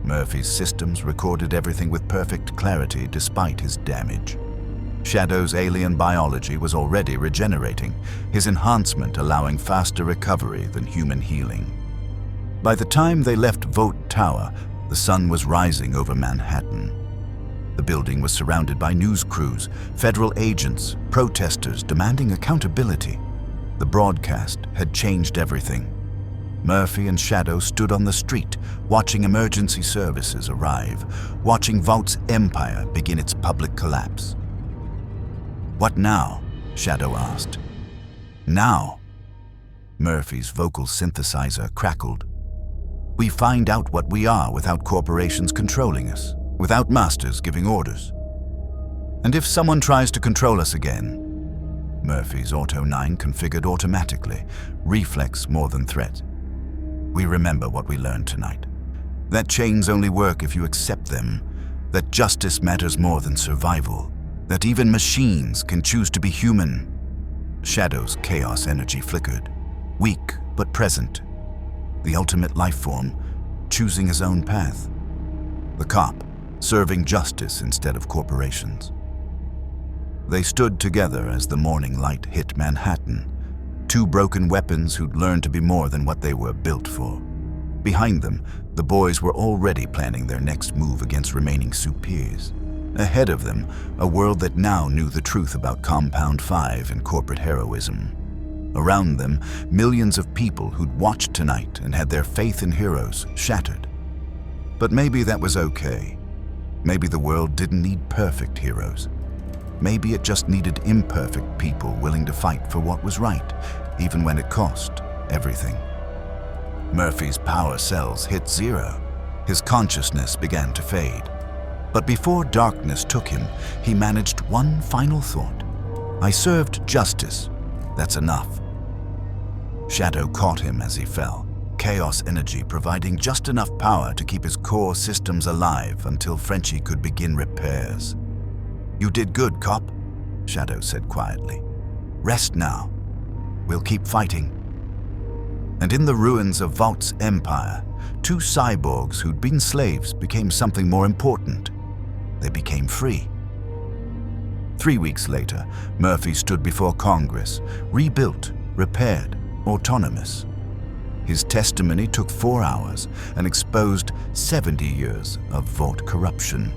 Murphy's systems recorded everything with perfect clarity despite his damage. Shadow's alien biology was already regenerating, his enhancement allowing faster recovery than human healing. By the time they left Vought Tower, the sun was rising over Manhattan. The building was surrounded by news crews, federal agents, protesters demanding accountability. The broadcast had changed everything. Murphy and Shadow stood on the street, watching emergency services arrive, watching Vought's empire begin its public collapse. "What now?" Shadow asked. "Now?" Murphy's vocal synthesizer crackled. "We find out what we are without corporations controlling us, without masters giving orders. And if someone tries to control us again," Murphy's Auto 9 configured automatically, reflex more than threat. "We remember what we learned tonight. That chains only work if you accept them, that justice matters more than survival, that even machines can choose to be human." Shadow's chaos energy flickered, weak but present. The ultimate life form, choosing his own path. The cop, serving justice instead of corporations. They stood together as the morning light hit Manhattan, two broken weapons who'd learned to be more than what they were built for. Behind them, the boys were already planning their next move against remaining supers. Ahead of them, a world that now knew the truth about Compound 5 and corporate heroism. Around them, millions of people who'd watched tonight and had their faith in heroes shattered. But maybe that was okay. Maybe the world didn't need perfect heroes. Maybe it just needed imperfect people willing to fight for what was right, even when it cost everything. Murphy's power cells hit zero. His consciousness began to fade. But before darkness took him, he managed one final thought. "I served justice. That's enough." Shadow caught him as he fell, chaos energy providing just enough power to keep his core systems alive until Frenchie could begin repairs. "You did good, cop," Shadow said quietly. "Rest now. We'll keep fighting." And in the ruins of Vought's empire, two cyborgs who'd been slaves became something more important. They became free. 3 weeks later, Murphy stood before Congress, rebuilt, repaired, autonomous. His testimony took 4 hours and exposed 70 years of Vought corruption.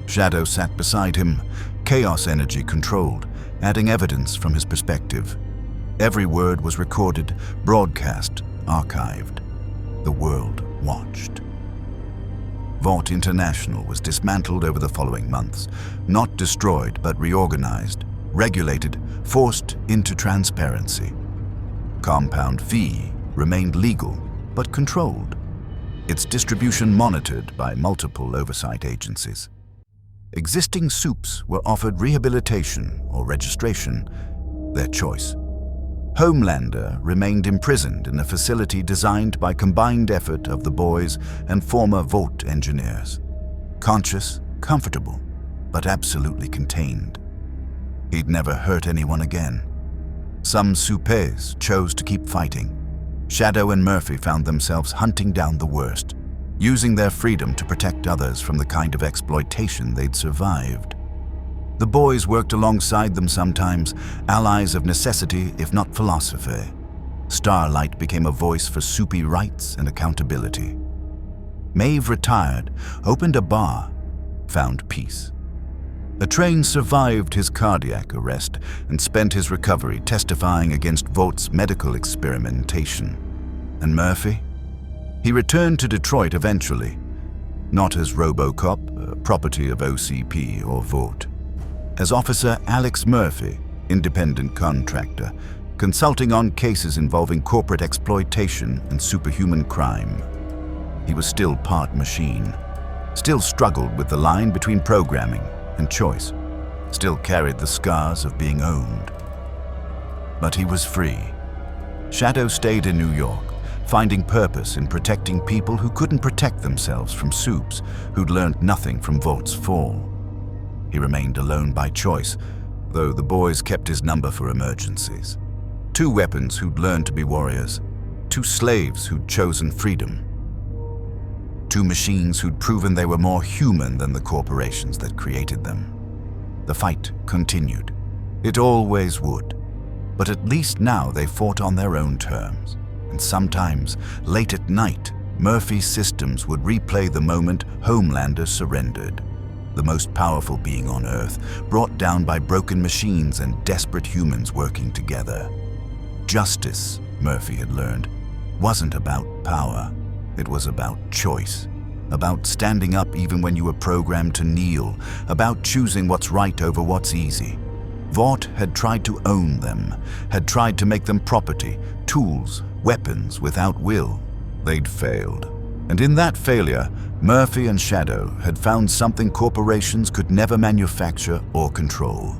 Shadow sat beside him, chaos energy controlled, adding evidence from his perspective. Every word was recorded, broadcast, archived. The world watched. Vought International was dismantled over the following months, not destroyed but reorganized, regulated, forced into transparency. Compound V remained legal but controlled, its distribution monitored by multiple oversight agencies. Existing soups were offered rehabilitation or registration, their choice. Homelander remained imprisoned in a facility designed by combined effort of the boys and former Vought engineers. Conscious, comfortable, but absolutely contained. He'd never hurt anyone again. Some supers chose to keep fighting. Shadow and Murphy found themselves hunting down the worst, using their freedom to protect others from the kind of exploitation they'd survived. The boys worked alongside them sometimes, allies of necessity if not philosophy. Starlight became a voice for soupy rights and accountability. Maeve retired, opened a bar, found peace. A train survived his cardiac arrest and spent his recovery testifying against Vought's medical experimentation. And Murphy? He returned to Detroit eventually, not as Robocop, property of OCP or Vought. as Officer Alex Murphy, independent contractor, consulting on cases involving corporate exploitation and superhuman crime. He was still part machine, still struggled with the line between programming and choice, still carried the scars of being owned. But he was free. Shadow stayed in New York, finding purpose in protecting people who couldn't protect themselves from supes who'd learned nothing from Vaught's fall. He remained alone by choice, though the boys kept his number for emergencies. 2 weapons who'd learned to be warriors, 2 slaves who'd chosen freedom, 2 machines who'd proven they were more human than the corporations that created them. The fight continued. It always would. But at least now they fought on their own terms. And sometimes, late at night, Murphy's systems would replay the moment Homelander surrendered. The most powerful being on Earth, brought down by broken machines and desperate humans working together. Justice, Murphy had learned, wasn't about power. It was about choice. About standing up even when you were programmed to kneel. About choosing what's right over what's easy. Vought had tried to own them, had tried to make them property, tools, weapons without will. They'd failed. And in that failure, Murphy and Shadow had found something corporations could never manufacture or control: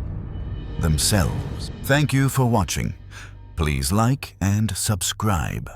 themselves. Thank you for watching. Please like and subscribe.